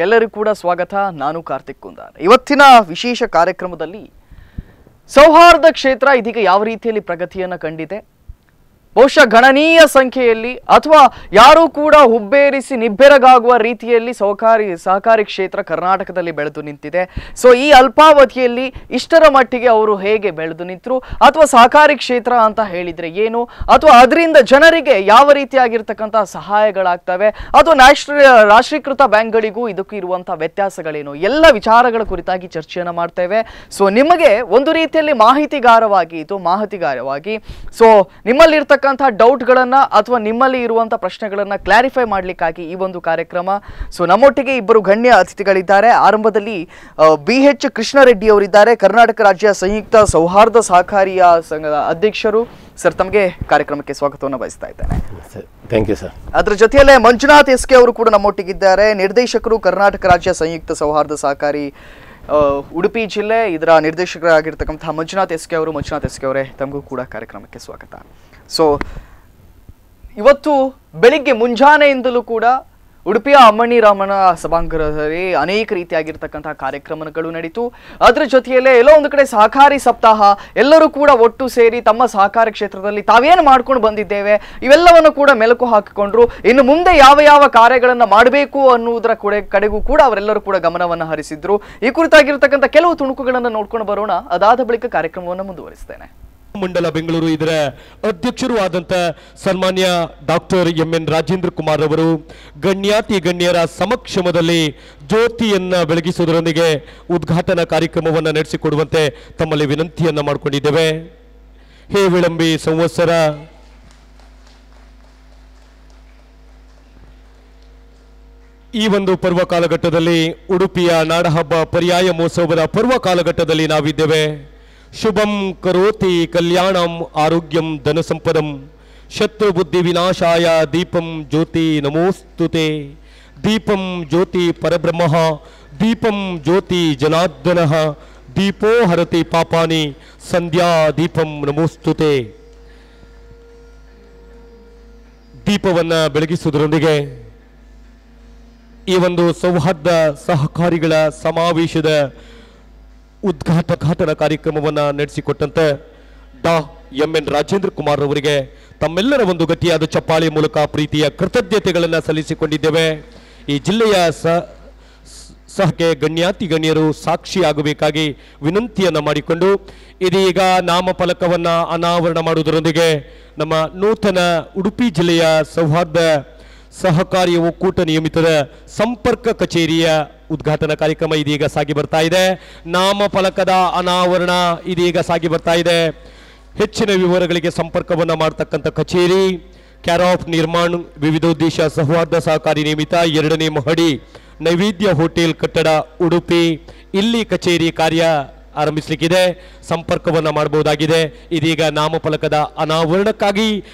ಎಲ್ಲರಿಗೂ ಕೂಡ ಸ್ವಾಗತ. ನಾನು ಕಾರ್ತಿಕ್ ಕುಂದಾರ್. ಇವತ್ತಿನ ವಿಶೇಷ ಕಾರ್ಯಕ್ರಮದಲ್ಲಿ ಸೌಹಾರ್ದ ಕ್ಷೇತ್ರ ಇದೀಗ ಯಾವ ರೀತಿಯಲ್ಲಿ ಪ್ರಗತಿಯನ್ನು ಕಂಡಿದೆ, ಬಹುಶಃ ಗಣನೀಯ ಸಂಖ್ಯೆಯಲ್ಲಿ ಅಥವಾ ಯಾರೂ ಕೂಡ ಹುಬ್ಬೇರಿಸಿ ನಿಬ್ಬೆರಗಾಗುವ ರೀತಿಯಲ್ಲಿ ಸಹಕಾರಿ ಕ್ಷೇತ್ರ ಕರ್ನಾಟಕದಲ್ಲಿ ಬೆಳೆದು ನಿಂತಿದೆ. ಸೊ ಈ ಅಲ್ಪಾವಧಿಯಲ್ಲಿ ಇಷ್ಟರ ಮಟ್ಟಿಗೆ ಅವರು ಹೇಗೆ ಬೆಳೆದು ನಿಂತರು, ಅಥವಾ ಸಹಕಾರಿ ಕ್ಷೇತ್ರ ಅಂತ ಹೇಳಿದ್ರೆ ಏನು, ಅಥವಾ ಅದರಿಂದ ಜನರಿಗೆ ಯಾವ ರೀತಿಯಾಗಿರ್ತಕ್ಕಂಥ ಸಹಾಯಗಳಾಗ್ತವೆ, ಅಥವಾ ರಾಷ್ಟ್ರೀಕೃತ ಬ್ಯಾಂಕ್ಗಳಿಗೂ ಇದಕ್ಕೂ ಇರುವಂತಹ ವ್ಯತ್ಯಾಸಗಳೇನು, ಎಲ್ಲ ವಿಚಾರಗಳ ಕುರಿತಾಗಿ ಚರ್ಚೆಯನ್ನು ಮಾಡ್ತೇವೆ. ಸೊ ನಿಮಗೆ ಒಂದು ರೀತಿಯಲ್ಲಿ ಮಾಹಿತಿಗಾರವಾಗಿ ಸೊ ನಿಮ್ಮಲ್ಲಿರ್ತಕ್ಕಂಥ ಡೌಟ್ಗಳನ್ನ ಅಥವಾ ನಿಮ್ಮಲ್ಲಿ ಇರುವಂತಹ ಪ್ರಶ್ನೆಗಳನ್ನ ಕ್ಲಾರಿಫೈ ಮಾಡ್ಲಿಕ್ಕಾಗಿ ಈ ಒಂದು ಕಾರ್ಯಕ್ರಮ. ಸೊ ನಮ್ಮೊಟ್ಟಿಗೆ ಇಬ್ಬರು ಗಣ್ಯ ಅತಿಥಿಗಳಿದ್ದಾರೆ. ಆರಂಭದಲ್ಲಿ BH ಕೃಷ್ಣರೆಡ್ಡಿ ಅವರಿದ್ದಾರೆ, ಕರ್ನಾಟಕ ರಾಜ್ಯ ಸಂಯುಕ್ತ ಸೌಹಾರ್ದ ಸಹಕಾರಿಯ ಸಂಘದ ಅಧ್ಯಕ್ಷರು. ಸರ್, ತಮಗೆ ಕಾರ್ಯಕ್ರಮಕ್ಕೆ ಸ್ವಾಗತವನ್ನು ಬಯಸ್ತಾ ಇದ್ದೇನೆ. Thank you sir. ಅದರ ಜೊತೆಯಲ್ಲೇ ಮಂಜುನಾಥ್ ಎಸ್ ಕೆ ಅವರು ಕೂಡ ನಮ್ಮೊಟ್ಟಿಗಿದ್ದಾರೆ, ನಿರ್ದೇಶಕರು, ಕರ್ನಾಟಕ ರಾಜ್ಯ ಸಂಯುಕ್ತ ಸೌಹಾರ್ದ ಸಹಕಾರಿ ಉಡುಪಿ ಜಿಲ್ಲೆ, ಇದರ ನಿರ್ದೇಶಕರಾಗಿರ್ತಕ್ಕಂತಹ ಮಂಜುನಾಥ್ ಎಸ್ ಕೆ ಅವರು. ಮಂಜುನಾಥ್ ಎಸ್ ಕೆ ಅವರೇ, ತಮಗೂ ಕೂಡ ಕಾರ್ಯಕ್ರಮಕ್ಕೆ ಸ್ವಾಗತ. ಸೊ ಇವತ್ತು ಬೆಳಿಗ್ಗೆ ಮುಂಜಾನೆಯಿಂದಲೂ ಕೂಡ ಉಡುಪಿಯ ಅಮ್ಮಣ್ಣಿ ರಾಮನ ಸಭಾಂಗಣದಲ್ಲಿ ಅನೇಕ ರೀತಿಯಾಗಿರ್ತಕ್ಕಂತಹ ಕಾರ್ಯಕ್ರಮಗಳು ನಡೀತು. ಅದರ ಜೊತೆಯಲ್ಲೇ ಎಲ್ಲೋ ಒಂದು ಕಡೆ ಸಹಕಾರಿ ಸಪ್ತಾಹ, ಎಲ್ಲರೂ ಕೂಡ ಒಟ್ಟು ಸೇರಿ ತಮ್ಮ ಸಹಕಾರಿ ಕ್ಷೇತ್ರದಲ್ಲಿ ತಾವೇನು ಮಾಡ್ಕೊಂಡು ಬಂದಿದ್ದೇವೆ ಇವೆಲ್ಲವನ್ನು ಕೂಡ ಮೆಲುಕು ಹಾಕಿಕೊಂಡ್ರು. ಇನ್ನು ಮುಂದೆ ಯಾವ ಯಾವ ಕಾರ್ಯಗಳನ್ನು ಮಾಡಬೇಕು ಅನ್ನುವುದರ ಕಡೆಗೂ ಕೂಡ ಅವರೆಲ್ಲರೂ ಕೂಡ ಗಮನವನ್ನು ಹರಿಸಿದ್ರು. ಈ ಕುರಿತಾಗಿರ್ತಕ್ಕಂಥ ಕೆಲವು ತುಣುಕುಗಳನ್ನು ನೋಡ್ಕೊಂಡು ಬರೋಣ. ಅದಾದ ಬಳಿಕ ಕಾರ್ಯಕ್ರಮವನ್ನು ಮುಂದುವರಿಸ್ತೇನೆ. ಮಂಡಲ ಬೆಂಗಳೂರು ಇದರ ಅಧ್ಯಕ್ಷರು ಆದಂತ ಸನ್ಮಾನ್ಯ ಡಾಕ್ಟರ್ MN ರಾಜೇಂದ್ರ ಕುಮಾರ್ ಅವರು ಗಣ್ಯರ ಸಮಕ್ಷಮದಲ್ಲಿ ಜ್ಯೋತಿಯನ್ನ ಬೆಳಗಿಸುವುದರೊಂದಿಗೆ ಉದ್ಘಾಟನಾ ಕಾರ್ಯಕ್ರಮವನ್ನು ನಡೆಸಿಕೊಡುವಂತೆ ತಮ್ಮಲ್ಲಿ ವಿನಂತಿಯನ್ನ ಮಾಡಿಕೊಂಡಿದ್ದೇವೆ. ಹೇ ವಿಳಂಬಿ ಸಂವತ್ಸರ. ಈ ಒಂದು ಪರ್ವ ಕಾಲಘಟ್ಟದಲ್ಲಿ ಉಡುಪಿಯ ನಾಡಹಬ್ಬ ಪರ್ಯಾಯ ಮಹೋತ್ಸವದ ಪರ್ವ ಕಾಲಘಟ್ಟದಲ್ಲಿ ನಾವಿದ್ದೇವೆ. ಶುಭಂ ಕರೋತಿ ಕಲ್ಯಾಣಂ ಆರೋಗ್ಯಂ ಧನಸಂಪದಂ ಶತ್ರುಬುದ್ಧಿ ವಿನಾಶಾಯ ದೀಪಂ ಜ್ಯೋತಿ ನಮೋಸ್ತುತೆ. ದೀಪಂ ಜ್ಯೋತಿ ಪರಬ್ರಹ್ಮ ದೀಪಂ ಜ್ಯೋತಿ ಜನಾರ್ದನ ದೀಪೋ ಹರತಿ ಪಾಪಾನಿ ಸಂಧ್ಯಾ ದೀಪಂ ನಮೋಸ್ತುತೆ. ದೀಪವನ್ನ ಬೆಳಗಿಸುವುದರೊಂದಿಗೆ ಈ ಒಂದು ಸೌಹಾರ್ದ ಸಹಕಾರಿಗಳ ಸಮಾವೇಶದ ಉದ್ಘಾಟನಾ ಕಾರ್ಯಕ್ರಮವನ್ನು ನಡೆಸಿಕೊಟ್ಟಂತೆ MN ರಾಜೇಂದ್ರ ಕುಮಾರ್ ಅವರಿಗೆ ತಮ್ಮೆಲ್ಲರ ಒಂದು ಗಟ್ಟಿಯಾದ ಚಪ್ಪಾಳೆ ಮೂಲಕ ಪ್ರೀತಿಯ ಕೃತಜ್ಞತೆಗಳನ್ನು ಸಲ್ಲಿಸಿಕೊಂಡಿದ್ದೇವೆ. ಈ ಜಿಲ್ಲೆಯ ಸಹಕ್ಕೆ ಗಣ್ಯರು ಸಾಕ್ಷಿಯಾಗಬೇಕಾಗಿ ವಿನಂತಿಯನ್ನು ಮಾಡಿಕೊಂಡು ಇದೀಗ ನಾಮಫಲಕವನ್ನು ಅನಾವರಣ ಮಾಡುವುದರೊಂದಿಗೆ ನಮ್ಮ ನೂತನ ಉಡುಪಿ ಜಿಲ್ಲೆಯ ಸೌಹಾರ್ದ ಸಹಕಾರಿ ಒಕ್ಕೂಟ ನಿಯಮಿತದ ಸಂಪರ್ಕ ಕಚೇರಿಯ ಉದ್ಘಾಟನಾ ಕಾರ್ಯಕ್ರಮ ಇದೀಗ ಸಾಗಿ ಬರ್ತಾ ಇದೆ. ನಾಮಫಲಕದ ಅನಾವರಣ ಇದೀಗ ಸಾಗಿ ಬರ್ತಾ ಇದೆ. ಹೆಚ್ಚಿನ ವಿವರಗಳಿಗೆ ಸಂಪರ್ಕವನ್ನು ಮಾಡತಕ್ಕಂಥ ಕಚೇರಿ ಕ್ಯಾರಾಫ್ ನಿರ್ಮಾಣ ವಿವಿಧೋದ್ದೇಶ ಸೌಹಾರ್ದ ಸಹಕಾರಿ ನಿಯಮಿತ 2ನೇ ಮಹಡಿ ನೈವೇದ್ಯ ಹೋಟೆಲ್ ಕಟ್ಟಡ ಉಡುಪಿ. ಇಲ್ಲಿ ಕಚೇರಿ ಕಾರ್ಯ ಆರಂಭಿಸಲಿಕ್ಕಿದೆ. ಸಂಪರ್ಕವನ್ನು ಮಾಡಬಹುದಾಗಿದೆ. ಇದೀಗ ನಾಮಫಲಕದ ಅನಾವರಣಕ್ಕಾಗಿ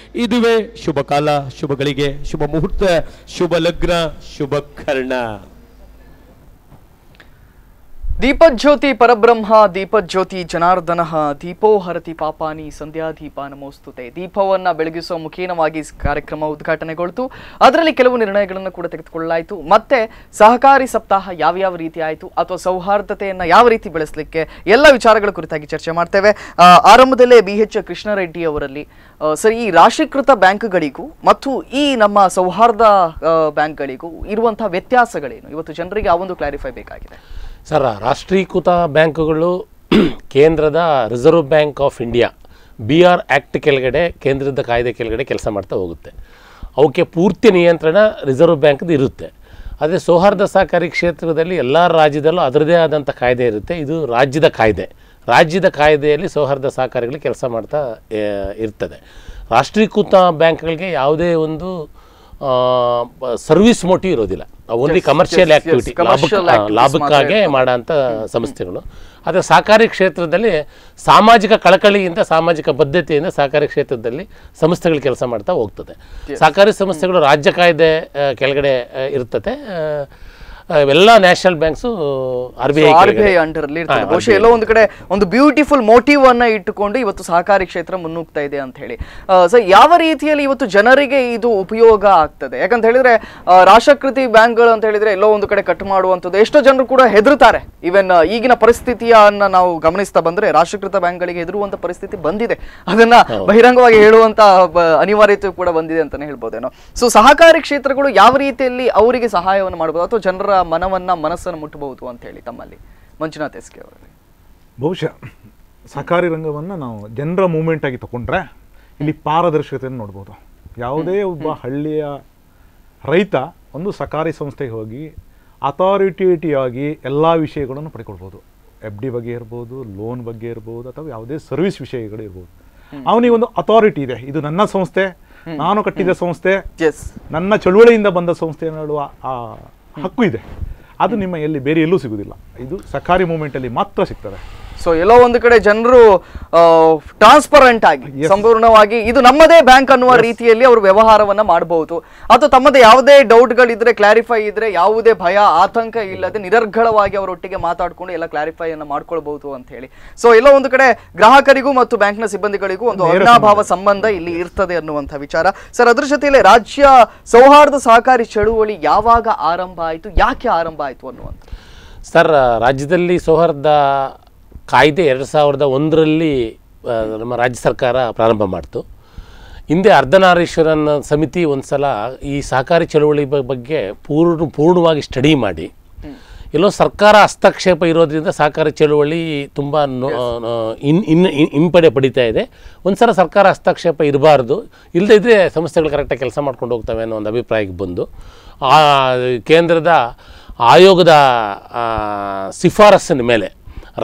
ಇದುವೇ ಶುಭ ಕಾಲ, ಶುಭಗಳಿಗೆ, ಶುಭ ಮುಹೂರ್ತ, ಶುಭ ಲಗ್ನ, ಶುಭ ಕರ್ಣ. ದೀಪಜ್ಯೋತಿ ಪರಬ್ರಹ್ಮ ದೀಪಜ್ಯೋತಿ ಜನಾರ್ದನ ದೀಪೋ ಹರತಿ ಪಾಪಾನಿ ಸಂಧ್ಯಾ ದೀಪ ನಮೋಸ್ತುತೆ. ದೀಪವನ್ನ ಬೆಳಗಿಸುವ ಮುಖೇನವಾಗಿ ಕಾರ್ಯಕ್ರಮ ಉದ್ಘಾಟನೆಗೊಳ್ತು. ಅದರಲ್ಲಿ ಕೆಲವು ನಿರ್ಣಯಗಳನ್ನು ಕೂಡ ತೆಗೆದುಕೊಳ್ಳಲಾಯಿತು. ಮತ್ತೆ ಸಹಕಾರಿ ಸಪ್ತಾಹ ಯಾವ ರೀತಿ ಆಯಿತು, ಅಥವಾ ಸೌಹಾರ್ದತೆಯನ್ನ ಯಾವ ರೀತಿ ಬೆಳೆಸಲಿಕ್ಕೆ, ಎಲ್ಲ ವಿಚಾರಗಳ ಕುರಿತಾಗಿ ಚರ್ಚೆ ಮಾಡ್ತೇವೆ. ಆರಂಭದಲ್ಲೇ BH ಕೃಷ್ಣರೆಡ್ಡಿ ಅವರಲ್ಲಿ ಸರ್, ಈ ರಾಷ್ಟ್ರೀಕೃತ ಬ್ಯಾಂಕ್ಗಳಿಗೂ ಮತ್ತು ಈ ನಮ್ಮ ಸೌಹಾರ್ದ ಬ್ಯಾಂಕ್ಗಳಿಗೂ ಇರುವಂತಹ ವ್ಯತ್ಯಾಸಗಳೇನು, ಇವತ್ತು ಜನರಿಗೆ ಆ ಒಂದು ಕ್ಲಾರಿಫೈ ಬೇಕಾಗಿದೆ. ಸರ್, ರಾಷ್ಟ್ರೀಕೃತ ಬ್ಯಾಂಕುಗಳು ಕೇಂದ್ರದ reserve bank of India BR act ಕೆಳಗಡೆ, ಕೇಂದ್ರದ ಕಾಯ್ದೆ ಕೆಳಗಡೆ ಕೆಲಸ ಮಾಡ್ತಾ ಹೋಗುತ್ತೆ. ಅವಕ್ಕೆ ಪೂರ್ತಿ ನಿಯಂತ್ರಣ ರಿಸರ್ವ್ ಬ್ಯಾಂಕ್ದು ಇರುತ್ತೆ. ಅದೇ ಸೌಹಾರ್ದ ಸಹಕಾರಿ ಕ್ಷೇತ್ರದಲ್ಲಿ ಎಲ್ಲ ರಾಜ್ಯದಲ್ಲೂ ಅದರದೇ ಆದಂಥ ಕಾಯ್ದೆ ಇರುತ್ತೆ. ಇದು ರಾಜ್ಯದ ಕಾಯ್ದೆ. ರಾಜ್ಯದ ಕಾಯ್ದೆಯಲ್ಲಿ ಸೌಹಾರ್ದ ಸಹಕಾರಿಗಳು ಕೆಲಸ ಮಾಡ್ತಾ ಇರ್ತದೆ. ರಾಷ್ಟ್ರೀಕೃತ ಬ್ಯಾಂಕ್ಗಳಿಗೆ ಯಾವುದೇ ಒಂದು ಸರ್ವಿಸ್ ಮೋಟಿವ್ ಇರೋದಿಲ್ಲ. ಓನ್ಲಿ ಕಮರ್ಷಿಯಲ್ ಆಕ್ಟಿವಿಟಿ, ಲಾಭಕ್ಕಾಗಿ ಮಾಡೋಂಥ ಸಂಸ್ಥೆಗಳು. ಆದರೆ ಸಹಕಾರಿ ಕ್ಷೇತ್ರದಲ್ಲಿ ಸಾಮಾಜಿಕ ಕಳಕಳಿಯಿಂದ, ಸಾಮಾಜಿಕ ಬದ್ಧತೆಯಿಂದ ಸಹಕಾರಿ ಕ್ಷೇತ್ರದಲ್ಲಿ ಸಂಸ್ಥೆಗಳು ಕೆಲಸ ಮಾಡ್ತಾ ಹೋಗ್ತದೆ. ಸಹಕಾರಿ ಸಂಸ್ಥೆಗಳು ರಾಜ್ಯ ಕಾಯ್ದೆ ಕೆಳಗಡೆ ಇರ್ತದೆ. ಎಲ್ಲ ನ್ಯಾಷನಲ್ ಬ್ಯಾಂಕ್ಸು RBI ಅಂಡರ್ ಅಲ್ಲಿ ಇರ್ತದೆ. ಬಹುಶಃ ಎಲ್ಲೋ ಒಂದು ಕಡೆ ಒಂದು ಬ್ಯೂಟಿಫುಲ್ ಮೋಟಿವ್ ಅನ್ನ ಇಟ್ಟುಕೊಂಡು ಇವತ್ತು ಸಹಕಾರಿ ಕ್ಷೇತ್ರ ಮುನ್ನುಗ್ತಾ ಇದೆ ಅಂತ ಹೇಳಿ. ಸೊ ಯಾವ ರೀತಿಯಲ್ಲಿ ಇವತ್ತು ಜನರಿಗೆ ಇದು ಉಪಯೋಗ ಆಗ್ತದೆ? ಯಾಕಂತ ಹೇಳಿದ್ರೆ ರಾಷ್ಟ್ರೀಕೃತ ಬ್ಯಾಂಕ್ಗಳು ಅಂತ ಹೇಳಿದ್ರೆ ಎಲ್ಲೋ ಒಂದು ಕಡೆ ಕಟ್ ಮಾಡುವಂಥದ್ದು, ಎಷ್ಟೋ ಜನರು ಕೂಡ ಹೆದರ್ತಾರೆ. ಈವನ್ ಈಗಿನ ಪರಿಸ್ಥಿತಿಯನ್ನ ನಾವು ಗಮನಿಸ್ತಾ ಬಂದ್ರೆ ರಾಷ್ಟ್ರೀಕೃತ ಬ್ಯಾಂಕ್ಗಳಿಗೆ ಹೆದರುವಂತ ಪರಿಸ್ಥಿತಿ ಬಂದಿದೆ. ಅದನ್ನ ಬಹಿರಂಗವಾಗಿ ಹೇಳುವಂತ ಅನಿವಾರ್ಯತೆ ಕೂಡ ಬಂದಿದೆ ಅಂತಾನೆ ಹೇಳ್ಬೋದೇನೋ. ಸೊ ಸಹಕಾರಿ ಕ್ಷೇತ್ರಗಳು ಯಾವ ರೀತಿಯಲ್ಲಿ ಅವರಿಗೆ ಸಹಾಯವನ್ನು ಮಾಡಬಹುದು ಅಥವಾ ಜನರ ಮನಸ್ಸನ್ನು ಮುಟ್ಟಬಹುದು ಅಂತ ಹೇಳಿ ತಮ್ಮಲ್ಲಿ ಮಂಜುನಾಥ್ ಎಸ್ಕೆ ಅವರಲ್ಲಿ? ಬಹುಶಃ ಸಹಕಾರಿ ರಂಗವನ್ನು ನಾವು ಜನರ ಮೂವ್ಮೆಂಟ್ ಆಗಿ ತಗೊಂಡ್ರೆ ಇಲ್ಲಿ ಪಾರದರ್ಶಕತೆಯನ್ನು ನೋಡ್ಬೋದು. ಯಾವುದೇ ಒಬ್ಬ ಹಳ್ಳಿಯ ರೈತ ಒಂದು ಸಹಕಾರಿ ಸಂಸ್ಥೆಗೆ ಹೋಗಿ ಅಥಾರಿಟೇಟಿಯಾಗಿ ಎಲ್ಲ ವಿಷಯಗಳನ್ನು ಪಡ್ಕೊಳ್ಬೋದು. FD ಬಗ್ಗೆ ಇರ್ಬೋದು, ಲೋನ್ ಬಗ್ಗೆ ಇರ್ಬೋದು, ಅಥವಾ ಯಾವುದೇ ಸರ್ವಿಸ್ ವಿಷಯಗಳು ಇರ್ಬೋದು. ಅವನಿಗೆ ಒಂದು ಅಥಾರಿಟಿ ಇದೆ, ಇದು ನನ್ನ ಸಂಸ್ಥೆ, ನಾನು ಕಟ್ಟಿದ ಸಂಸ್ಥೆ, ನನ್ನ ಚಳುವಳಿಯಿಂದ ಬಂದ ಸಂಸ್ಥೆ ಹೇಳುವ ಆ ಹಕ್ಕು ಇದೆ. ಅದು ನಿಮ್ಮ ಬೇರೆ ಎಲ್ಲೂ ಸಿಗುವುದಿಲ್ಲ. ಇದು ಸಹಕಾರಿ ಮೂವ್ಮೆಂಟಲ್ಲಿ ಮಾತ್ರ ಸಿಗ್ತದೆ. ಸೊ ಎಲ್ಲೋ ಒಂದು ಕಡೆ ಜನರು ಟ್ರಾನ್ಸ್ಪರೆಂಟ್ ಆಗಿ ಸಂಪೂರ್ಣವಾಗಿ ಇದು ನಮ್ಮದೇ ಬ್ಯಾಂಕ್ ಅನ್ನುವ ರೀತಿಯಲ್ಲಿ ಅವರು ವ್ಯವಹಾರವನ್ನ ಮಾಡಬಹುದು, ಅಥವಾ ತಮ್ಮದೇ ಯಾವುದೇ ಡೌಟ್ಗಳಿದ್ರೆ ಕ್ಲಾರಿಫೈ ಇದ್ರೆ ಯಾವುದೇ ಭಯ ಆತಂಕ ಇಲ್ಲದೆ ನಿರರ್ಗಳವಾಗಿ ಅವರೊಟ್ಟಿಗೆ ಮಾತಾಡ್ಕೊಂಡು ಎಲ್ಲ ಕ್ಲಾರಿಫೈ ಅನ್ನ ಮಾಡ್ಕೊಳ್ಬಹುದು ಅಂತ ಹೇಳಿ. ಸೊ ಎಲ್ಲೋ ಒಂದು ಕಡೆ ಗ್ರಾಹಕರಿಗೂ ಮತ್ತು ಬ್ಯಾಂಕ್ನ ಸಿಬ್ಬಂದಿಗಳಿಗೂ ಒಂದು ಅವಿನಾಭಾವ ಸಂಬಂಧ ಇಲ್ಲಿ ಇರ್ತದೆ ಅನ್ನುವಂಥ ವಿಚಾರ. ಸರ್, ಅದ್ರ ಜೊತೆಯಲ್ಲಿ ರಾಜ್ಯ ಸೌಹಾರ್ದ ಸಹಕಾರಿ ಚಳುವಳಿ ಯಾವಾಗ ಆರಂಭ ಆಯಿತು, ಯಾಕೆ ಆರಂಭ ಆಯಿತು ಅನ್ನುವಂಥ? ಸರ್, ರಾಜ್ಯದಲ್ಲಿ ಸೌಹಾರ್ದ ಕಾಯ್ದೆ 2001ರಲ್ಲಿ ನಮ್ಮ ರಾಜ್ಯ ಸರ್ಕಾರ ಪ್ರಾರಂಭ ಮಾಡ್ತು. ಹಿಂದೆ ಅರ್ಧನಾರೀಶ್ವರನ್ ಸಮಿತಿ ಒಂದು ಸಲ ಈ ಸಹಕಾರಿ ಚಳುವಳಿ ಬಗ್ಗೆ ಪೂರ್ಣವಾಗಿ ಸ್ಟಡಿ ಮಾಡಿ ಎಲ್ಲೋ ಸರ್ಕಾರ ಹಸ್ತಕ್ಷೇಪ ಇರೋದ್ರಿಂದ ಸಹಕಾರಿ ಚಳುವಳಿ ತುಂಬ ಹಿಂಪಡೆ ಪಡಿತಾ ಇದೆ. ಒಂದು ಸಲ ಸರ್ಕಾರ ಹಸ್ತಕ್ಷೇಪ ಇರಬಾರ್ದು, ಇಲ್ಲದೇ ಇದ್ದರೆ ಸಂಸ್ಥೆಗಳು ಕರೆಕ್ಟಾಗಿ ಕೆಲಸ ಮಾಡ್ಕೊಂಡು ಹೋಗ್ತವೆ ಅನ್ನೋ ಒಂದು ಅಭಿಪ್ರಾಯಕ್ಕೆ ಬಂದು ಕೇಂದ್ರದ ಆಯೋಗದ ಶಿಫಾರಸ್ಸಿನ ಮೇಲೆ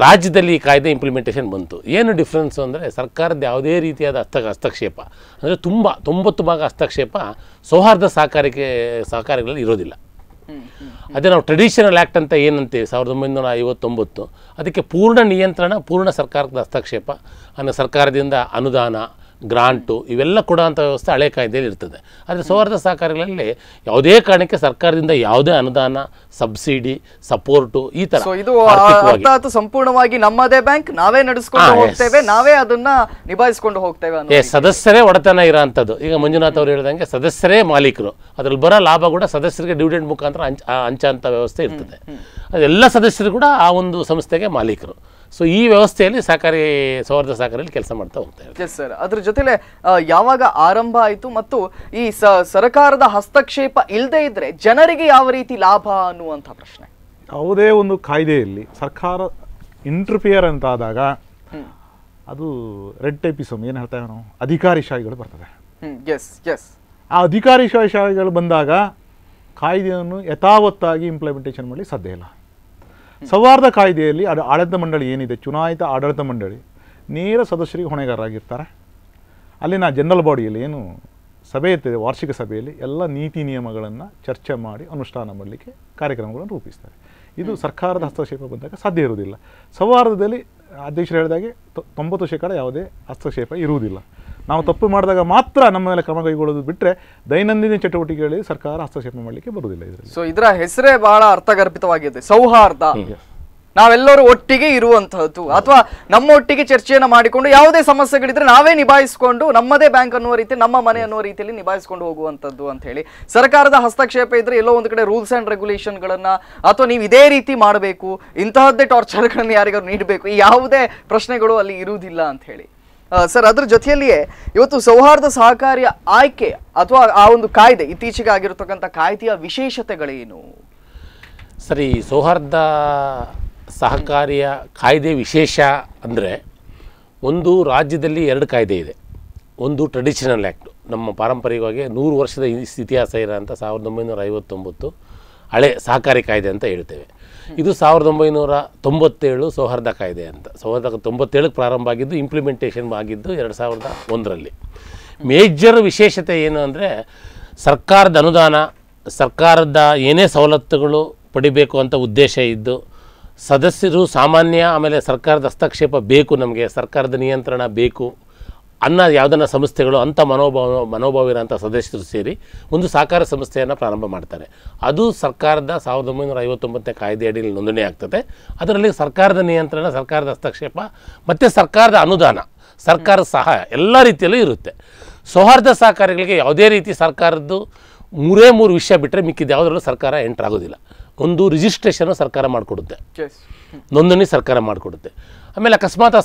ರಾಜ್ಯದಲ್ಲಿ ಈ ಕಾಯ್ದೆ ಇಂಪ್ಲಿಮೆಂಟೇಷನ್ ಬಂತು. ಏನು ಡಿಫ್ರೆನ್ಸು ಅಂದರೆ ಸರ್ಕಾರದ ಯಾವುದೇ ರೀತಿಯಾದ ಹಸ್ತಕ್ಷೇಪ ಅಂದರೆ 90% ಹಸ್ತಕ್ಷೇಪ ಸೌಹಾರ್ದ ಸಹಕಾರಿಗಳಲ್ಲಿ ಇರೋದಿಲ್ಲ. ಅದೇ ನಾವು ಟ್ರೆಡಿಷನಲ್ ಆ್ಯಕ್ಟ್ ಅಂತ ಏನಂತೀವಿ 1959, ಅದಕ್ಕೆ ಪೂರ್ಣ ನಿಯಂತ್ರಣ, ಪೂರ್ಣ ಸರ್ಕಾರದ ಹಸ್ತಕ್ಷೇಪ, ಸರ್ಕಾರದಿಂದ ಅನುದಾನ, ಗ್ರಾಂಟು ಇವೆಲ್ಲ ಕೊಡುವಂಥ ವ್ಯವಸ್ಥೆ ಹಳೆ ಕಾಯ್ದೆಯಲ್ಲಿ ಇರ್ತದೆ. ಆದರೆ ಸೌಹಾರ್ದ ಸಹಕಾರಿಗಳಲ್ಲಿ ಯಾವುದೇ ಕಾರಣಕ್ಕೆ ಸರ್ಕಾರದಿಂದ ಯಾವುದೇ ಅನುದಾನ, ಸಬ್ಸಿಡಿ, ಸಪೋರ್ಟು ಈ ಥರ ಇದು ಸಂಪೂರ್ಣವಾಗಿ ನಮ್ಮದೇ ಬ್ಯಾಂಕ್, ನಾವೇ ನಡೆಸ್ಕೊಂಡು ಹೋಗ್ತೇವೆ, ನಾವೇ ಅದನ್ನ ನಿಭಾಯಿಸ್ಕೊಂಡು ಹೋಗ್ತೇವೆ. ಸದಸ್ಯರೇ ಒಡೆತನ ಇರೋಂಥದ್ದು. ಈಗ ಮಂಜುನಾಥ್ ಅವರು ಹೇಳಿದಂಗೆ ಸದಸ್ಯರೇ ಮಾಲೀಕರು, ಅದ್ರಲ್ಲಿ ಬರೋ ಲಾಭ ಕೂಡ ಸದಸ್ಯರಿಗೆ ಡಿವಿಡೆಂಡ್ ಮುಖಾಂತರ ಹಂಚೋಂಥ ವ್ಯವಸ್ಥೆ ಇರ್ತದೆ. ಅದೆಲ್ಲ ಸದಸ್ಯರು ಕೂಡ ಆ ಒಂದು ಸಂಸ್ಥೆಗೆ ಮಾಲೀಕರು. ಸೊ ಈ ವ್ಯವಸ್ಥೆಯಲ್ಲಿ ಸೌಹಾರ್ದ ಸಹಕಾರಿಯಲ್ಲಿ ಕೆಲಸ ಮಾಡ್ತಾ ಹೋಗ್ತಾರೆ. ಎಸ್ ಸರ್, ಅದ್ರ ಜೊತೆಲೆ ಯಾವಾಗ ಆರಂಭ ಆಯಿತು ಮತ್ತು ಈ ಸರ್ಕಾರದ ಹಸ್ತಕ್ಷೇಪ ಇಲ್ಲದೆ ಇದ್ರೆ ಜನರಿಗೆ ಯಾವ ರೀತಿ ಲಾಭ ಅನ್ನುವಂಥ ಪ್ರಶ್ನೆ. ಯಾವುದೇ ಒಂದು ಕಾಯ್ದೆಯಲ್ಲಿ ಸರ್ಕಾರ ಇಂಟರ್ಫಿಯರ್ ಅಂತ ಆದಾಗ ಅದು ರೆಡ್ ಟೈಪಿಸಮ್ ಏನು ಹೇಳ್ತೇವೆ ನಾವು, ಅಧಿಕಾರಿಶಾಹಿಗಳು ಬರ್ತದೆ. ಆ ಅಧಿಕಾರಿಶಾಹಿಗಳು ಬಂದಾಗ ಕಾಯ್ದೆಯನ್ನು ಯಥಾವತ್ತಾಗಿ ಇಂಪ್ಲಿಮೆಂಟೇಷನ್ ಮಾಡಲಿ ಸಾಧ್ಯ ಇಲ್ಲ. ಸೌಹಾರ್ದ ಕಾಯ್ದೆಯಲ್ಲಿ ಆಡಳಿತ ಮಂಡಳಿ ಏನಿದೆ, ಚುನಾಯಿತ ಆಡಳಿತ ಮಂಡಳಿ ನೇರ ಸದಸ್ಯರಿಗೆ ಹೊಣೆಗಾರರಾಗಿರ್ತಾರೆ. ಅಲ್ಲಿನ ಜನರಲ್ ಬಾಡಿಯಲ್ಲಿ ಏನು ಸಭೆ ಇರ್ತದೆ, ವಾರ್ಷಿಕ ಸಭೆಯಲ್ಲಿ ಎಲ್ಲ ನೀತಿ ನಿಯಮಗಳನ್ನು ಚರ್ಚೆ ಮಾಡಿ ಅನುಷ್ಠಾನ ಮಾಡಲಿಕ್ಕೆ ಕಾರ್ಯಕ್ರಮಗಳನ್ನು ರೂಪಿಸ್ತಾರೆ. ಇದು ಸರ್ಕಾರದ ಹಸ್ತಕ್ಷೇಪ ಬಂದಾಗ ಸಾಧ್ಯ ಇರುವುದಿಲ್ಲ. ಸೌಹಾರ್ದದಲ್ಲಿ ಅಧ್ಯಕ್ಷರು ಹೇಳಿದಾಗೆ 90% ಯಾವುದೇ ಹಸ್ತಕ್ಷೇಪ ಇರುವುದಿಲ್ಲ. ನಾವು ತಪ್ಪು ಮಾಡಿದಾಗ ಮಾತ್ರ ನಮ್ಮ ಮೇಲೆ ಕ್ರಮ ಕೈಗೊಳ್ಳೋದು ಬಿಟ್ಟರೆ ದೈನಂದಿನ ಚಟುವಟಿಕೆಗಳಲ್ಲಿ ಸರ್ಕಾರ ಹಸ್ತಕ್ಷೇಪ ಮಾಡಲಿಕ್ಕೆ ಬರುವುದಿಲ್ಲ. ಇದರಲ್ಲಿ ಸೊ ಇದರ ಹೆಸರೇ ಬಹಳ ಅರ್ಥಗರ್ಭಿತವಾಗಿದೆ, ಸೌಹಾರ್ದ. ನಾವೆಲ್ಲರೂ ಒಟ್ಟಿಗೆ ಇರುವಂತಹದ್ದು, ಅಥವಾ ನಮ್ಮೊಟ್ಟಿಗೆ ಚರ್ಚೆಯನ್ನು ಮಾಡಿಕೊಂಡು ಯಾವುದೇ ಸಮಸ್ಯೆಗಳಿದ್ರೆ ನಾವೇ ನಿಭಾಯಿಸಿಕೊಂಡು ನಮ್ಮದೇ ಬ್ಯಾಂಕ್ ಅನ್ನುವ ರೀತಿ, ನಮ್ಮ ಮನೆ ಅನ್ನುವ ರೀತಿಯಲ್ಲಿ ನಿಭಾಯಿಸಿಕೊಂಡು ಹೋಗುವಂಥದ್ದು ಅಂತ ಹೇಳಿ. ಸರ್ಕಾರದ ಹಸ್ತಕ್ಷೇಪ ಇದ್ರೆ ಎಲ್ಲೋ ಒಂದು ಕಡೆ ರೂಲ್ಸ್ ಅಂಡ್ ರೆಗ್ಯುಲೇಷನ್ಗಳನ್ನ, ಅಥವಾ ನೀವು ಇದೇ ರೀತಿ ಮಾಡಬೇಕು, ಇಂತಹದ್ದೇ ಟಾರ್ಚರ್ಗಳನ್ನು ಯಾರಿಗಾರು ನೀಡಬೇಕು, ಈ ಯಾವುದೇ ಪ್ರಶ್ನೆಗಳು ಅಲ್ಲಿ ಇರುವುದಿಲ್ಲ ಅಂತ ಹೇಳಿ. ಸರ್, ಅದ್ರ ಜೊತೆಯಲ್ಲಿಯೇ ಇವತ್ತು ಸೌಹಾರ್ದ ಸಹಕಾರಿಯ ಆಯ್ಕೆ ಅಥವಾ ಆ ಒಂದು ಕಾಯ್ದೆ, ಇತ್ತೀಚೆಗೆ ಆಗಿರತಕ್ಕಂಥ ಕಾಯ್ದೆಯ ವಿಶೇಷತೆಗಳೇನು? ಸರಿ, ಸೌಹಾರ್ದ ಸಹಕಾರಿಯ ಕಾಯ್ದೆ ವಿಶೇಷ ಅಂದರೆ ಒಂದು ರಾಜ್ಯದಲ್ಲಿ 2 ಕಾಯ್ದೆ ಇದೆ. ಒಂದು ಟ್ರೆಡಿಷನಲ್ ಆ್ಯಕ್ಟ್, ನಮ್ಮ ಪಾರಂಪರಿಕವಾಗಿ 100 ವರ್ಷದ ಇತಿಹಾಸ ಇರೋಂಥ 1959 ಹಳೆ ಸಹಕಾರಿ ಕಾಯ್ದೆ ಅಂತ ಹೇಳ್ತೇವೆ. ಇದು 1997 ಸೌಹಾರ್ದ ಕಾಯ್ದೆ ಅಂತ. 1997ಕ್ಕೆ ಪ್ರಾರಂಭ ಆಗಿದ್ದು, ಇಂಪ್ಲಿಮೆಂಟೇಷನ್ ಆಗಿದ್ದು 2001ರಲ್ಲಿ. ಮೇಜರ್ ವಿಶೇಷತೆ ಏನು ಅಂದರೆ ಸರ್ಕಾರದ ಅನುದಾನ, ಸರ್ಕಾರದ ಏನೇ ಸವಲತ್ತುಗಳು ಪಡಿಬೇಕು ಅಂತ ಉದ್ದೇಶ ಇದ್ದು, ಸದಸ್ಯರು ಸಾಮಾನ್ಯ, ಆಮೇಲೆ ಸರ್ಕಾರದ ಹಸ್ತಕ್ಷೇಪ ಬೇಕು, ನಮಗೆ ಸರ್ಕಾರದ ನಿಯಂತ್ರಣ ಬೇಕು, ಯಾವುದನ್ನ ಸಂಸ್ಥೆಗಳು ಅಂಥ ಮನೋಭಾವ ಇರೋಂಥ ಸದಸ್ಯರು ಸೇರಿ ಒಂದು ಸಹಕಾರ ಸಂಸ್ಥೆಯನ್ನು ಪ್ರಾರಂಭ ಮಾಡ್ತಾರೆ. ಅದು ಸರ್ಕಾರದ 1959 ಕಾಯ್ದೆ ಅಡಿಯಲ್ಲಿ ನೋಂದಣಿ ಆಗ್ತದೆ. ಅದರಲ್ಲಿ ಸರ್ಕಾರದ ನಿಯಂತ್ರಣ, ಸರ್ಕಾರದ ಹಸ್ತಕ್ಷೇಪ ಮತ್ತು ಸರ್ಕಾರದ ಅನುದಾನ, ಸರ್ಕಾರದ ಸಹಾಯ ಎಲ್ಲ ರೀತಿಯಲ್ಲೂ ಇರುತ್ತೆ. ಸೌಹಾರ್ದ ಸಹಕಾರಿಗಳಿಗೆ ಯಾವುದೇ ರೀತಿ ಸರ್ಕಾರದ್ದು 3 ವಿಷಯ ಬಿಟ್ಟರೆ ಮಿಕ್ಕಿದ್ದು ಯಾವುದರಲ್ಲೂ ಸರ್ಕಾರ ಎಂಟರ್ ಆಗೋದಿಲ್ಲ. ಒಂದು ರಿಜಿಸ್ಟ್ರೇಷನ್ನು ಸರ್ಕಾರ ಮಾಡಿಕೊಡುತ್ತೆ, ನೋಂದಣಿ ಸರ್ಕಾರ ಮಾಡಿಕೊಡುತ್ತೆ. ಆಮೇಲೆ ಅಕಸ್ಮಾತ್ ಆ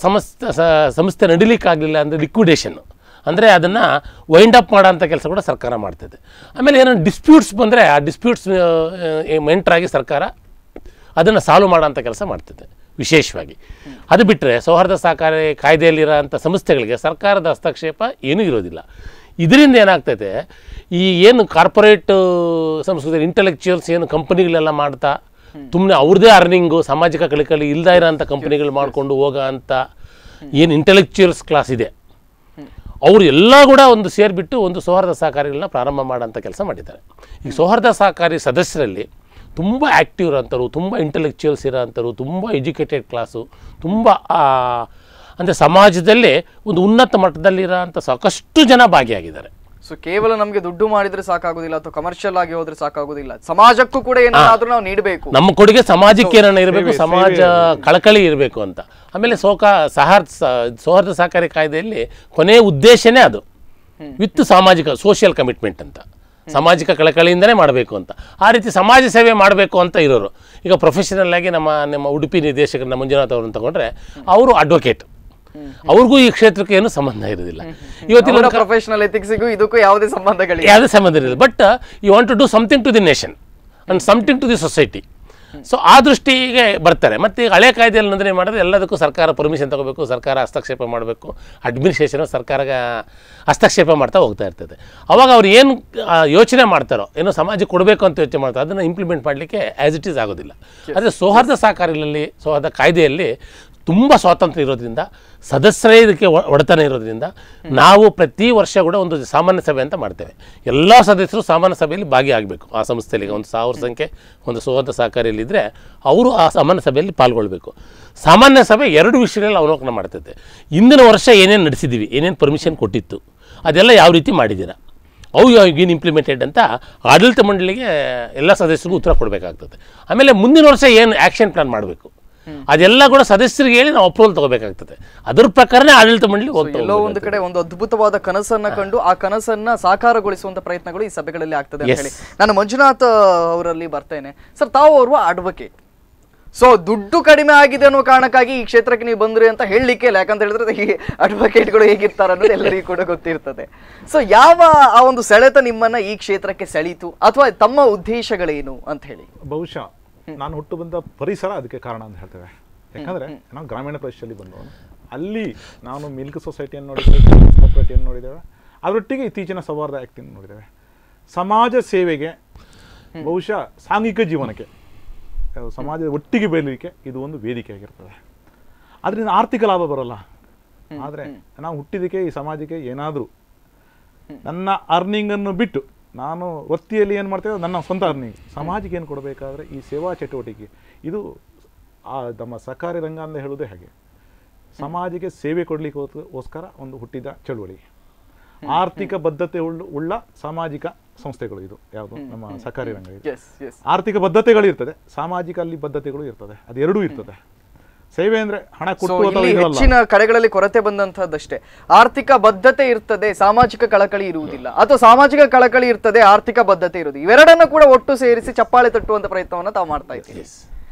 ಸಂಸ್ಥೆ ನಡಿಲಿಕ್ಕಾಗಲಿಲ್ಲ ಅಂದರೆ ಲಿಕ್ವಿಡೇಷನ್ನು, ಅಂದರೆ ಅದನ್ನು ವೈಂಡ್ ಅಪ್ ಮಾಡೋಂಥ ಕೆಲಸ ಕೂಡ ಸರ್ಕಾರ ಮಾಡ್ತದೆ. ಆಮೇಲೆ ಏನೋ ಡಿಸ್ಪ್ಯೂಟ್ಸ್ ಬಂದರೆ ಆ ಡಿಸ್ಪ್ಯೂಟ್ಸ್ ಎಂಟ್ರಾಗಿ ಸರ್ಕಾರ ಅದನ್ನು ಸಾಲ್ವ್ ಮಾಡೋಂಥ ಕೆಲಸ ಮಾಡ್ತದೆ ವಿಶೇಷವಾಗಿ. ಅದು ಬಿಟ್ಟರೆ ಸೌಹಾರ್ದ ಸಹಕಾರಿ ಕಾಯ್ದೆಯಲ್ಲಿರೋಂಥ ಸಂಸ್ಥೆಗಳಿಗೆ ಸರ್ಕಾರದ ಹಸ್ತಕ್ಷೇಪ ಏನೂ ಇರೋದಿಲ್ಲ. ಇದರಿಂದ ಏನಾಗ್ತೈತೆ, ಈ ಏನು ಕಾರ್ಪೊರೇಟ್ ಸಂಸ್ಕೃತಿ ಇಂಟೆಲೆಕ್ಚುಯಲ್ಸ್ ಏನು ಕಂಪನಿಗಳೆಲ್ಲ ಮಾಡ್ತಾ ಸುಮ್ಮನೆ ಅವ್ರದ್ದೇ ಅರ್ನಿಂಗು, ಸಾಮಾಜಿಕ ಕಳಕಳಿ ಇಲ್ಲದೇ ಇರೋಂಥ ಕಂಪನಿಗಳು ಮಾಡಿಕೊಂಡು ಹೋಗೋ ಅಂಥ ಏನು ಇಂಟೆಲೆಕ್ಚುಯಲ್ಸ್ ಕ್ಲಾಸ್ ಇದೆ, ಅವರು ಎಲ್ಲ ಕೂಡ ಒಂದು ಸೇರಿಬಿಟ್ಟು ಒಂದು ಸೌಹಾರ್ದ ಸಹಕಾರಿಗಳನ್ನ ಪ್ರಾರಂಭ ಮಾಡೋಂಥ ಕೆಲಸ ಮಾಡಿದ್ದಾರೆ. ಈ ಸೌಹಾರ್ದ ಸಹಕಾರಿ ಸದಸ್ಯರಲ್ಲಿ ತುಂಬ ಆ್ಯಕ್ಟಿವ್ ಇರೋಂಥವ್ರು, ತುಂಬ ಇಂಟೆಲೆಕ್ಚುಯಲ್ಸ್ ಇರೋಂಥವ್ರು, ತುಂಬ ಎಜುಕೇಟೆಡ್ ಕ್ಲಾಸು, ತುಂಬ ಅಂದರೆ ಸಮಾಜದಲ್ಲೇ ಒಂದು ಉನ್ನತ ಮಟ್ಟದಲ್ಲಿರೋಂಥ ಸಾಕಷ್ಟು ಜನ ಭಾಗಿಯಾಗಿದ್ದಾರೆ. ಸೊ ಕೇವಲ ನಮಗೆ ದುಡ್ಡು ಮಾಡಿದ್ರೆ ಸಾಕಾಗೋದಿಲ್ಲ, ಅಥವಾ ಕಮರ್ಷಿಯಲ್ ಆಗಿ ಹೋದ್ರೆ ಸಾಕಾಗೋದಿಲ್ಲ, ಸಮಾಜಕ್ಕೂ ಕೂಡ ಏನಾದ್ರೂ ನಾವು ನೀಡಬೇಕು. ನಮ್ಮ ಕೊಡುಗೆ ಸಮಾಜಕ್ಕೆ ಏನಾರ ಇರಬೇಕು, ಸಮಾಜ ಕಳಕಳಿ ಇರಬೇಕು ಅಂತ. ಆಮೇಲೆ ಸೌಹಾರ್ದ ಸಹಕಾರಿ ಕಾಯ್ದೆಯಲ್ಲಿ ಕೊನೆಯ ಉದ್ದೇಶನೇ ಅದು, ವಿತ್ ಸಾಮಾಜಿಕ ಸೋಷಿಯಲ್ ಕಮಿಟ್ಮೆಂಟ್ ಅಂತ, ಸಾಮಾಜಿಕ ಕಳಕಳಿಯಿಂದನೇ ಮಾಡಬೇಕು ಅಂತ. ಆ ರೀತಿ ಸಮಾಜ ಸೇವೆ ಮಾಡಬೇಕು ಅಂತ ಇರೋರು. ಈಗ ಪ್ರೊಫೆಷನಲ್ ಆಗಿ ನಮ್ಮ ಉಡುಪಿ ನಿರ್ದೇಶಕರು ಮಂಜುನಾಥ್ ಅವ್ರನ್ನ ತಗೊಂಡ್ರೆ ಅವರು ಅಡ್ವೊಕೇಟ್, ಅವ್ರಿಗೂ ಈ ಕ್ಷೇತ್ರಕ್ಕೆ ಏನು ಸಂಬಂಧ ಇರೋದಿಲ್ಲ. ಇವತ್ತಿನ ಪ್ರೊಫೆಷನಲ್ ಎಥಿಕ್ಸ್ಗೂ ಇದಕ್ಕೂ ಯಾವುದೇ ಸಂಬಂಧ ಇರಲಿಲ್ಲ. But you want to do something to the nation and something to the society. So ಆ ದೃಷ್ಟಿಗೆ ಬರ್ತಾರೆ. ಮತ್ತು ಈಗ ಹಳೆ ಕಾಯ್ದೆಯಲ್ಲಿ ನೋಂದಣಿ ಮಾಡಿದ್ರೆ ಎಲ್ಲದಕ್ಕೂ ಸರ್ಕಾರ ಪರ್ಮಿಷನ್ ತಗೋಬೇಕು, ಸರ್ಕಾರ ಹಸ್ತಕ್ಷೇಪ ಮಾಡಬೇಕು, ಅಡ್ಮಿನಿಸ್ಟ್ರೇಷನ್ ಸರ್ಕಾರ ಹಸ್ತಕ್ಷೇಪ ಮಾಡ್ತಾ ಹೋಗ್ತಾ ಇರ್ತದೆ. ಅವಾಗ ಅವ್ರು ಏನು ಯೋಚನೆ ಮಾಡ್ತಾರೋ, ಏನೋ ಸಮಾಜಕ್ಕೆ ಕೊಡಬೇಕು ಅಂತ ಯೋಚನೆ ಮಾಡ್ತಾರೆ, ಅದನ್ನು ಇಂಪ್ಲಿಮೆಂಟ್ ಮಾಡಲಿಕ್ಕೆ ಆ್ಯಸ್ ಇಟ್ ಈಸ್ ಆಗೋದಿಲ್ಲ. ಆದರೆ ಸೌಹಾರ್ದ ಸಹಕಾರಿಗಳಲ್ಲಿ, ಸೌಹಾರ್ದ ಕಾಯ್ದೆಯಲ್ಲಿ ತುಂಬ ಸ್ವಾತಂತ್ರ್ಯ ಇರೋದ್ರಿಂದ, ಸದಸ್ಯರೇ ಇದಕ್ಕೆ ಒಡೆತನ ಇರೋದ್ರಿಂದ ನಾವು ಪ್ರತಿ ವರ್ಷ ಕೂಡ ಒಂದು ಸಾಮಾನ್ಯ ಸಭೆ ಅಂತ ಮಾಡ್ತೇವೆ. ಎಲ್ಲ ಸದಸ್ಯರು ಸಾಮಾನ್ಯ ಸಭೆಯಲ್ಲಿ ಭಾಗಿಯಾಗಬೇಕು. ಆ ಸಂಸ್ಥೆಯಲ್ಲಿ 1000 ಸಂಖ್ಯೆ ಒಂದು ಸೌಹಾರ್ದ ಸಹಕಾರಿಯಲ್ಲಿದ್ದರೆ ಅವರು ಆ ಸಾಮಾನ್ಯ ಸಭೆಯಲ್ಲಿ ಪಾಲ್ಗೊಳ್ಬೇಕು. ಸಾಮಾನ್ಯ ಸಭೆ 2 ವಿಷಯಗಳಲ್ಲಿ ಅವಲೋಕನ ಮಾಡ್ತೈತೆ. ಹಿಂದಿನ ವರ್ಷ ಏನೇನು ನಡೆಸಿದ್ದೀವಿ, ಏನೇನು ಪರ್ಮಿಷನ್ ಕೊಟ್ಟಿತ್ತು, ಅದೆಲ್ಲ ಯಾವ ರೀತಿ ಮಾಡಿದ್ದೀರಾ, ಅವು ಏನು ಇಂಪ್ಲಿಮೆಂಟೆಡ್ ಅಂತ ಆಡಳಿತ ಮಂಡಳಿಗೆ ಎಲ್ಲ ಸದಸ್ಯರಿಗೂ ಉತ್ತರ ಕೊಡಬೇಕಾಗ್ತದೆ. ಆಮೇಲೆ ಮುಂದಿನ ವರ್ಷ ಏನು ಆ್ಯಕ್ಷನ್ ಪ್ಲಾನ್ ಮಾಡಬೇಕು ಅದೆಲ್ಲ ಕೂಡ ಸದಸ್ಯರಿಗೆ ಹೇಳಿ ನಾವು ಅಪ್ರೂವಲ್ ತಗೋಬೇಕಾಗ್ತದೆ. ಅದ್ರ ಪ್ರಕಾರನೇ ಆಡಳಿತ ಮಂಡಳಿ ಹೋಗ್ತದೆ. ಎಲ್ಲೋ ಒಂದು ಕಡೆ ಒಂದು ಅದ್ಭುತವಾದ ಕನಸನ್ನ ಕಂಡು ಆ ಕನಸನ್ನ ಸಾಕಾರಗೊಳಿಸುವಂತ ಪ್ರಯತ್ನಗಳು ಈ ಸಭೆಗಳಲ್ಲಿ ಆಗ್ತದೆ ಅಂತ ಹೇಳಿ ನಾನು ಮಂಜುನಾಥ್ ಅವರಲ್ಲಿ ಬರ್ತೇನೆ. ಸರ್, ತಾವು ಅವರು ಅಡ್ವೊಕೇಟ್, ಸೊ ದುಡ್ಡು ಕಡಿಮೆ ಆಗಿದೆ ಅನ್ನೋ ಕಾರಣಕ್ಕಾಗಿ ಈ ಕ್ಷೇತ್ರಕ್ಕೆ ನೀವು ಬಂದ್ರಿ ಅಂತ ಹೇಳಲಿಕ್ಕೆ ಇಲ್ಲ. ಯಾಕಂತ ಹೇಳಿದ್ರೆ ಈ ಅಡ್ವೊಕೇಟ್ಗಳು ಹೇಗಿರ್ತಾರೆ ಅನ್ನೋದು ಎಲ್ಲರಿಗೂ ಕೂಡ ಗೊತ್ತಿರ್ತದೆ. ಸೊ ಯಾವ ಆ ಒಂದು ಸೆಳೆತ ನಿಮ್ಮನ್ನ ಈ ಕ್ಷೇತ್ರಕ್ಕೆ ಸೆಳೀತು, ಅಥವಾ ತಮ್ಮ ಉದ್ದೇಶಗಳೇನು ಅಂತ ಹೇಳಿ? ಬಹುಶಃ ನಾನು ಹುಟ್ಟು ಬಂದ ಪರಿಸರ ಅದಕ್ಕೆ ಕಾರಣ ಅಂತ ಹೇಳ್ತೇವೆ. ಯಾಕಂದರೆ ನಾವು ಗ್ರಾಮೀಣ ಪ್ರದೇಶದಲ್ಲಿ ಬಂದವನು. ಅಲ್ಲಿ ನಾನು ಮಿಲ್ಕ್ ಸೊಸೈಟಿಯನ್ನು ನೋಡಿದ್ದೇವೆ, ಕೋಆಪರೇಟಿವನ್ನು ನೋಡಿದ್ದೇವೆ, ಅದರೊಟ್ಟಿಗೆ ಇತ್ತೀಚಿನ ಸೌಹಾರ್ದ ಆ್ಯಕ್ಟನ್ನು ನೋಡಿದ್ದೇವೆ. ಸಮಾಜ ಸೇವೆಗೆ, ಬಹುಶಃ ಸಾಂಘಿಕ ಜೀವನಕ್ಕೆ, ಸಮಾಜದ ಒಟ್ಟಿಗೆ ಬೆಳೀಲಿಕ್ಕೆ ಇದು ಒಂದು ವೇದಿಕೆ ಆಗಿರ್ತದೆ. ಅದರಿಂದ ಆರ್ಥಿಕ ಲಾಭ ಬರೋಲ್ಲ. ಆದರೆ ನಾವು ಹುಟ್ಟಿದಕ್ಕೆ ಈ ಸಮಾಜಕ್ಕೆ ಏನಾದರೂ ನನ್ನ ಅರ್ನಿಂಗನ್ನು ಬಿಟ್ಟು ನಾನು ವೃತ್ತಿಯಲ್ಲಿ ಏನು ಮಾಡ್ತೇವೆ, ನನ್ನ ಸ್ವಂತ ಅರ್ನಿಂಗ್ ಸಮಾಜಕ್ಕೆ ಏನು ಕೊಡಬೇಕಾದ್ರೆ ಈ ಸೇವಾ ಚಟುವಟಿಕೆ, ಇದು ನಮ್ಮ ಸಹಕಾರಿ ರಂಗ ಅಂತ ಹೇಳೋದೇ ಹಾಗೆ. ಸಮಾಜಕ್ಕೆ ಸೇವೆ ಕೊಡಲಿಕ್ಕೋಸ್ಕರ ಒಂದು ಹುಟ್ಟಿದ ಚಳುವಳಿ. ಆರ್ಥಿಕ ಬದ್ಧತೆ ಉಳ್ಳ ಸಾಮಾಜಿಕ ಸಂಸ್ಥೆಗಳು ಇದು ಯಾವುದು ನಮ್ಮ ಸಹಕಾರಿ ರಂಗ. ಇದು ಆರ್ಥಿಕ ಬದ್ಧತೆಗಳಿರ್ತದೆ, ಸಾಮಾಜಿಕ ಅಲ್ಲಿ ಬದ್ಧತೆಗಳು ಇರ್ತದೆ, ಅದು ಎರಡೂ ಇರ್ತದೆ. ಸೇವೆ ಅಂದ್ರೆ ಹಣ ಕೊಟ್ಟು ಹೆಚ್ಚಿನ ಕಡೆಗಳಲ್ಲಿ ಕೊರತೆ ಬಂದಂತಹದ್ದಷ್ಟೇ. ಆರ್ಥಿಕ ಬದ್ಧತೆ ಇರ್ತದೆ, ಸಾಮಾಜಿಕ ಕಳಕಳಿ ಇರುವುದಿಲ್ಲ, ಅಥವಾ ಸಾಮಾಜಿಕ ಕಳಕಳಿ ಇರ್ತದೆ, ಆರ್ಥಿಕ ಬದ್ಧತೆ ಇರುವುದು. ಇವೆರಡನ್ನ ಕೂಡ ಒಟ್ಟು ಸೇರಿಸಿ ಚಪ್ಪಾಳೆ ತಟ್ಟುವಂತ ಪ್ರಯತ್ನವನ್ನ ತಾವು ಮಾಡ್ತಾ ಇದ್ದೀವಿ.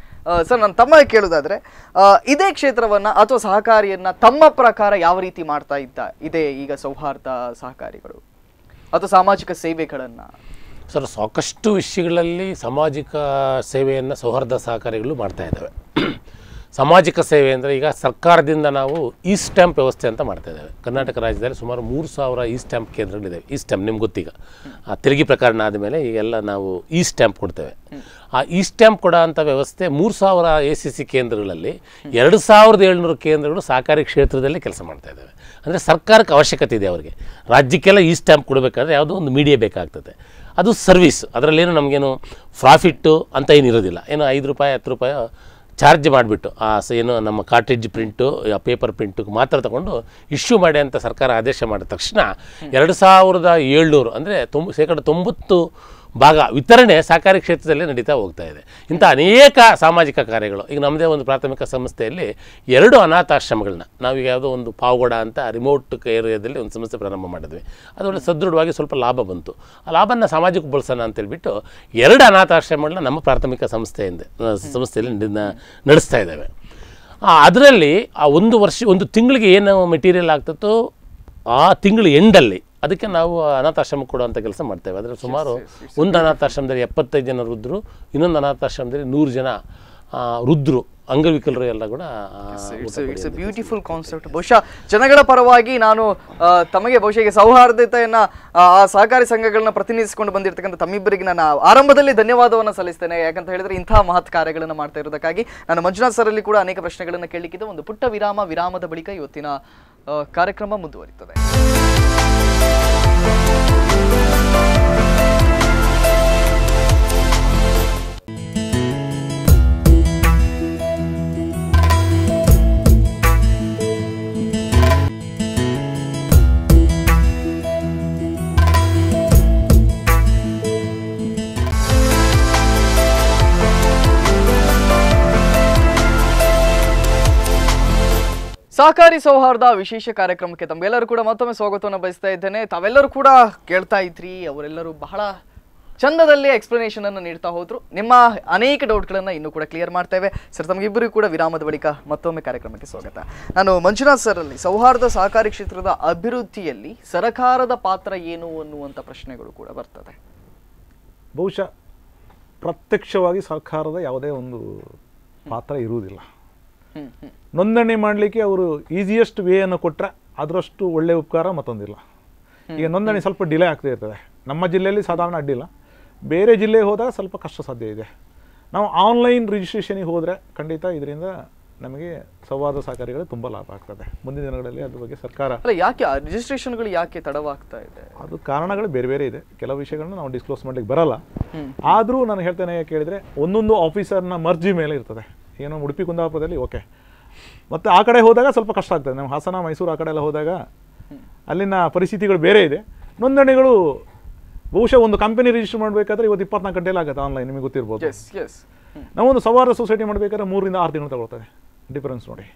ಸರ್, ನಾನು ತಮ್ಮ ಕೇಳುವುದಾದ್ರೆ, ಇದೇ ಕ್ಷೇತ್ರವನ್ನ ಅಥವಾ ಸಹಕಾರಿಯನ್ನ ತಮ್ಮ ಪ್ರಕಾರ ಯಾವ ರೀತಿ ಮಾಡ್ತಾ ಇದೆ ಈಗ ಸೌಹಾರ್ದ ಸಹಕಾರಿಗಳು ಅಥವಾ ಸಾಮಾಜಿಕ ಸೇವೆಗಳನ್ನ? ಸರ್, ಸಾಕಷ್ಟು ವಿಷಯಗಳಲ್ಲಿ ಸಾಮಾಜಿಕ ಸೇವೆಯನ್ನು ಸೌಹಾರ್ದ ಸಹಕಾರಿಗಳು ಮಾಡ್ತಾ ಇದ್ದಾವೆ. ಸಾಮಾಜಿಕ ಸೇವೆ ಅಂದರೆ ಈಗ ಸರ್ಕಾರದಿಂದ ನಾವು ಇ ಸ್ಟ್ಯಾಂಪ್ ವ್ಯವಸ್ಥೆ ಅಂತ ಮಾಡ್ತಾ ಇದ್ದೇವೆ. ಕರ್ನಾಟಕ ರಾಜ್ಯದಲ್ಲಿ ಸುಮಾರು 3000 ಇ ಸ್ಟ್ಯಾಂಪ್ ಕೇಂದ್ರಗಳಿದ್ದಾವೆ. ಇ ಸ್ಟ್ಯಾಂಪ್ ನಿಮ್ಗೆ ಗೊತ್ತೀಗ ಆ ತೆರಿಗೆ ಪ್ರಕರಣ ಆದಮೇಲೆ ಈಗೆಲ್ಲ ನಾವು ಇ ಸ್ಟ್ಯಾಂಪ್ ಕೊಡ್ತೇವೆ. ಆ ಇ ಸ್ಟ್ಯಾಂಪ್ ಕೊಡೋ ಅಂಥ ವ್ಯವಸ್ಥೆ 3000 ACC ಕೇಂದ್ರಗಳಲ್ಲಿ 2700 ಕೇಂದ್ರಗಳು ಸಹಕಾರಿ ಕ್ಷೇತ್ರದಲ್ಲಿ ಕೆಲಸ ಮಾಡ್ತಾ ಇದ್ದಾವೆ. ಅಂದರೆ ಸರ್ಕಾರಕ್ಕೆ ಅವಶ್ಯಕತೆ ಇದೆ ಅವರಿಗೆ. ರಾಜ್ಯಕ್ಕೆಲ್ಲ ಇ ಸ್ಟ್ಯಾಂಪ್ ಕೊಡಬೇಕಾದ್ರೆ ಯಾವುದೋ ಒಂದು ಮೀಡಿಯಾ ಬೇಕಾಗ್ತದೆ. ಅದು ಸರ್ವಿಸ್, ಅದರಲ್ಲೇನು ನಮಗೇನು ಪ್ರಾಫಿಟ್ಟು ಅಂತ ಏನಿರೋದಿಲ್ಲ. ಏನು 5 ರೂಪಾಯಿ 10 ರೂಪಾಯಿ ಚಾರ್ಜ್ ಮಾಡಿಬಿಟ್ಟು ಏನು ನಮ್ಮ ಕಾರ್ಟ್ರಿಡ್ಜ್ ಪ್ರಿಂಟು ಪೇಪರ್ ಪ್ರಿಂಟಿಗೆ ಮಾತ್ರ ತಗೊಂಡು ಇಶ್ಯೂ ಮಾಡಿ ಅಂತ ಸರ್ಕಾರ ಆದೇಶ ಮಾಡಿದ ತಕ್ಷಣ 2700 ಅಂದರೆ 90% ಭಾಗ ವಿತರಣೆ ಸಹಕಾರಿ ಕ್ಷೇತ್ರದಲ್ಲಿ ನಡೀತಾ ಹೋಗ್ತಾ ಇದೆ. ಇಂಥ ಅನೇಕ ಸಾಮಾಜಿಕ ಕಾರ್ಯಗಳು ಈಗ ನಮ್ಮದೇ ಒಂದು ಪ್ರಾಥಮಿಕ ಸಂಸ್ಥೆಯಲ್ಲಿ 2 ಅನಾಥಾಶ್ರಮಗಳನ್ನ ನಾವೀಗ ಯಾವುದೋ ಒಂದು ಪಾವಗಡ ಅಂತ ರಿಮೋಟ್ ಏರಿಯಾದಲ್ಲಿ ಒಂದು ಸಂಸ್ಥೆ ಪ್ರಾರಂಭ ಮಾಡಿದ್ವಿ. ಅದೊಳ್ಳೆ ಸದೃಢವಾಗಿ ಸ್ವಲ್ಪ ಲಾಭ ಬಂತು. ಆ ಲಾಭನ ಸಮಾಜಕ್ಕೆ ಬಳಸೋಣ ಅಂತೇಳ್ಬಿಟ್ಟು 2 ಅನಾಥಾಶ್ರಮಗಳನ್ನ ನಮ್ಮ ಪ್ರಾಥಮಿಕ ಸಂಸ್ಥೆಯಲ್ಲಿ ನಡೆಸ್ತಾ ಇದ್ದಾವೆ. ಅದರಲ್ಲಿ ಆ ಒಂದು ತಿಂಗಳಿಗೆ ಏನು ಮೆಟೀರಿಯಲ್ ಆಗ್ತದೋ ಆ ತಿಂಗಳ ಎಂಡಲ್ಲಿ ಅದಕ್ಕೆ ನಾವು ಅನಾಥಾಶ್ರಮ ಕೊಡುವಂಥ ಕೆಲಸ ಮಾಡ್ತೇವೆ. ಅದರಲ್ಲಿ ಸುಮಾರು ಒಂದು ಅನಾಥಾಶ್ರಮದಲ್ಲಿ 75 ಜನ ವೃದ್ಧರು, ಇನ್ನೊಂದು ಅನಾಥಾಶ್ರಮದಲ್ಲಿ 100 ಜನ ವೃದ್ಧರು, ಅಂಗವಿಕಲರು ಎಲ್ಲ ಕೂಡ. It's A beautiful concept. ಬಹುಶಃ ಜನಗಳ ಪರವಾಗಿ ನಾನು ತಮಗೆ ಬಹುಶಃ ಸೌಹಾರ್ದತೆಯನ್ನ ಆ ಸಹಕಾರಿ ಸಂಘಗಳನ್ನ ಪ್ರತಿನಿಧಿಸಿಕೊಂಡು ಬಂದಿರತಕ್ಕಂಥ ತಮ್ಮಿಬ್ಬರಿಗೆ ನಾನು ಆರಂಭದಲ್ಲಿ ಧನ್ಯವಾದವನ್ನು ಸಲ್ಲಿಸ್ತೇನೆ. ಯಾಕಂತ ಹೇಳಿದ್ರೆ ಇಂತಹ ಮಹತ್ ಕಾರ್ಯಗಳನ್ನು ಮಾಡ್ತಾ ಇರೋದಕ್ಕಾಗಿ. ನಾನು ಮಂಜುನಾಥ್ ಸರ್ ಅಲ್ಲಿ ಕೂಡ ಅನೇಕ ಪ್ರಶ್ನೆಗಳನ್ನು ಕೇಳಲಿಕ್ಕಿದೆ. ಒಂದು ಪುಟ್ಟ ವಿರಾಮದ ಬಳಿಕ ಇವತ್ತಿನ ಕಾರ್ಯಕ್ರಮ ಮುಂದುವರಿಯುತ್ತದೆ. ಸಹಕಾರಿ ಸೌಹಾರ್ದ ವಿಶೇಷ ಕಾರ್ಯಕ್ರಮಕ್ಕೆ ತಮ್ಗೆಲ್ಲರೂ ಕೂಡ ಮತ್ತೊಮ್ಮೆ ಸ್ವಾಗತವನ್ನು ಬಯಸ್ತಾ ಇದ್ದೇನೆ. ತಾವೆಲ್ಲರೂ ಕೂಡ ಕೇಳ್ತಾ ಇದ್ರಿ, ಅವರೆಲ್ಲರೂ ಬಹಳ ಚಂದದಲ್ಲಿ ಎಕ್ಸ್ಪ್ಲನೇಷನ್ ಅನ್ನು ನೀಡ್ತಾ ಹೋದ್ರು. ನಿಮ್ಮ ಅನೇಕ ಡೌಟ್ಗಳನ್ನು ಇನ್ನೂ ಕೂಡ ಕ್ಲಿಯರ್ ಮಾಡ್ತೇವೆ. ಸರ್, ತಮಗಿಬ್ಬರಿಗೂ ಕೂಡ ವಿರಾಮದ ಬಳಿಕ ಮತ್ತೊಮ್ಮೆ ಕಾರ್ಯಕ್ರಮಕ್ಕೆ ಸ್ವಾಗತ. ನಾನು ಮಂಜುನಾಥ್ ಸರ್ ಅಲ್ಲಿ ಸೌಹಾರ್ದ ಸಹಕಾರಿ ಕ್ಷೇತ್ರದ ಅಭಿವೃದ್ಧಿಯಲ್ಲಿ ಸರ್ಕಾರದ ಪಾತ್ರ ಏನು ಅನ್ನುವಂಥ ಪ್ರಶ್ನೆಗಳು ಕೂಡ ಬರ್ತದೆ. ಬಹುಶಃ ಪ್ರತ್ಯಕ್ಷವಾಗಿ ಸರ್ಕಾರದ ಯಾವುದೇ ಒಂದು ಪಾತ್ರ ಇರುವುದಿಲ್ಲ. ನೋಂದಣಿ ಮಾಡಲಿಕ್ಕೆ ಅವರು ಈಸಿಯೆಸ್ಟ್ ವೇಯನ್ನು ಕೊಟ್ಟರೆ ಅದರಷ್ಟು ಒಳ್ಳೆ ಉಪಕಾರ ಮತ್ತೊಂದಿಲ್ಲ. ಈಗ ನೋಂದಣಿ ಸ್ವಲ್ಪ ಡಿಲೇ ಆಗ್ತಾ ಇರ್ತದೆ. ನಮ್ಮ ಜಿಲ್ಲೆಯಲ್ಲಿ ಸಾಧಾರಣ ಅಡ್ಡಿಲ್ಲ, ಬೇರೆ ಜಿಲ್ಲೆಗೆ ಹೋದಾಗ ಸ್ವಲ್ಪ ಕಷ್ಟ ಸಾಧ್ಯ ಇದೆ. ನಾವು ಆನ್ಲೈನ್ ರಿಜಿಸ್ಟ್ರೇಷನಿಗೆ ಹೋದರೆ ಖಂಡಿತ ಇದರಿಂದ ನಮಗೆ ಸೌಹಾರ್ದ ಸಹಕಾರಿಗಳು ತುಂಬ ಲಾಭ ಆಗ್ತದೆ. ಮುಂದಿನ ದಿನಗಳಲ್ಲಿ ಅದ್ರ ಬಗ್ಗೆ ಸರ್ಕಾರ ಯಾಕೆ ರಿಜಿಸ್ಟ್ರೇಷನ್ಗಳು ಯಾಕೆ ತಡವಾಗ್ತಾ ಇದೆ? ಅದು ಕಾರಣಗಳು ಬೇರೆ ಬೇರೆ ಇದೆ. ಕೆಲವು ವಿಷಯಗಳನ್ನ ನಾವು ಡಿಸ್ಕ್ಲೋಸ್ ಮಾಡ್ಲಿಕ್ಕೆ ಬರಲ್ಲ. ಆದರೂ ನಾನು ಹೇಳ್ತೇನೆ, ಯಾಕೆ ಕೇಳಿದರೆ ಒಂದೊಂದು ಆಫೀಸರ್ನ ಮರ್ಜಿ ಮೇಲೆ ಇರ್ತದೆ. ಏನೋ ಉಡುಪಿ ಕುಂದಾಪುರದಲ್ಲಿ ಓಕೆ, ಮತ್ತು ಆ ಕಡೆ ಹೋದಾಗ ಸ್ವಲ್ಪ ಕಷ್ಟ ಆಗ್ತದೆ. ನಾವು ಹಾಸನ, ಮೈಸೂರು ಆ ಕಡೆ ಎಲ್ಲ ಹೋದಾಗ ಅಲ್ಲಿನ ಪರಿಸ್ಥಿತಿಗಳು ಬೇರೆ ಇದೆ. ನೋಂದಣಿಗಳು ಬಹುಶಃ ಒಂದು ಕಂಪನಿ ರಿಜಿಸ್ಟರ್ ಮಾಡಬೇಕಾದ್ರೆ ಇವತ್ತು 24 ಗಂಟೆಯಲ್ಲಿ ಆಗುತ್ತೆ ಆನ್ಲೈನ್, ನಿಮಗೆ ಗೊತ್ತಿರ್ಬೋದು. ನಾವೊಂದು ಸೌಹಾರ್ದ ಸೊಸೈಟಿ ಮಾಡಬೇಕಾದ್ರೆ 3 ರಿಂದ 6 ತಿಂಗಳು ತಗೊಳ್ತದೆ. ಡಿಫರೆನ್ಸ್ ನೋಡಿ.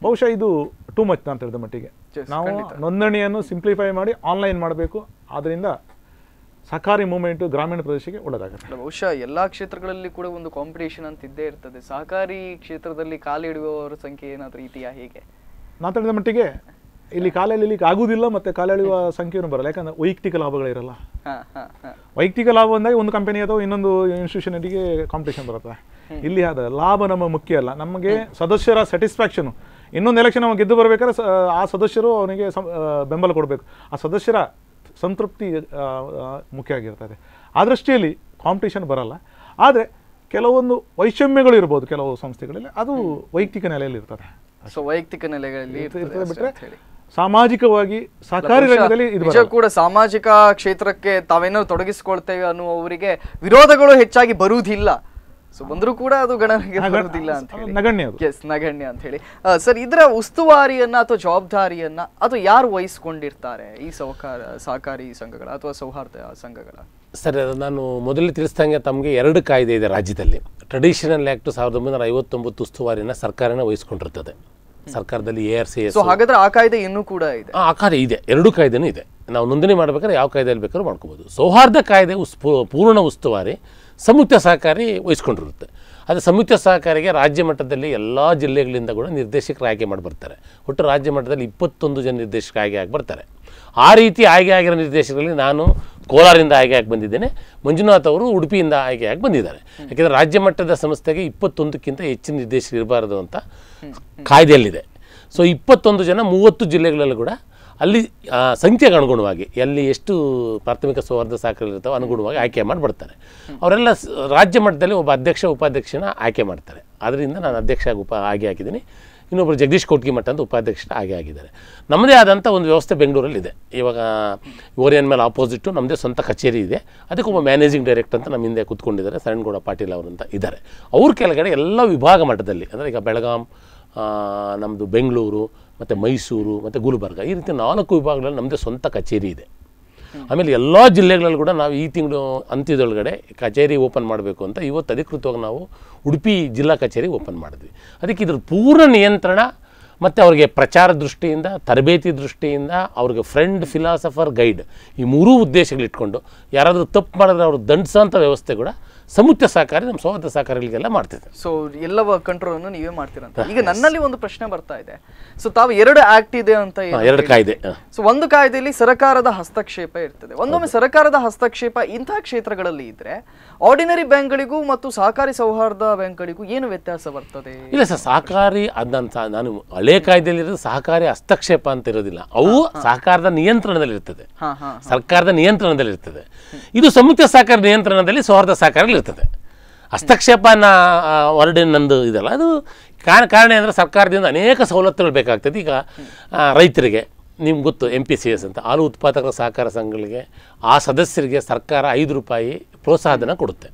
ಬಹುಶಃ ಇದು ಟೂ ಮಚ್ ಅಂತ ಹೇಳಿದ ಮಟ್ಟಿಗೆ. ನಾವು ನೋಂದಣಿಯನ್ನು ಸಿಂಪ್ಲಿಫೈ ಮಾಡಿ ಆನ್ಲೈನ್ ಮಾಡಬೇಕು. ಆದ್ದರಿಂದ ಸಹಕಾರಿ ಮೂವ್ಮೆಂಟ್ ಗ್ರಾಮೀಣ ಪ್ರದೇಶಕ್ಕೆ ಒಳ್ಳೆದಾಗುತ್ತೆ. ಬಹುಶಃ ಎಲ್ಲಾ ಕ್ಷೇತ್ರಗಳಲ್ಲಿ ಕೂಡ ಒಂದು ಕಾಂಪಿಟೇಷನ್ ಅಂತ ಇದ್ದೇ ಇರ್ತದೆ. ಸಹಕಾರಿ ಕ್ಷೇತ್ರದಲ್ಲಿ ಕಾಲಿಡುವವರ ಸಂಖ್ಯೆ ಏನಾದರೂ ಇದೆಯಾ? ಹೇಗೆ ನಾನು ಹೇಳಿದ ಮಟ್ಟಿಗೆ ಇಲ್ಲಿ ಕಾಲೆಳಿಲಿಕ್ಕೆ ಆಗುವುದಿಲ್ಲ, ಮತ್ತು ಕಾಲೆಳೆಯುವ ಸಂಖ್ಯೆಯನ್ನು ಬರಲ್ಲ. ಯಾಕಂದ್ರೆ ವೈಯಕ್ತಿಕ ಲಾಭಗಳಿರಲ್ಲ. ವೈಯಕ್ತಿಕ ಲಾಭ ಬಂದಾಗ ಒಂದು ಕಂಪನಿ ಅಥವಾ ಇನ್ನೊಂದು ಇನ್ಸ್ಟಿಟ್ಯೂಷನ್ಗೆ ಕಾಂಪಿಟೇಷನ್ ಬರುತ್ತೆ. ಇಲ್ಲಿ ಆದ ಲಾಭ ನಮ್ಮ ಮುಖ್ಯ ಅಲ್ಲ, ನಮಗೆ ಸದಸ್ಯರ ಸ್ಯಾಟಿಸ್ಫ್ಯಾಕ್ಷನು. ಇನ್ನೊಂದು ಎಲೆಕ್ಷನ್ ನಾವು ಗೆದ್ದು ಬರಬೇಕಾದ್ರೆ ಆ ಸದಸ್ಯರು ಅವನಿಗೆ ಬೆಂಬಲ ಕೊಡಬೇಕು. ಆ ಸದಸ್ಯರ ಸಂತೃಪ್ತಿ ಮುಖ್ಯ ಆಗಿರ್ತದೆ. ಆ ದೃಷ್ಟಿಯಲ್ಲಿ ಕಾಂಪಿಟೇಷನ್ ಬರಲ್ಲ. ಆದರೆ ಕೆಲವೊಂದು ವೈಷಮ್ಯಗಳು ಇರ್ಬೋದು ಕೆಲವು ಸಂಸ್ಥೆಗಳಲ್ಲಿ, ಅದು ವೈಯಕ್ತಿಕ ನೆಲೆಯಲ್ಲಿ ಇರ್ತದೆ. ಸೊ ವೈಯಕ್ತಿಕ ನೆಲೆಗಳಲ್ಲಿ ಬಿಟ್ಟರೆ ಸಾಮಾಜಿಕವಾಗಿ ಸಹಕಾರಿ ರಂಗದಲ್ಲಿ ನಿಜ ಕೂಡ ಸಾಮಾಜಿಕ ಕ್ಷೇತ್ರಕ್ಕೆ ತಾವೇನಾದ್ರು ತೊಡಗಿಸಿಕೊಳ್ತೇವೆ ಅನ್ನುವವರಿಗೆ ವಿರೋಧಗಳು ಹೆಚ್ಚಾಗಿ ಬರುವುದಿಲ್ಲ. ಸೊ ಬಂದರೂ ಕೂಡ ಅದು ಗಣನೆಗೆ ಬರುವುದಿಲ್ಲ ಅಂತ ಹೇಳಿ, ನಗಣ್ಯ ಅಂತ ಹೇಳಿ. ಸರ್, ಇದರ ಉಸ್ತುವಾರಿಯನ್ನ ಅಥವಾ ಜವಾಬ್ದಾರಿಯನ್ನ ಅಥವಾ ಯಾರು ವಹಿಸ್ಕೊಂಡಿರ್ತಾರೆ ಈ ಸಹಕಾರಿ ಸಂಘಗಳ ಅಥವಾ ಸೌಹಾರ್ದ ಸಂಘಗಳ? ಸರ್, ನಾನು ಮೊದಲೇ ತಿಳಿಸಿದಂಗೆ ತಮಗೆ 2 ಕಾಯ್ದೆ ಇದೆ ರಾಜ್ಯದಲ್ಲಿ. ಟ್ರೆಡಿಷನಲ್ ಆ್ಯಕ್ಟ್ 1959 ಉಸ್ತುವಾರಿನ ಸರ್ಕಾರನೇ ವಹಿಸ್ಕೊಂಡಿರ್ತದೆ. ಸರ್ಕಾರದಲ್ಲಿ ARCS. ಸೊ ಹಾಗಾದ್ರೆ ಆ ಕಾಯ್ದೆ ಇನ್ನೂ ಕೂಡ ಇದೆ? ಆ ಕಾಯ್ದೆ ಇದೆ, 2 ಕಾಯ್ದೆನೂ ಇದೆ. ನಾವು ನೋಂದಣಿ ಮಾಡ್ಬೇಕಾದ್ರೆ ಯಾವ ಕಾಯ್ದೆಯಲ್ಲಿ ಬೇಕಾದ್ರೂ ಮಾಡ್ಕೋಬೋದು. ಸೌಹಾರ್ದ ಕಾಯ್ದೆ ಪೂರ್ಣ ಉಸ್ತುವಾರಿ ಸಂಯುಕ್ತ ಸಹಕಾರಿ ವಹಿಸ್ಕೊಂಡಿರುತ್ತೆ. ಅದು ಸಂಯುಕ್ತ ಸಹಕಾರಿಗೆ ರಾಜ್ಯ ಮಟ್ಟದಲ್ಲಿ ಎಲ್ಲ ಜಿಲ್ಲೆಗಳಿಂದ ಕೂಡ ನಿರ್ದೇಶಕರು ಆಯ್ಕೆ ಮಾಡಿ ಬರ್ತಾರೆ. ಒಟ್ಟು ರಾಜ್ಯ ಮಟ್ಟದಲ್ಲಿ 21 ಜನ ನಿರ್ದೇಶಕರು ಆಯ್ಕೆ ಆಗಿ ಬರ್ತಾರೆ. ಆ ರೀತಿ ಆಯ್ಕೆ ಆಗಿರೋ ನಿರ್ದೇಶಕರಲ್ಲಿ ನಾನು ಕೋಲಾರಿಂದ ಆಯ್ಕೆ ಆಗಿ ಬಂದಿದ್ದೇನೆ. ಮಂಜುನಾಥ್ ಅವರು ಉಡುಪಿಯಿಂದ ಆಯ್ಕೆ ಆಗಿ ಬಂದಿದ್ದಾರೆ. ಯಾಕೆಂದರೆ ರಾಜ್ಯ ಮಟ್ಟದ ಸಂಸ್ಥೆಗೆ 21ಕ್ಕಿಂತ ಹೆಚ್ಚಿನ ನಿರ್ದೇಶಕರು ಇರಬಾರದು ಅಂತ ಕಾಯ್ದೆಯಲ್ಲಿದೆ. ಸೊ 21 ಜನ 30 ಜಿಲ್ಲೆಗಳಲ್ಲೂ ಕೂಡ ಅಲ್ಲಿ ಸಂಖ್ಯೆಗೆ ಅನುಗುಣವಾಗಿ ಎಲ್ಲಿ ಎಷ್ಟು ಪ್ರಾಥಮಿಕ ಸೌಹಾರ್ದ ಸಹಕಾರಿಗಳಿರ್ತಾವೆ ಅನುಗುಣವಾಗಿ ಆಯ್ಕೆ ಮಾಡಿ ಬರ್ತಾರೆ. ಅವರೆಲ್ಲ ರಾಜ್ಯ ಮಟ್ಟದಲ್ಲಿ ಒಬ್ಬ ಅಧ್ಯಕ್ಷ ಉಪಾಧ್ಯಕ್ಷನ ಆಯ್ಕೆ ಮಾಡ್ತಾರೆ. ಅದರಿಂದ ನಾನು ಅಧ್ಯಕ್ಷ ಆಗಿ ಆಗಿ ಹಾಕಿದ್ದೀನಿ. ಇನ್ನೊಬ್ಬರು ಜಗದೀಶ್ ಕೋಟ್ಗಿಮಠ ಅಂತ ಉಪಾಧ್ಯಕ್ಷರು ಆಗಿದ್ದಾರೆ. ನಮ್ಮದೇ ಆದಂಥ ಒಂದು ವ್ಯವಸ್ಥೆ ಬೆಂಗಳೂರಲ್ಲಿದೆ. ಇವಾಗ ಓರಿಯನ್ ಮೇಲೆ ಆಪೋಸಿಟ್ಟು ನಮ್ಮದೇ ಸ್ವಂತ ಕಚೇರಿ ಇದೆ. ಅದಕ್ಕೆ ಒಬ್ಬ ಮ್ಯಾನೇಜಿಂಗ್ ಡೈರೆಕ್ಟರ್ ಅಂತ ನಮ್ಮ ಹಿಂದೆ ಕೂತ್ಕೊಂಡಿದ್ದಾರೆ, ಶರಣ್ಗೌಡ ಪಾಟೀಲ್ ಅವರಂತ ಇದ್ದಾರೆ. ಅವ್ರ ಕೆಳಗಡೆ ಎಲ್ಲ ವಿಭಾಗ ಮಟ್ಟದಲ್ಲಿ, ಅಂದರೆ ಈಗ ಬೆಳಗಾಂ, ನಮ್ಮದು ಬೆಂಗಳೂರು ಮತ್ತು ಮೈಸೂರು ಮತ್ತು ಗುಲ್ಬರ್ಗ, ಈ ರೀತಿ 4 ವಿಭಾಗಗಳಲ್ಲಿ ನಮ್ಮದೇ ಸ್ವಂತ ಕಚೇರಿ ಇದೆ. ಆಮೇಲೆ ಎಲ್ಲ ಜಿಲ್ಲೆಗಳಲ್ಲಿ ಕೂಡ ನಾವು ಈ ತಿಂಗಳು ಅಂತ್ಯದೊಳಗಡೆ ಕಚೇರಿ ಓಪನ್ ಮಾಡಬೇಕು ಅಂತ ಇವತ್ತು ಅಧಿಕೃತವಾಗಿ ನಾವು ಉಡುಪಿ ಜಿಲ್ಲಾ ಕಚೇರಿ ಓಪನ್ ಮಾಡಿದ್ವಿ. ಅದಕ್ಕೆ ಇದ್ರ ಪೂರ್ಣ ನಿಯಂತ್ರಣ ಮತ್ತು ಅವ್ರಿಗೆ ಪ್ರಚಾರ ದೃಷ್ಟಿಯಿಂದ, ತರಬೇತಿ ದೃಷ್ಟಿಯಿಂದ, ಅವ್ರಿಗೆ ಫ್ರೆಂಡ್, ಫಿಲಾಸಫರ್, ಗೈಡ್, ಈ 3 ಉದ್ದೇಶಗಳಿಟ್ಕೊಂಡು ಯಾರಾದರೂ ತಪ್ಪು ಮಾಡಿದ್ರೆ ಅವ್ರು ದಂಡಿಸೋಂಥ ವ್ಯವಸ್ಥೆ ಕೂಡ ಸಮುಚ್ಚ ಸಹಕಾರಿ ನಮ್ಮ ಸೌಹಾರ್ದ ಸಹಕಾರಿಗಳಿಗೆಲ್ಲ ಮಾಡ್ತಿದೆ. ಸೊ ಎಲ್ಲವ ಕಂಟ್ರೋಲನ್ನು ನೀವೇ ಮಾಡ್ತೀರಂತ. ಈಗ ನನ್ನಲ್ಲಿ ಒಂದು ಪ್ರಶ್ನೆ ಬರ್ತಾ ಇದೆ. ಸೊ ತಾವು 2 ಆಕ್ಟ್ ಇದೆ ಅಂತ, 2 ಕಾಯ್ದೆ. ಸೊ ಒಂದು ಕಾಯ್ದೆಯಲ್ಲಿ ಸರ್ಕಾರದ ಹಸ್ತಕ್ಷೇಪ ಇರ್ತದೆ. ಒಂದೊಮ್ಮೆ ಸರ್ಕಾರದ ಹಸ್ತಕ್ಷೇಪ ಇಂತಹ ಕ್ಷೇತ್ರಗಳಲ್ಲಿ ಇದ್ರೆ ಆರ್ಡಿನರಿ ಬ್ಯಾಂಕ್ಗಳಿಗೂ ಮತ್ತು ಸಹಕಾರಿ ಸೌಹಾರ್ದ ಬ್ಯಾಂಕ್ಗಳಿಗೂ ಏನು ವ್ಯತ್ಯಾಸ ಬರ್ತದೆ? ಇಲ್ಲ ಸರ್, ಸಹಕಾರಿ ನಾನು ಹಳೆ ಕಾಯ್ದೆಯಲ್ಲಿರೋದು ಸಹಕಾರಿ ಹಸ್ತಕ್ಷೇಪ ಅಂತ ಇರೋದಿಲ್ಲ. ಅವು ಸಹಕಾರದ ನಿಯಂತ್ರಣದಲ್ಲಿರ್ತದೆ, ಸರ್ಕಾರದ ನಿಯಂತ್ರಣದಲ್ಲಿರ್ತದೆ. ಇದು ಸಂಯುಕ್ತ ಸಹಕಾರ ನಿಯಂತ್ರಣದಲ್ಲಿ ಸೌಹಾರ್ದ ಸಹಕಾರಗಳು ಇರ್ತದೆ. ಹಸ್ತಕ್ಷೇಪನ ನಂದು ಇದಲ್ಲ, ಅದು ಕಾರಣ ಅಂದರೆ ಸರ್ಕಾರದಿಂದ ಅನೇಕ ಸವಲತ್ತುಗಳು ಬೇಕಾಗ್ತದೆ. ಈಗ ರೈತರಿಗೆ ನಿಮ್ಗೆ ಗೊತ್ತು MPCS ಅಂತ, ಹಾಲು ಉತ್ಪಾದಕರ ಸಹಕಾರ ಸಂಘಗಳಿಗೆ ಆ ಸದಸ್ಯರಿಗೆ ಸರ್ಕಾರ 5 ರೂಪಾಯಿ ಪ್ರೋತ್ಸಾಹಧನ ಕೊಡುತ್ತೆ.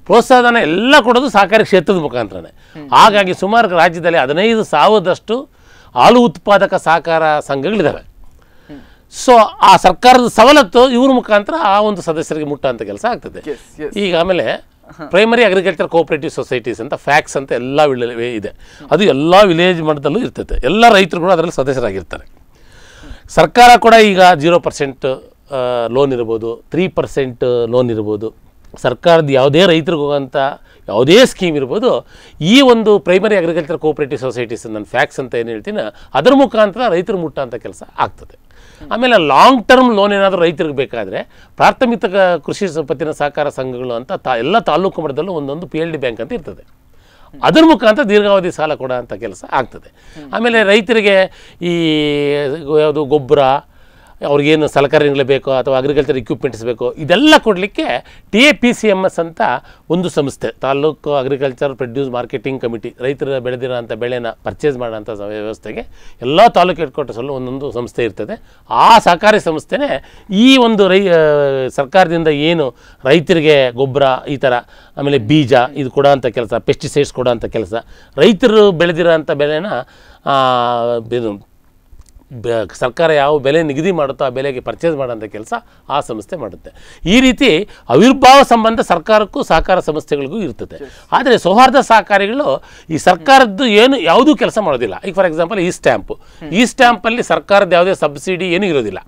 ಪ್ರೋತ್ಸಾಹಧನ ಎಲ್ಲ ಕೊಡೋದು ಸಹಕಾರಿ ಕ್ಷೇತ್ರದ ಮುಖಾಂತರನೇ. ಹಾಗಾಗಿ ಸುಮಾರು ರಾಜ್ಯದಲ್ಲಿ 15,000ದಷ್ಟು ಹಾಲು ಉತ್ಪಾದಕ ಸಹಕಾರ ಸಂಘಗಳಿದ್ದಾವೆ. ಸೊ ಆ ಸರ್ಕಾರದ ಸವಲತ್ತು ಇವ್ರ ಮುಖಾಂತರ ಆ ಒಂದು ಸದಸ್ಯರಿಗೆ ಮುಟ್ಟುವಂಥ ಕೆಲಸ ಆಗ್ತದೆ. ಈಗ ಆಮೇಲೆ ಪ್ರೈಮರಿ ಅಗ್ರಿಕಲ್ಚರ್ ಕೋಆಪರೇಟಿವ್ ಸೊಸೈಟೀಸ್ ಅಂತ ಫ್ಯಾಕ್ಸ್ ಅಂತ ಎಲ್ಲ ಇದೆ. ಅದು ಎಲ್ಲ ವಿಲೇಜ್ ಮಟ್ಟದಲ್ಲೂ ಇರ್ತದೆ. ಎಲ್ಲ ರೈತರು ಕೂಡ ಅದರಲ್ಲಿ ಸದಸ್ಯರಾಗಿರ್ತಾರೆ. ಸರ್ಕಾರ ಕೂಡ ಈಗ 0% ಲೋನ್ ಇರ್ಬೋದು, 3% ಲೋನ್ ಇರ್ಬೋದು, ಸರ್ಕಾರದ ಯಾವುದೇ ರೈತರಿಗೆ ಹೋಗೋಂಥ ಯಾವುದೇ ಸ್ಕೀಮ್ ಇರ್ಬೋದು, ಈ ಒಂದು ಪ್ರೈಮರಿ ಅಗ್ರಿಕಲ್ಚರ್ ಕೋಆಪರೇಟಿವ್ ಸೊಸೈಟೀಸ್ ನಾನು ಫ್ಯಾಕ್ಸ್ ಅಂತ ಏನು ಹೇಳ್ತೀನಿ ಅದರ ಮುಖಾಂತರ ರೈತರು ಮುಟ್ಟೋಂಥ ಕೆಲಸ ಆಗ್ತದೆ. ಆಮೇಲೆ ಲಾಂಗ್ ಟರ್ಮ್ ಲೋನ್ ಏನಾದರೂ ರೈತರಿಗೆ ಬೇಕಾದರೆ ಪ್ರಾಥಮಿಕ ಕೃಷಿ ಪತ್ತಿನ ಸಹಕಾರ ಸಂಘಗಳು ಅಂತ ಎಲ್ಲ ತಾಲೂಕು ಮಟ್ಟದಲ್ಲೂ ಒಂದೊಂದು PLD ಬ್ಯಾಂಕ್ ಅಂತ ಇರ್ತದೆ. ಅದರ ಮುಖಾಂತರ ದೀರ್ಘಾವಧಿ ಸಾಲ ಕೊಡೋ ಅಂಥ ಕೆಲಸ ಆಗ್ತದೆ. ಆಮೇಲೆ ರೈತರಿಗೆ ಈ ಯಾವುದು ಗೊಬ್ಬರ, ಅವ್ರಿಗೇನು ಸಲಕರಣೆಗಳು ಬೇಕೋ ಅಥವಾ ಅಗ್ರಿಕಲ್ಚರ್ ಇಕ್ವಿಪ್ಮೆಂಟ್ಸ್ ಬೇಕೋ ಇದೆಲ್ಲ ಕೊಡಲಿಕ್ಕೆ TAPCMS ಅಂತ ಒಂದು ಸಂಸ್ಥೆ, taluk agriculture produce marketing committee, ರೈತರ ಬೆಳೆದಿರೋಂಥ ಬೆಳೆನ ಪರ್ಚೇಸ್ ಮಾಡೋಂಥ ವ್ಯವಸ್ಥೆಗೆ ಎಲ್ಲ ತಾಲೂಕು ಹೆಡ್ ಕ್ವಾರ್ಟರ್ಸಲ್ಲೂ ಒಂದೊಂದು ಸಂಸ್ಥೆ ಇರ್ತದೆ. ಆ ಸಹಕಾರಿ ಸಂಸ್ಥೆನೇ ಈ ಒಂದು ಸರ್ಕಾರದಿಂದ ಏನು ರೈತರಿಗೆ ಗೊಬ್ಬರ ಈ ಥರ, ಆಮೇಲೆ ಬೀಜ ಇದು ಕೊಡೋಂಥ ಕೆಲಸ, ಪೆಸ್ಟಿಸೈಡ್ಸ್ ಕೊಡೋಂಥ ಕೆಲಸ, ರೈತರು ಬೆಳೆದಿರೋಂಥ ಬೆಳೆನ ಸರ್ಕಾರ ಯಾವ ಬೆಲೆ ನಿಗದಿ ಮಾಡುತ್ತೋ ಆ ಬೆಲೆಗೆ ಪರ್ಚೇಸ್ ಮಾಡೋಂಥ ಕೆಲಸ ಆ ಸಂಸ್ಥೆ ಮಾಡುತ್ತೆ. ಈ ರೀತಿ ಅವಿರ್ಭಾವ ಸಂಬಂಧ ಸರ್ಕಾರಕ್ಕೂ ಸಹಕಾರ ಸಂಸ್ಥೆಗಳಿಗೂ ಇರ್ತದೆ. ಆದರೆ ಸೌಹಾರ್ದ ಸಹಕಾರಿಗಳು ಈ ಸರ್ಕಾರದ್ದು ಏನು ಯಾವುದೂ ಕೆಲಸ ಮಾಡೋದಿಲ್ಲ. ಈಗ ಫಾರ್ ಎಕ್ಸಾಂಪಲ್ ಈ ಸ್ಟ್ಯಾಂಪಲ್ಲಿ ಸರ್ಕಾರದ ಯಾವುದೇ ಸಬ್ಸಿಡಿ ಏನೂ ಇರೋದಿಲ್ಲ.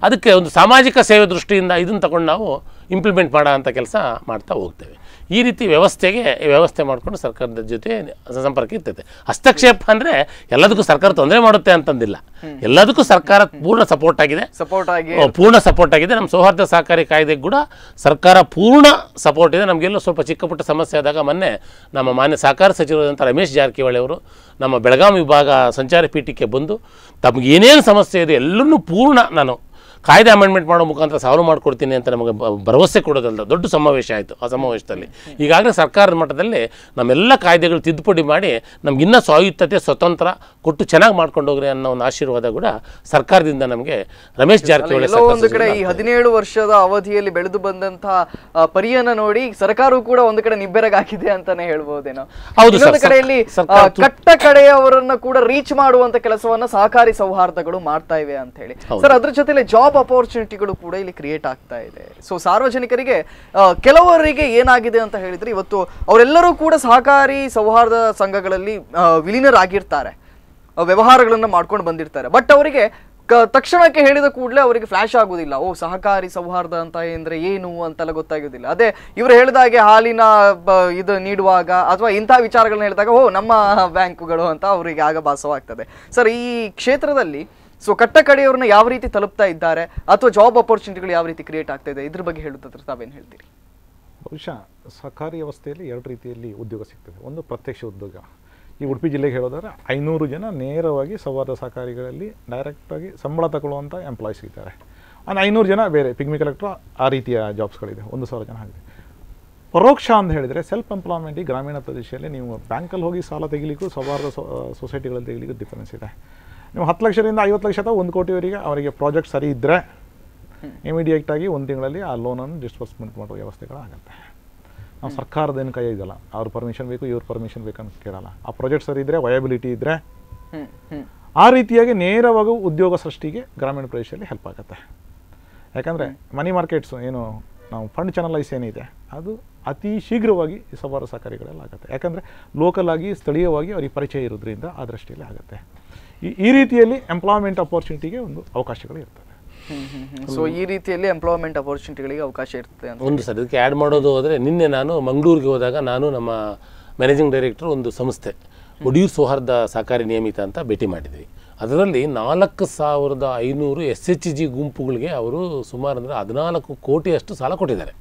ಅದಕ್ಕೆ ಒಂದು ಸಾಮಾಜಿಕ ಸೇವೆ ದೃಷ್ಟಿಯಿಂದ ಇದನ್ನು ತಗೊಂಡು ನಾವು ಇಂಪ್ಲಿಮೆಂಟ್ ಮಾಡೋ ಅಂಥ ಕೆಲಸ ಮಾಡ್ತಾ ಹೋಗ್ತೇವೆ. ಈ ರೀತಿ ವ್ಯವಸ್ಥೆ ಮಾಡಿಕೊಂಡು ಸರ್ಕಾರದ ಜೊತೆ ಸಂಪರ್ಕ ಇರ್ತೈತೆ. ಹಸ್ತಕ್ಷೇಪ ಅಂದರೆ ಎಲ್ಲದಕ್ಕೂ ಸರ್ಕಾರ ತೊಂದರೆ ಮಾಡುತ್ತೆ ಅಂತಂದಿಲ್ಲ. ಎಲ್ಲದಕ್ಕೂ ಸರ್ಕಾರ ಪೂರ್ಣ ಸಪೋರ್ಟ್ ಆಗಿದೆ. ನಮ್ಮ ಸೌಹಾರ್ದ ಸಹಕಾರಿ ಕಾಯ್ದೆಗೆ ಕೂಡ ಸರ್ಕಾರ ಪೂರ್ಣ ಸಪೋರ್ಟ್ ಇದೆ. ನಮಗೆಲ್ಲೋ ಸ್ವಲ್ಪ ಚಿಕ್ಕ ಪುಟ್ಟ ಸಮಸ್ಯೆ ಆದಾಗ ಮೊನ್ನೆ ನಮ್ಮ ಮಾನ್ಯ ಸಹಕಾರ ಸಚಿವರಾದಂಥ ರಮೇಶ್ ಜಾರಕಿಹೊಳಿ ಅವರು ನಮ್ಮ ಬೆಳಗಾವಿ ವಿಭಾಗ ಸಂಚಾರಿ ಪೀಠಕ್ಕೆ ಬಂದು ತಮಗೇನೇನು ಸಮಸ್ಯೆ ಇದೆ ಎಲ್ಲರೂ ಪೂರ್ಣ ನಾನು ಕಾಯ್ದೆ ಅಮೆಂಡ್ಮೆಂಟ್ ಮಾಡೋ ಮುಖಾಂತರ ಸಾಲ್ವ್ ಮಾಡಿಕೊಡ್ತೀನಿ ಅಂತ ನಮಗೆ ಭರವಸೆ ಕೊಡೋದಲ್ಲ. ದೊಡ್ಡ ಸಮಾವೇಶ ಆಯಿತು. ಆ ಸಮಾವೇಶದಲ್ಲಿ ಈಗಾಗಲೇ ಸರ್ಕಾರದ ಮಟ್ಟದಲ್ಲಿ ನಮ್ಮೆಲ್ಲ ಕಾಯ್ದೆಗಳು ತಿದ್ದುಪಡಿ ಮಾಡಿ ನಮಗಿನ್ನೂ ಸ್ವಾಯತ್ತತೆ ಸ್ವತಂತ್ರ ಕೊಟ್ಟು ಚೆನ್ನಾಗಿ ಮಾಡ್ಕೊಂಡು ಹೋಗ್ರಿ ಅನ್ನೋ ಒಂದು ಆಶೀರ್ವಾದ ಕೂಡ ಸರ್ಕಾರದಿಂದ ನಮಗೆ ರಮೇಶ್ ಜಾರಕಿಹೊಳಿ ಒಂದು ಕಡೆ ಈ 17 ವರ್ಷದ ಅವಧಿಯಲ್ಲಿ ಬೆಳೆದು ಬಂದಂತಹ ಪರಿಯನ್ನ ನೋಡಿ ಸರ್ಕಾರವು ಕೂಡ ಒಂದು ಕಡೆ ನಿಬ್ಬೆರಗಾಗಿದೆ ಅಂತಾನೆ ಹೇಳ್ಬಹುದೇನೋ. ಇನ್ನೊಂದು ಕಡೆಯಲ್ಲಿ ಕಟ್ಟ ಕಡೆಯವರನ್ನ ಕೂಡ ರೀಚ್ ಮಾಡುವಂತ ಕೆಲಸವನ್ನ ಸಹಕಾರಿ ಸೌಹಾರ್ದಗಳು ಮಾಡ್ತಾ ಇವೆ ಅಂತ ಹೇಳಿ ಸರ್. ಅದ್ರ ಜೊತೆಲಿ ಜಾಬ್ ಅಪರ್ಚುನಿಟಿಗಳು ಕೂಡ ಇಲ್ಲಿ ಕ್ರಿಯೇಟ್ ಆಗ್ತಾ ಇದೆ. ಸೊ ಸಾರ್ವಜನಿಕರಿಗೆ ಕೆಲವರಿಗೆ ಏನಾಗಿದೆ ಅಂತ ಹೇಳಿದ್ರೆ ಇವತ್ತು ಅವರೆಲ್ಲರೂ ಕೂಡ ಸಹಕಾರಿ ಸೌಹಾರ್ದ ಸಂಘಗಳಲ್ಲಿ ವಿಲೀನರಾಗಿರ್ತಾರೆ, ವ್ಯವಹಾರಗಳನ್ನ ಮಾಡ್ಕೊಂಡು ಬಂದಿರ್ತಾರೆ. ಬಟ್ ಅವರಿಗೆ ತಕ್ಷಣಕ್ಕೆ ಹೇಳಿದ ಕೂಡಲೇ ಅವರಿಗೆ ಫ್ಲಾಶ್ ಆಗುದಿಲ್ಲ. ಸಹಕಾರಿ ಸೌಹಾರ್ದ ಅಂತ ಅಂದ್ರೆ ಏನು ಅಂತೆಲ್ಲ ಗೊತ್ತಾಗೋದಿಲ್ಲ. ಅದೇ ಇವರು ಹೇಳಿದಾಗೆ ಹಾಲಿನ ಇದು ನೀಡುವಾಗ ಅಥವಾ ಇಂಥ ವಿಚಾರಗಳನ್ನ ಹೇಳಿದಾಗ ನಮ್ಮ ಬ್ಯಾಂಕುಗಳು ಅಂತ ಅವರಿಗೆ ಆಗ ಭಾಸವಾಗ್ತದೆ. ಸರ್, ಈ ಕ್ಷೇತ್ರದಲ್ಲಿ ಸೊ ಕಟ್ಟ ಕಡೆಯವ್ರನ್ನ ಯಾವ ರೀತಿ ತಲುಪ್ತಾ ಇದ್ದಾರೆ ಅಥವಾ ಜಾಬ್ ಅಪರ್ಚುನಿಟಿಗಳು ಯಾವ ರೀತಿ ಕ್ರಿಯೇಟ್ ಆಗ್ತಾ ಇದೆ, ಇದ್ರ ಬಗ್ಗೆ ಹೇಳುತ್ತಿದ್ರೆ ತಾವೇನು ಹೇಳ್ತೀರಿ? ಬಹುಶಃ ಸಹಕಾರಿ ವ್ಯವಸ್ಥೆಯಲ್ಲಿ 2 ರೀತಿಯಲ್ಲಿ ಉದ್ಯೋಗ ಸಿಗ್ತದೆ. ಒಂದು ಪ್ರತ್ಯಕ್ಷ ಉದ್ಯೋಗ. ಈ ಉಡುಪಿ ಜಿಲ್ಲೆಗೆ ಹೇಳೋದಾದ್ರೆ 500 ಜನ ನೇರವಾಗಿ ಸೌಹಾರ್ದ ಸಹಕಾರಿಗಳಲ್ಲಿ ಡೈರೆಕ್ಟಾಗಿ ಸಂಬಳ ತಗೊಳ್ಳುವಂಥ ಎಂಪ್ಲಾಯ್ಸ್ ಇದ್ದಾರೆ. 500 ಜನ ಬೇರೆ ಪಿಗ್ಮಿ ಕಲೆಕ್ಟರ್ ಆ ರೀತಿಯ ಜಾಬ್ಸ್ಗಳಿದೆ. 1000 ಜನ ಆಗಿದೆ. ಪರೋಕ್ಷ ಅಂತ ಹೇಳಿದರೆ ಸೆಲ್ಫ್ ಎಂಪ್ಲಾಯ್ಮೆಂಟ್ ಈ ಗ್ರಾಮೀಣ ಪ್ರದೇಶದಲ್ಲಿ ನೀವು ಬ್ಯಾಂಕಲ್ಲಿ ಹೋಗಿ ಸಾಲ ತೆಗಿಲಿಕ್ಕೂ ಸೌಹಾರ್ದ ಸೊಸೈಟಿಗಳಲ್ಲಿ ತೆಗಿಲಿಕ್ಕೂ ಡಿಫರೆನ್ಸ್ ಇದೆ. ನೀವು 10 ಲಕ್ಷದಿಂದ 50 ಲಕ್ಷ ಅಥವಾ 1 ಕೋಟಿವರೆಗೆ ಅವರಿಗೆ ಪ್ರಾಜೆಕ್ಟ್ ಸರಿ ಇದ್ದರೆ ಇಮಿಡಿಯೇಟಾಗಿ 1 ತಿಂಗಳಲ್ಲಿ ಆ ಲೋನನ್ನು ಡಿಸ್ಬರ್ಸ್ಮೆಂಟ್ ಮಾಡೋ ವ್ಯವಸ್ಥೆಗಳಾಗುತ್ತೆ. ನಾವು ಸರ್ಕಾರದೇನು ಕೈ ಇದಲ್ಲ, ಅವ್ರ ಪರ್ಮಿಷನ್ ಬೇಕು ಇವ್ರ ಪರ್ಮಿಷನ್ ಬೇಕಂತ ಕೇಳಲ್ಲ. ಆ ಪ್ರಾಜೆಕ್ಟ್ ಸರಿ ಇದ್ದರೆ ವಯಬಿಲಿಟಿ ಇದ್ದರೆ ಆ ರೀತಿಯಾಗಿ ನೇರವಾಗಿ ಉದ್ಯೋಗ ಸೃಷ್ಟಿಗೆ ಗ್ರಾಮೀಣ ಪ್ರದೇಶದಲ್ಲಿ ಹೆಲ್ಪ್ ಆಗುತ್ತೆ. ಯಾಕಂದರೆ ಮನಿ ಮಾರ್ಕೆಟ್ಸು ಏನು ನಾವು ಫಂಡ್ ಚಾನಲೈಸ್ ಏನಿದೆ ಅದು ಅತಿ ಶೀಘ್ರವಾಗಿ ಸವಾರ ಸಹಕಾರಿಗಳಲ್ಲಿ ಆಗುತ್ತೆ. ಯಾಕಂದರೆ ಲೋಕಲ್ ಆಗಿ ಸ್ಥಳೀಯವಾಗಿ ಅವ್ರಿಗೆ ಪರಿಚಯ ಇರೋದ್ರಿಂದ ಆ ದೃಷ್ಟಿಯಲ್ಲಿ ಆಗುತ್ತೆ. ಈ ರೀತಿಯಲ್ಲಿ ಎಂಪ್ಲಾಯ್ಮೆಂಟ್ ಅಪರ್ಚುನಿಟಿಗೆ ಒಂದು ಅವಕಾಶಗಳು ಇರ್ತದೆ. ಸೊ ಈ ರೀತಿಯಲ್ಲಿ ಎಂಪ್ಲಾಯ್ಮೆಂಟ್ ಅಪರ್ಚುನಿಟಿಗಳಿಗೆ ಅವಕಾಶ ಇರ್ತದೆ ಅಂತ ಒಂದು ಸರ್ ಇದಕ್ಕೆ ಆ್ಯಡ್ ಮಾಡೋದು ಹೋದರೆ, ನಿನ್ನೆ ನಾನು ಮಂಗಳೂರಿಗೆ ಹೋದಾಗ ನಾನು ನಮ್ಮ ಮ್ಯಾನೇಜಿಂಗ್ ಡೈರೆಕ್ಟರ್ ಒಂದು ಸಂಸ್ಥೆ ಒಡಿಯೂರು ಸೌಹಾರ್ದ ಸಹಕಾರಿ ನಿಯಮಿತ ಅಂತ ಭೇಟಿ ಮಾಡಿದ್ವಿ. ಅದರಲ್ಲಿ 4,500 SHG ಗುಂಪುಗಳಿಗೆ ಅವರು ಸುಮಾರು ಅಂದರೆ 14 ಕೋಟಿಯಷ್ಟು ಸಾಲ ಕೊಟ್ಟಿದ್ದಾರೆ.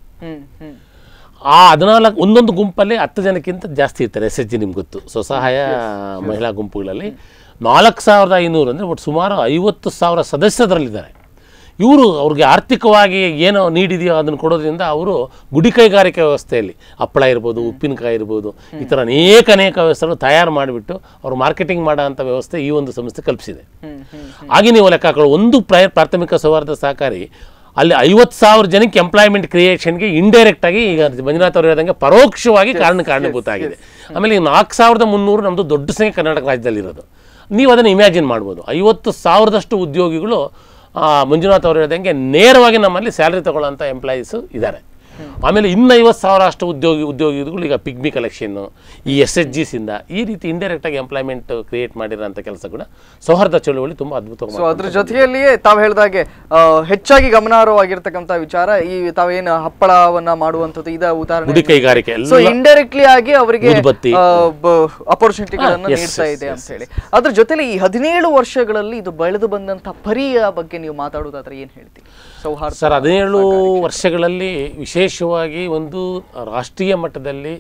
ಆ 14 ಒಂದೊಂದು ಗುಂಪಲ್ಲಿ 10 ಜನಕ್ಕಿಂತ ಜಾಸ್ತಿ ಇರ್ತಾರೆ. SHG ನಿಮ್ಗೆ ಗೊತ್ತು, ಸ್ವಸಹಾಯ ಮಹಿಳಾ ಗುಂಪುಗಳಲ್ಲಿ 4,500 ಅಂದರೆ ಒಟ್ಟು ಸುಮಾರು 50,000 ಸದಸ್ಯರಲ್ಲಿದ್ದಾರೆ. ಇವರು ಅವ್ರಿಗೆ ಆರ್ಥಿಕವಾಗಿ ಏನೋ ನೀಡಿದೆಯೋ ಅದನ್ನು ಕೊಡೋದ್ರಿಂದ ಅವರು ಗುಡಿ ಕೈಗಾರಿಕೆ ವ್ಯವಸ್ಥೆಯಲ್ಲಿ ಹಪ್ಪಳ ಇರ್ಬೋದು, ಉಪ್ಪಿನಕಾಯಿ ಇರ್ಬೋದು, ಈ ಥರ ಅನೇಕ ವ್ಯವಸ್ಥೆಗಳು ತಯಾರು ಮಾಡಿಬಿಟ್ಟು ಅವರು ಮಾರ್ಕೆಟಿಂಗ್ ಮಾಡೋ ಅಂಥ ವ್ಯವಸ್ಥೆ ಈ ಒಂದು ಸಂಸ್ಥೆ ಕಲ್ಪಿಸಿದೆ. ಹಾಗೆ ನೀವು ಲೆಕ್ಕ ಹಾಕೊಳ್ಳೋ ಒಂದು ಪ್ರಾಥಮಿಕ ಸೌಹಾರ್ದ ಸಹಕಾರಿ ಅಲ್ಲಿ 50,000 ಜನಕ್ಕೆ ಎಂಪ್ಲಾಯ್ಮೆಂಟ್ ಕ್ರಿಯೇಷನ್ಗೆ ಇಂಡೈರೆಕ್ಟಾಗಿ ಈಗ ಮಂಜುನಾಥ್ ಅವರು ಹೇಳಿದಂಗೆ ಪರೋಕ್ಷವಾಗಿ ಕಾರಣಭೂತ ಆಗಿದೆ. ಆಮೇಲೆ ಈಗ 4,300 ನಮ್ಮದು ದೊಡ್ಡ ಸಂಖ್ಯೆ ಕರ್ನಾಟಕ ರಾಜ್ಯದಲ್ಲಿರೋದು. ನೀವು ಅದನ್ನು ಇಮ್ಯಾಜಿನ್ ಮಾಡ್ಬೋದು. 50,000ದಷ್ಟು ಉದ್ಯೋಗಿಗಳು ಮಂಜುನಾಥ್ ಅವರು ಹೇಳಿದಂಗೆ ನೇರವಾಗಿ ನಮ್ಮಲ್ಲಿ ಸ್ಯಾಲ್ರಿ ತಗೊಳ್ಳೋಂಥ ಎಂಪ್ಲಾಯೀಸು ಇದ್ದಾರೆ. ಆಮೇಲೆ 50,000 ಅಷ್ಟು ಉದ್ಯೋಗಿಗಳು ಈಗ ಪಿಗ್ಮಿ ಕಲೆಕ್ಷನ್ನು, ಈ SHGಸಿಂದ ಈ ರೀತಿ ಇಂಡೈರೆಕ್ಟಾಗಿ ಎಂಪ್ಲಾಯ್ಮೆಂಟ್ ಕ್ರಿಯೇಟ್ ಮಾಡಿರೋಂಥ ಕೆಲಸ ಕೂಡ ಸೌಹಾರ್ದ ಚಳುವಳಿ ತುಂಬ ಅದ್ಭುತವಾಗಿ. ಸೊ ಅದ್ರ ಜೊತೆಯಲ್ಲಿಯೇ ತಾವು ಹೇಳಿದಾಗೆ ಹೆಚ್ಚಾಗಿ ಗಮನಾರ್ಹವಾಗಿರ್ತಕ್ಕಂಥ ವಿಚಾರ ಈ ತಾವೇನು ಹಪ್ಪಳವನ್ನ ಮಾಡುವಂಥದ್ದು ಇದ ಉದಾಹರಣೆ ಗುಡಿ ಕೈಗಾರಿಕೆ. ಸೊ ಇಂಡೈರೆಕ್ಟ್ಲಿ ಆಗಿ ಅವರಿಗೆ ಅಪರ್ಚುನಿಟಿಗಳನ್ನು ನೀಡ್ತಾ ಇದೆ ಅಂತ ಹೇಳಿ. ಅದ್ರ ಜೊತೆಲಿ ಈ 17 ವರ್ಷಗಳಲ್ಲಿ ಇದು ಬೆಳೆದು ಬಂದಂಥ ಪರಿಯ ಬಗ್ಗೆ ನೀವು ಮಾತಾಡೋದಾದ್ರೆ ಏನು ಹೇಳ್ತೀವಿ? ಸೌಹಾರ್ದ ಸರ್ 17 ವರ್ಷಗಳಲ್ಲಿ ವಿಶೇಷವಾಗಿ ಒಂದು ರಾಷ್ಟ್ರೀಯ ಮಟ್ಟದಲ್ಲಿ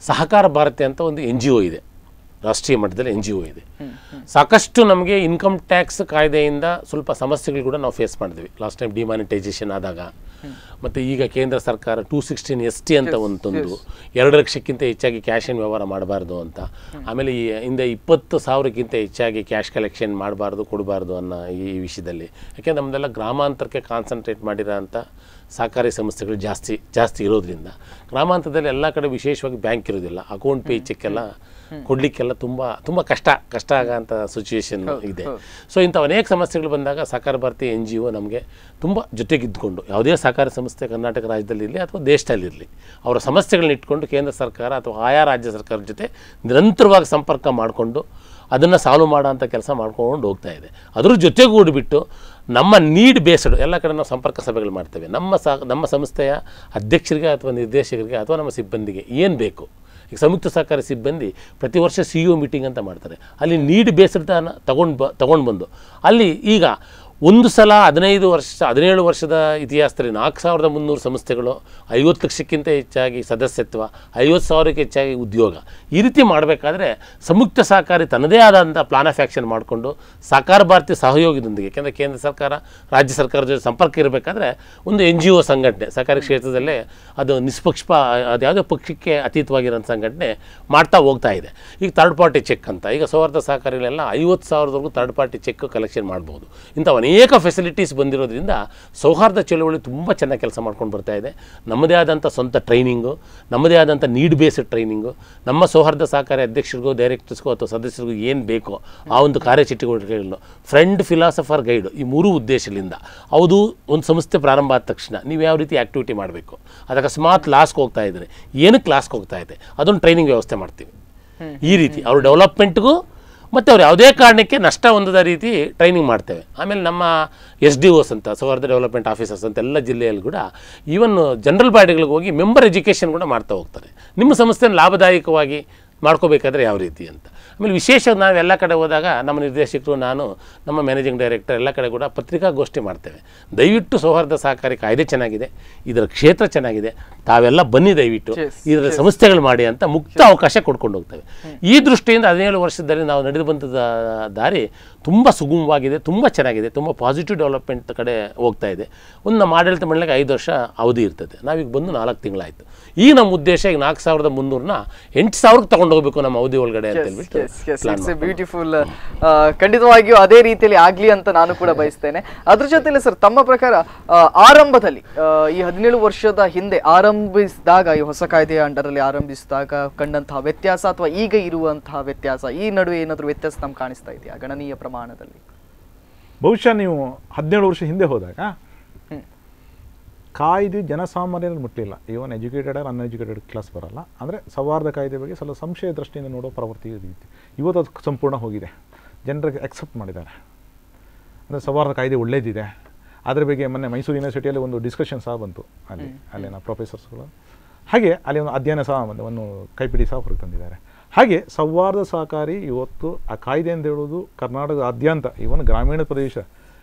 ಸಹಕಾರ ಭಾರತಿ ಅಂತ ಒಂದು NGO ಇದೆ. ರಾಷ್ಟ್ರೀಯ ಮಟ್ಟದಲ್ಲಿ NGO ಇದೆ. ಸಾಕಷ್ಟು ನಮಗೆ ಇನ್ಕಮ್ ಟ್ಯಾಕ್ಸ್ ಕಾಯ್ದೆಯಿಂದ ಸ್ವಲ್ಪ ಸಮಸ್ಯೆಗಳು ಕೂಡ ನಾವು ಫೇಸ್ ಮಾಡಿದ್ವಿ. ಲಾಸ್ಟ್ ಟೈಮ್ ಡಿಮಾನಿಟೈಸೇಷನ್ ಆದಾಗ, ಮತ್ತು ಈಗ ಕೇಂದ್ರ ಸರ್ಕಾರ 216 ST ಅಂತ ಒಂದು ತಂದು 2 ಲಕ್ಷಕ್ಕಿಂತ ಹೆಚ್ಚಾಗಿ ಕ್ಯಾಶ್ ಏನು ವ್ಯವಹಾರ ಮಾಡಬಾರ್ದು ಅಂತ. ಆಮೇಲೆ ಈ ಹಿಂದೆ 20,000ಕ್ಕಿಂತ ಹೆಚ್ಚಾಗಿ ಕ್ಯಾಶ್ ಕಲೆಕ್ಷನ್ ಮಾಡಬಾರ್ದು, ಕೊಡಬಾರ್ದು ಅನ್ನೋ ಈ ವಿಷಯದಲ್ಲಿ. ಯಾಕೆಂದರೆ ನಮ್ಮದೆಲ್ಲ ಗ್ರಾಮಾಂತರಕ್ಕೆ ಕಾನ್ಸಂಟ್ರೇಟ್ ಮಾಡಿರೋ ಅಂಥ ಸಹಕಾರಿ ಸಂಸ್ಥೆಗಳು ಜಾಸ್ತಿ ಇರೋದ್ರಿಂದ ಗ್ರಾಮಾಂತರದಲ್ಲಿ ಎಲ್ಲ ಕಡೆ ವಿಶೇಷವಾಗಿ ಬ್ಯಾಂಕ್ ಇರೋದಿಲ್ಲ. ಅಕೌಂಟ್ ಪೇ ಚೆಕ್ಕೆಲ್ಲ ಕೊಡಲಿಕ್ಕೆಲ್ಲ ತುಂಬ ಕಷ್ಟ ಆಗೋಂಥ ಸಿಚುವೇಶನ್ ಇದೆ. ಸೊ ಇಂಥ ಅನೇಕ ಸಮಸ್ಯೆಗಳು ಬಂದಾಗ ಸಹಕಾರ ಭಾರತಿ NGO ನಮಗೆ ತುಂಬ ಜೊತೆಗಿದ್ದುಕೊಂಡು, ಯಾವುದೇ ಸಹಕಾರಿ ಸಂಸ್ಥೆ ಕರ್ನಾಟಕ ರಾಜ್ಯದಲ್ಲಿರಲಿ ಅಥವಾ ದೇಶದಲ್ಲಿರಲಿ, ಅವರ ಸಮಸ್ಯೆಗಳನ್ನ ಇಟ್ಕೊಂಡು ಕೇಂದ್ರ ಸರ್ಕಾರ ಅಥವಾ ಆಯಾ ರಾಜ್ಯ ಸರ್ಕಾರದ ಜೊತೆ ನಿರಂತರವಾಗಿ ಸಂಪರ್ಕ ಮಾಡಿಕೊಂಡು ಅದನ್ನು ಸಾಲ್ವ್ ಮಾಡೋಂಥ ಕೆಲಸ ಮಾಡ್ಕೊಂಡು ಹೋಗ್ತಾ ಇದೆ. ಅದ್ರ ಜೊತೆಗೂಡಿಬಿಟ್ಟು ನಮ್ಮ ನೀಡ್ ಬೇಸ್ಡ್ ಎಲ್ಲ ಕಡೆ ನಾವು ಸಂಪರ್ಕ ಸಭೆಗಳು ಮಾಡ್ತೇವೆ. ನಮ್ಮ ಸಂಸ್ಥೆಯ ಅಧ್ಯಕ್ಷರಿಗೆ ಅಥವಾ ನಿರ್ದೇಶಕರಿಗೆ ಅಥವಾ ನಮ್ಮ ಸಿಬ್ಬಂದಿಗೆ ಏನು ಬೇಕು. ಈಗ ಸಂಯುಕ್ತ ಸಹಕಾರಿ ಸಿಬ್ಬಂದಿ ಪ್ರತಿ ವರ್ಷ CEO ಮೀಟಿಂಗ್ ಅಂತ ಮಾಡ್ತಾರೆ. ಅಲ್ಲಿ ನೀಡ್ ಬೇಸ್ಡ್ ತಗೊಂಡು ಬಂದು ಅಲ್ಲಿ ಈಗ ಒಂದು ಸಲ 17 ವರ್ಷದ ಇತಿಹಾಸದಲ್ಲಿ 4,300 ಸಂಸ್ಥೆಗಳು, 50 ಲಕ್ಷಕ್ಕಿಂತ ಹೆಚ್ಚಾಗಿ ಸದಸ್ಯತ್ವ, 50,000ಕ್ಕೆ ಹೆಚ್ಚಾಗಿ ಉದ್ಯೋಗ, ಈ ರೀತಿ ಮಾಡಬೇಕಾದ್ರೆ ಸಂಯುಕ್ತ ಸಹಕಾರಿ ತನ್ನದೇ ಆದಂಥ ಪ್ಲಾನ್ ಆಫ್ ಆ್ಯಕ್ಷನ್ ಮಾಡಿಕೊಂಡು ಸಹಕಾರ ಭಾರತಿ ಸಹಯೋಗದೊಂದಿಗೆ, ಯಾಕೆಂದರೆ ಕೇಂದ್ರ ಸರ್ಕಾರ ರಾಜ್ಯ ಸರ್ಕಾರದ ಜೊತೆ ಸಂಪರ್ಕ ಇರಬೇಕಾದ್ರೆ ಒಂದು NGO ಸಂಘಟನೆ ಸಹಕಾರಿ ಕ್ಷೇತ್ರದಲ್ಲೇ ಅದು ಅದು ಯಾವುದೇ ಪಕ್ಷಕ್ಕೆ ಅತೀತವಾಗಿರೋ ಸಂಘಟನೆ ಮಾಡ್ತಾ ಹೋಗ್ತಾ ಇದೆ. ಈಗ ಥರ್ಡ್ ಪಾರ್ಟಿ ಚೆಕ್ ಅಂತ, ಈಗ ಸೌಹಾರ್ದ ಸಹಕಾರಿಗಳೆಲ್ಲ 50,000ವರೆಗೂ ಥರ್ಡ್ ಪಾರ್ಟಿ ಚೆಕ್ ಕಲೆಕ್ಷನ್ ಮಾಡ್ಬೋದು. ಇಂಥವು ಅನೇಕ ಫೆಸಿಲಿಟೀಸ್ ಬಂದಿರೋದ್ರಿಂದ ಸೌಹಾರ್ದ ಚಳುವಳಿ ತುಂಬ ಚೆನ್ನಾಗಿ ಕೆಲಸ ಮಾಡ್ಕೊಂಡು ಬರ್ತಾ ಇದೆ. ನಮ್ಮದೇ ಆದಂಥ ಸ್ವಂತ ಟ್ರೈನಿಂಗು, ನಮ್ಮದೇ ಆದಂಥ ನೀಡ್ ಬೇಸ್ಡ್ ಟ್ರೈನಿಂಗು, ನಮ್ಮ ಸೌಹಾರ್ದ ಸಹಕಾರಿ ಅಧ್ಯಕ್ಷರಿಗೂ ಡೈರೆಕ್ಟರ್ಸ್ಗೂ ಅಥವಾ ಸದಸ್ಯರಿಗೂ ಏನು ಬೇಕೋ ಆ ಒಂದು ಕಾರ್ಯಚಟುವಟಿಕೆಗಳನ್ನು ಫ್ರೆಂಡ್ ಫಿಲಾಸಫರ್ ಗೈಡ್ ಈ 3 ಉದ್ದೇಶದಿಂದ ಹೌದು. ಒಂದು ಸಂಸ್ಥೆ ಪ್ರಾರಂಭ ಆದ ತಕ್ಷಣ ನೀವು ಯಾವ ರೀತಿ ಆ್ಯಕ್ಟಿವಿಟಿ ಮಾಡಬೇಕು, ಅದಕ್ಕೆ ಅಕಸ್ಮಾತ್ ಲಾಸ್ಗೆ ಹೋಗ್ತಾ ಇದ್ದಾರೆ, ಏನಕ್ಕೆ ಲಾಸ್ಗೆ ಹೋಗ್ತಾ ಇದೆ ಅದನ್ನು ಟ್ರೈನಿಂಗ್ ವ್ಯವಸ್ಥೆ ಮಾಡ್ತೀವಿ. ಈ ರೀತಿ ಅವ್ರ ಡೆವಲಪ್ಮೆಂಟ್ಗೂ ಮತ್ತು ಅವ್ರು ಯಾವುದೇ ಕಾರಣಕ್ಕೆ ನಷ್ಟ ಹೊಂದದ ರೀತಿ ಟ್ರೈನಿಂಗ್ ಮಾಡ್ತೇವೆ. ಆಮೇಲೆ ನಮ್ಮ SDOs ಅಂತ, ಸೌಹಾರ್ದ ಡೆವಲಪ್ಮೆಂಟ್ ಆಫೀಸರ್ಸ್ ಅಂತ ಎಲ್ಲ ಜಿಲ್ಲೆಯಲ್ಲಿ ಕೂಡ ಈವನ್ ಜನರಲ್ ಬಾಡಿಗಳಿಗೆ ಹೋಗಿ ಮೆಂಬರ್ ಎಜುಕೇಷನ್ ಕೂಡ ಮಾಡ್ತಾ ಹೋಗ್ತಾರೆ. ನಿಮ್ಮ ಸಂಸ್ಥೆಯನ್ನು ಲಾಭದಾಯಕವಾಗಿ ಮಾಡ್ಕೋಬೇಕಾದ್ರೆ ಯಾವ ರೀತಿ ಅಂತ. ಆಮೇಲೆ ವಿಶೇಷ ನಾವು ಎಲ್ಲ ಕಡೆ ಹೋದಾಗ ನಮ್ಮ ನಿರ್ದೇಶಕರು, ನಾನು, ನಮ್ಮ ಮ್ಯಾನೇಜಿಂಗ್ ಡೈರೆಕ್ಟರ್ ಎಲ್ಲ ಕಡೆ ಕೂಡ ಪತ್ರಿಕಾಗೋಷ್ಠಿ ಮಾಡ್ತೇವೆ. ದಯವಿಟ್ಟು ಸೌಹಾರ್ದ ಸಹಕಾರಿ ಕಾಯ್ದೆ ಚೆನ್ನಾಗಿದೆ, ಇದರ ಕ್ಷೇತ್ರ ಚೆನ್ನಾಗಿದೆ, ತಾವೆಲ್ಲ ಬನ್ನಿ ದಯವಿಟ್ಟು ಇದರ ಸಂಸ್ಥೆಗಳು ಮಾಡಿ ಅಂತ ಮುಕ್ತ ಅವಕಾಶ ಕೊಡ್ಕೊಂಡು ಹೋಗ್ತೇವೆ. ಈ ದೃಷ್ಟಿಯಿಂದ 17 ವರ್ಷದಲ್ಲಿ ನಾವು ನಡೆದು ಬಂದ ದಾರಿ ತುಂಬ ಸುಗಮವಾಗಿದೆ, ತುಂಬ ಚೆನ್ನಾಗಿದೆ, ತುಂಬ ಪಾಸಿಟಿವ್ ಡೆವಲಪ್ಮೆಂಟ್ ಕಡೆ ಹೋಗ್ತಾ ಇದೆ. ಒಂದು ನಮ್ಮ ಆಡಳಿತ ಮಂಡಳಿಗೆ 5 ವರ್ಷ ಅವಧಿ ಇರ್ತದೆ, ನಾವೀಗ ಬಂದು 4 ತಿಂಗಳಾಯಿತು. ಈಗ ನಮ್ಮ ಉದ್ದೇಶ ಈಗ 4,300ನ 8,000ಕ್ಕೆ ತಗೊಂಡು ಹೋಗಬೇಕು ನಮ್ಮ ಅವಧಿ ಒಳಗಡೆ ಅಂತ ಹೇಳ್ಬಿಟ್ಟು ಬ್ಯೂಟಿಫುಲ್. ಖಂಡಿತವಾಗಿಯೂ ಅದೇ ರೀತಿಯಲ್ಲಿ ಆಗ್ಲಿ ಅಂತ ನಾನು ಕೂಡ ಬಯಸ್ತೇನೆ. ಅದ್ರ ಜೊತೆಲಿ ಸರ್, ತಮ್ಮ ಪ್ರಕಾರ ಆರಂಭದಲ್ಲಿ ಈ 17 ವರ್ಷದ ಹಿಂದೆ ಆರಂಭಿಸಿದಾಗ, ಈ ಹೊಸ ಕಾಯ್ದೆಯ ಅಂಡರಲ್ಲಿ ಆರಂಭಿಸಿದಾಗ ಕಂಡಂತಹ ವ್ಯತ್ಯಾಸ ಅಥವಾ ಈಗ ಇರುವಂತಹ ವ್ಯತ್ಯಾಸ, ಈ ನಡುವೆ ಏನಾದರೂ ವ್ಯತ್ಯಾಸ ನಮ್ಗೆ ಕಾಣಿಸ್ತಾ ಇದೆಯಾ ಗಣನೀಯ ಪ್ರಮಾಣದಲ್ಲಿ? ಬಹುಶಃ ನೀವು 17 ವರ್ಷ ಹಿಂದೆ ಹೋದಾಗ ಕಾಯ್ದೆ ಜನಸಾಮಾನ್ಯರಲ್ಲಿ ಮುಟ್ಟಲಿಲ್ಲ. Even educated or uneducated class ಬರಲ್ಲ. ಅಂದರೆ ಸೌಹಾರ್ದ ಕಾಯ್ದೆ ಬಗ್ಗೆ ಸ್ವಲ್ಪ ಸಂಶಯ ದೃಷ್ಟಿಯಿಂದ ನೋಡೋ ಪ್ರವೃತ್ತಿ ಇತ್ತು. ಇವತ್ತು ಅದು ಸಂಪೂರ್ಣ ಹೋಗಿದೆ, ಜನರಿಗೆ ಅಕ್ಸೆಪ್ಟ್ ಮಾಡಿದ್ದಾರೆ. ಅಂದರೆ ಸೌಹಾರ್ದ ಕಾಯ್ದೆ ಒಳ್ಳೇದಿದೆ. ಅದ್ರ ಬಗ್ಗೆ ಮೊನ್ನೆ ಮೈಸೂರು ಯೂನಿವರ್ಸಿಟಿಯಲ್ಲಿ ಒಂದು ಡಿಸ್ಕಷನ್ ಸಹ ಬಂತು, ಅಲ್ಲಿನ ಪ್ರೊಫೆಸರ್ಸ್ಗಳು. ಹಾಗೆ ಅಲ್ಲಿ ಒಂದು ಅಧ್ಯಯನ ಸಹ ಒಂದು ಕೈಪಿಡಿ ಸಹ ಹೊರಗೆ ತಂದಿದ್ದಾರೆ. ಹಾಗೆ ಸೌಹಾರ್ದ ಸಹಕಾರಿ ಇವತ್ತು ಆ ಕಾಯ್ದೆ ಅಂತ ಹೇಳೋದು ಕರ್ನಾಟಕದಾದ್ಯಂತ, ಇವನ್ ಗ್ರಾಮೀಣ ಪ್ರದೇಶ,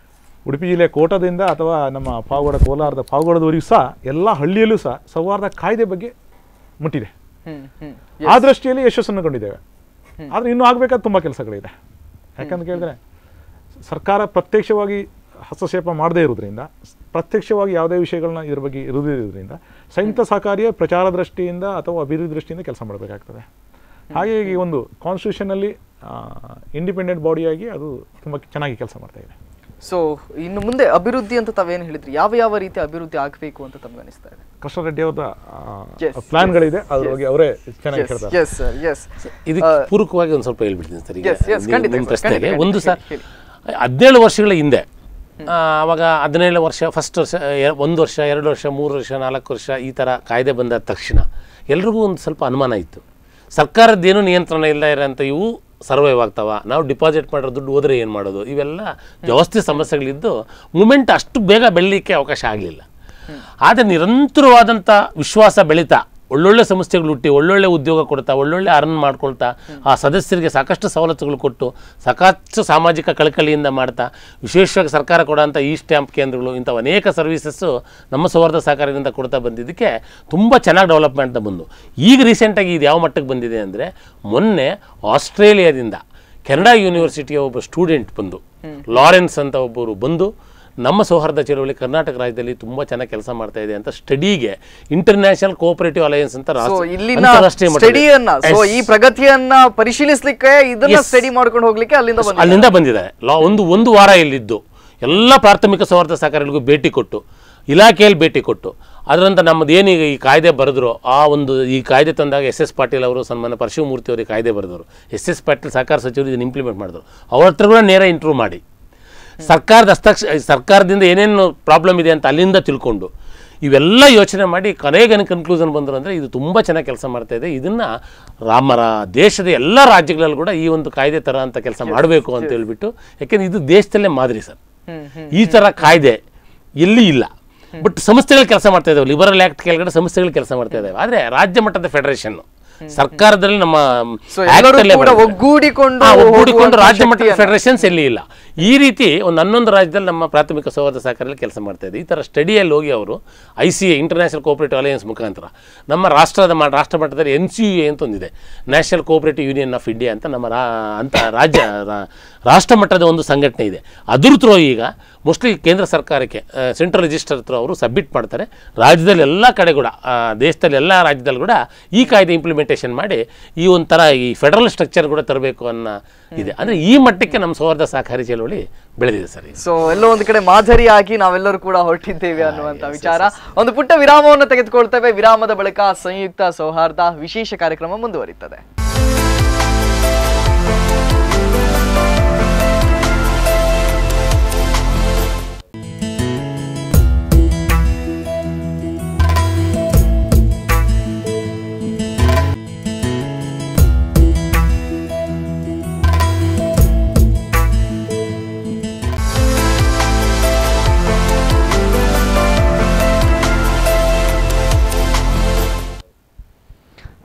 ಉಡುಪಿ ಜಿಲ್ಲೆಯ ಕೋಟದಿಂದ ಅಥವಾ ನಮ್ಮ ಪಾವಗಡ, ಕೋಲಾರದ ಪಾವಗಡದವರೆಗೂ ಸಹ ಎಲ್ಲ ಹಳ್ಳಿಯಲ್ಲೂ ಸಹ ಸೌಹಾರ್ದ ಕಾಯ್ದೆ ಬಗ್ಗೆ ಮುಟ್ಟಿದೆ. ಆ ದೃಷ್ಟಿಯಲ್ಲಿ ಯಶಸ್ಸನ್ನು ಕಂಡಿದ್ದೇವೆ. ಆದರೆ ಇನ್ನೂ ಆಗಬೇಕಾದ ತುಂಬ ಕೆಲಸಗಳಿದೆ. ಯಾಕಂತ ಕೇಳಿದ್ರೆ ಸರ್ಕಾರ ಪ್ರತ್ಯಕ್ಷವಾಗಿ ಹಸ್ತಕ್ಷೇಪ ಮಾಡದೇ ಇರೋದ್ರಿಂದ, ಪ್ರತ್ಯಕ್ಷವಾಗಿ ಯಾವುದೇ ವಿಷಯಗಳನ್ನ ಇದ್ರ ಬಗ್ಗೆ ಇರೋದ್ರಿಂದ ಸಂಯುಕ್ತ ಸಹಕಾರಿಯ ಪ್ರಚಾರ ದೃಷ್ಟಿಯಿಂದ ಅಥವಾ ಅಭಿವೃದ್ಧಿ ದೃಷ್ಟಿಯಿಂದ ಕೆಲಸ ಮಾಡಬೇಕಾಗ್ತದೆ. ಹಾಗಾಗಿ ಒಂದು ಕಾನ್ಸ್ಟಿಟ್ಯೂಷನಲ್ಲಿ ಇಂಡಿಪೆಂಡೆಂಟ್ ಬಾಡಿಯಾಗಿ ಅದು ತುಂಬ ಚೆನ್ನಾಗಿ ಕೆಲಸ ಮಾಡ್ತಾ ಇದೆ. ಸೊ ಇನ್ನು ಮುಂದೆ ಅಭಿವೃದ್ಧಿ ಅಂತ ತಾವೇನು ಹೇಳಿದ್ರಿ, ಯಾವ ಯಾವ ರೀತಿ ಅಭಿವೃದ್ಧಿ ಆಗಬೇಕು ಅಂತ ತಮ್ಗೆ ಅನಿಸ್ತಾ ಇದೆ? ಕೃಷ್ಣರೆಡ್ಡಿ ಅವರ ಪ್ಲಾನ್ಗಳಿದೆ, ಅದ್ರ ಬಗ್ಗೆ ಅವರೇ ಚೆನ್ನಾಗಿ ಹೇಳ್ತಾರೆ. ಇದಕ್ಕೆ ಪೂರಕವಾಗಿ ಒಂದು ಸ್ವಲ್ಪ ಹೇಳ್ಬಿಡ್ತೀನಿ ಸರ್. ಈಗ ನಿಮ್ಮ ಪ್ರಶ್ನೆಗೆ ಒಂದು ಸರ್, 17 ವರ್ಷಗಳ ಹಿಂದೆ ಆವಾಗ 17 ವರ್ಷ, ಫಸ್ಟ್ ವರ್ಷ, 1 ವರ್ಷ, 2 ವರ್ಷ, 3 ವರ್ಷ, 4 ವರ್ಷ ಈ ಥರ ಕಾಯ್ದೆ ಬಂದ ತಕ್ಷಣ ಎಲ್ರಿಗೂ ಒಂದು ಸ್ವಲ್ಪ ಅನುಮಾನ ಇತ್ತು. ಸರ್ಕಾರದ್ದೇನು ನಿಯಂತ್ರಣ ಇಲ್ಲ ಇರೋಂಥ ಇವು ಸರ್ವೈವ್ ಆಗ್ತಾವ, ನಾವು ಡಿಪಾಸಿಟ್ ಮಾಡಿರೋ ದುಡ್ಡು ಹೋದರೆ ಏನು ಮಾಡೋದು, ಇವೆಲ್ಲ ಜಾಸ್ತಿ ಸಮಸ್ಯೆಗಳಿದ್ದು ಮೂಮೆಂಟ್ ಅಷ್ಟು ಬೇಗ ಬೆಳೀಲಿಕ್ಕೆ ಅವಕಾಶ ಆಗಲಿಲ್ಲ. ಆದರೆ ನಿರಂತರವಾದಂಥ ವಿಶ್ವಾಸ ಬೆಳೀತಾ, ಒಳ್ಳೊಳ್ಳೆ ಸಂಸ್ಥೆಗಳು ಹುಟ್ಟಿ, ಒಳ್ಳೊಳ್ಳೆ ಉದ್ಯೋಗ ಕೊಡ್ತಾ, ಒಳ್ಳೊಳ್ಳೆ ಅರ್ನ್ ಮಾಡ್ಕೊಳ್ತಾ, ಆ ಸದಸ್ಯರಿಗೆ ಸಾಕಷ್ಟು ಸವಲತ್ತುಗಳು ಕೊಟ್ಟು, ಸಾಕಷ್ಟು ಸಾಮಾಜಿಕ ಕಳಕಳಿಯಿಂದ ಮಾಡ್ತಾ, ವಿಶೇಷವಾಗಿ ಸರ್ಕಾರ ಕೊಡೋಂಥ ಈ ಸ್ಟ್ಯಾಂಪ್ ಕೇಂದ್ರಗಳು, ಇಂಥವು ಅನೇಕ ಸರ್ವಿಸಸ್ಸು ನಮ್ಮ ಸೌಹಾರ್ದ ಸಹಕಾರದಿಂದ ಕೊಡ್ತಾ ಬಂದಿದ್ದಕ್ಕೆ ತುಂಬ ಚೆನ್ನಾಗಿ ಡೆವಲಪ್ಮೆಂಟ್ ಬಂದು ಈಗ ರೀಸೆಂಟಾಗಿ ಇದು ಯಾವ ಮಟ್ಟಕ್ಕೆ ಬಂದಿದೆ ಅಂದರೆ, ಮೊನ್ನೆ ಆಸ್ಟ್ರೇಲಿಯಾದಿಂದ ಕೆನಡಾ ಯೂನಿವರ್ಸಿಟಿಯ ಒಬ್ಬ ಸ್ಟೂಡೆಂಟ್ ಬಂದು, ಲಾರೆನ್ಸ್ ಅಂತ ಒಬ್ಬರು ಬಂದು, ನಮ್ಮ ಸೌಹಾರ್ದ ಚಳವಳಿ ಕರ್ನಾಟಕ ರಾಜ್ಯದಲ್ಲಿ ತುಂಬಾ ಚೆನ್ನಾಗಿ ಕೆಲಸ ಮಾಡ್ತಾ ಇದೆ ಅಂತ ಸ್ಟಡಿಗೆ ಇಂಟರ್ನ್ಯಾಷನಲ್ ಕೋಆಪರೇಟಿವ್ ಅಲಯನ್ಸ್ ಅಂತ ಈ ಪ್ರಗತಿಯನ್ನ ಪರಿಶೀಲಿಸಲಿಕ್ಕೆ ಇದನ್ನ ಸ್ಟಡಿ ಮಾಡ್ಕೊಂಡು ಹೋಗ್ಲಿಕ್ಕೆ ಅಲ್ಲಿಂದ ಬಂದಿದ್ದಾರೆ. ಒಂದು ವಾರ ಇಲ್ಲಿದ್ದು ಎಲ್ಲ ಪ್ರಾಥಮಿಕ ಸೌಹಾರ್ದ ಸಹಕಾರಿಗಳಿಗೂ ಭೇಟಿ ಕೊಟ್ಟು, ಇಲಾಖೆಯಲ್ಲಿ ಭೇಟಿ ಕೊಟ್ಟು, ಅದರಂತ ನಮ್ಮದು ಏನೀಗ ಈ ಕಾಯ್ದೆ ಬರೆದ್ರು, ಈ ಕಾಯ್ದೆ ತಂದಾಗ ಎಸ್ ಪಾಟೀಲ್ ಅವರು, ಸನ್ಮಾನ ಪರಶಿವಮೂರ್ತಿ ಅವರಿಗೆ ಕಾಯ್ದೆ ಬರೆದರು, ಎಸ್ ಪಾಟೀಲ್ ಸಹಕಾರ ಸಚಿವರು ಇದನ್ನು ಇಂಪ್ಲಿಮೆಂಟ್ ಮಾಡಿದ್ರು. ಅವ್ರ ಹತ್ರ ಕೂಡ ನೇರ ಇಂಟರ್ವ್ಯೂ ಮಾಡಿ ಸರ್ಕಾರದಿಂದ ಏನೇನು ಪ್ರಾಬ್ಲಮ್ ಇದೆ ಅಂತ ಅಲ್ಲಿಂದ ತಿಳ್ಕೊಂಡು ಇವೆಲ್ಲ ಯೋಚನೆ ಮಾಡಿ ಕೊನೆಗೆ ಕನ್ಕ್ಲೂಷನ್ ಬಂದರು ಅಂದರೆ ಇದು ತುಂಬ ಚೆನ್ನಾಗಿ ಕೆಲಸ ಮಾಡ್ತಾ ಇದೆ. ಇದನ್ನು ದೇಶದ ಎಲ್ಲ ರಾಜ್ಯಗಳಲ್ಲೂ ಕೂಡ ಈ ಒಂದು ಕಾಯ್ದೆ ಥರ ಅಂತ ಕೆಲಸ ಮಾಡಬೇಕು ಅಂತ ಹೇಳ್ಬಿಟ್ಟು, ಯಾಕೆಂದರೆ ಇದು ದೇಶದಲ್ಲೇ ಮಾದರಿ ಸರ್. ಈ ಥರ ಕಾಯ್ದೆ ಎಲ್ಲಿ ಇಲ್ಲ. ಬಟ್ ಸಂಸ್ಥೆಗಳು ಕೆಲಸ ಮಾಡ್ತಾ ಇದ್ದಾವೆ, ಲಿಬರಲ್ ಆ್ಯಕ್ಟ್ ಕೆಳಗಡೆ ಸಂಸ್ಥೆಗಳು ಕೆಲಸ ಮಾಡ್ತಾ ಇದ್ದಾವೆ. ಆದರೆ ರಾಜ್ಯ ಮಟ್ಟದ ಫೆಡರೇಷನ್ ಸರ್ಕಾರದಲ್ಲಿ ನಮ್ಮ ಒಗ್ಗೂಡಿಕೊಂಡು ರಾಜ್ಯ ಮಟ್ಟದ ಫೆಡರೇಷನ್ಸ್ ಎಲ್ಲಿ ಇಲ್ಲ. ಈ ರೀತಿ ಒಂದು 11 ರಾಜ್ಯದಲ್ಲಿ ನಮ್ಮ ಪ್ರಾಥಮಿಕ ಸೌಹಾರ್ದ ಸಹಕಾರದಲ್ಲಿ ಕೆಲಸ ಮಾಡ್ತಾ ಇದೆ. ಈ ಥರ ಸ್ಟಡಿಯಲ್ಲಿ ಹೋಗಿ ಅವರು ICA ಇಂಟರ್ನ್ಯಾಷನಲ್ ಕೋಆಪರೇಟಿವ್ ಅಲಯನ್ಸ್ ಮುಖಾಂತರ ನಮ್ಮ ರಾಷ್ಟ್ರ ಮಟ್ಟದಲ್ಲಿ NCUA ಅಂತ ಒಂದಿದೆ, national cooperative union of India ಅಂತ ನಮ್ಮ ರಾಷ್ಟ್ರ ಮಟ್ಟದ ಒಂದು ಸಂಘಟನೆ ಇದೆ. ಅದ್ರ ಥ್ರೂ ಈಗ ಮೋಸ್ಟ್ಲಿ ಕೇಂದ್ರ ಸರ್ಕಾರಕ್ಕೆ ಸೆಂಟ್ರಲ್ ರಿಜಿಸ್ಟರ್ ಥ್ರೂ ಅವರು ಸಬ್ಮಿಟ್ ಮಾಡ್ತಾರೆ. ರಾಜ್ಯದಲ್ಲಿ ಎಲ್ಲ ಕಡೆ ಕೂಡ, ದೇಶದಲ್ಲಿ ಎಲ್ಲ ರಾಜ್ಯದಲ್ಲಿ ಕೂಡ ಈ ಕಾಯ್ದೆ ಇಂಪ್ಲಿಮೆಂಟೇಷನ್ ಮಾಡಿ ಈ ಒಂಥರ ಈ ಫೆಡರಲ್ ಸ್ಟ್ರಕ್ಚರ್ ಕೂಡ ತರಬೇಕು ಅನ್ನೋ ಇದೆ. ಅಂದರೆ ಈ ಮಟ್ಟಕ್ಕೆ ನಮ್ಮ ಸೌಹಾರ್ದ ಸಹಕಾರಿ ಚಳವಳಿ ಬೆಳೆದಿದೆ ಸರ್. ಸೊ ಎಲ್ಲೋ ಒಂದು ಕಡೆ ಮಾದರಿಯಾಗಿ ನಾವೆಲ್ಲರೂ ಕೂಡ ಹೊರಟಿದ್ದೇವೆ ಅನ್ನುವಂಥ ವಿಚಾರ. ಒಂದು ಪುಟ್ಟ ವಿರಾಮವನ್ನು ತೆಗೆದುಕೊಳ್ತೇವೆ. ವಿರಾಮದ ಬಳಿಕ ಸಂಯುಕ್ತ ಸೌಹಾರ್ದ ವಿಶೇಷ ಕಾರ್ಯಕ್ರಮ ಮುಂದುವರಿಯುತ್ತದೆ.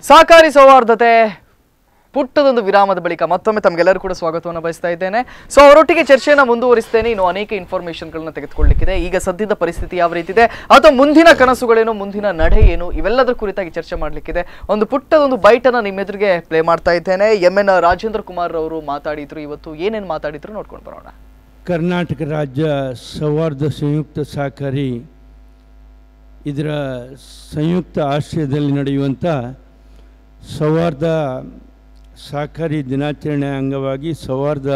ಸಹಕಾರಿ ಸೌಹಾರ್ದತೆ ಪುಟ್ಟದೊಂದು ವಿರಾಮದ ಬಳಿಕ ಮತ್ತೊಮ್ಮೆ ತಮಗೆಲ್ಲರೂ ಕೂಡ ಸ್ವಾಗತವನ್ನು ಬಯಸ್ತಾ ಇದ್ದೇನೆ. ಸೊ ಅವರೊಟ್ಟಿಗೆ ಚರ್ಚೆಯನ್ನು ಮುಂದುವರಿಸ್ತೇನೆ. ಇನ್ನು ಅನೇಕ ಇನ್ಫಾರ್ಮೇಷನ್ಗಳನ್ನ ತೆಗೆದುಕೊಳ್ಳಲಿಕ್ಕಿದೆ. ಈಗ ಸದ್ಯದ ಪರಿಸ್ಥಿತಿ ಯಾವ ರೀತಿ ಇದೆ ಅಥವಾ ಮುಂದಿನ ಕನಸುಗಳೇನು, ಮುಂದಿನ ನಡೆ ಏನು, ಇವೆಲ್ಲದರ ಕುರಿತಾಗಿ ಚರ್ಚೆ ಮಾಡಲಿಕ್ಕಿದೆ. ಒಂದು ಪುಟ್ಟದೊಂದು ಬೈಟನ್ನು ನಿಮ್ಮೆದುರಿಗೆ ಪ್ಲೇ ಮಾಡ್ತಾ ಇದ್ದೇನೆ. ಎನ್ ರಾಜೇಂದ್ರ ಕುಮಾರ್ ಅವರು ಮಾತಾಡಿದ್ರು. ಇವತ್ತು ಏನೇನು ಮಾತಾಡಿದ್ರು ನೋಡ್ಕೊಂಡು ಬರೋಣ. ಕರ್ನಾಟಕ ರಾಜ್ಯ ಸೌಹಾರ್ದ ಸಂಯುಕ್ತ ಸಹಕಾರಿ ಇದರ ಸಂಯುಕ್ತ ಆಶ್ರಯದಲ್ಲಿ ನಡೆಯುವಂಥ ಸೌಹಾರ್ದ ಸಹಕಾರಿ ದಿನಾಚರಣೆ ಅಂಗವಾಗಿ ಸೌಹಾರ್ದ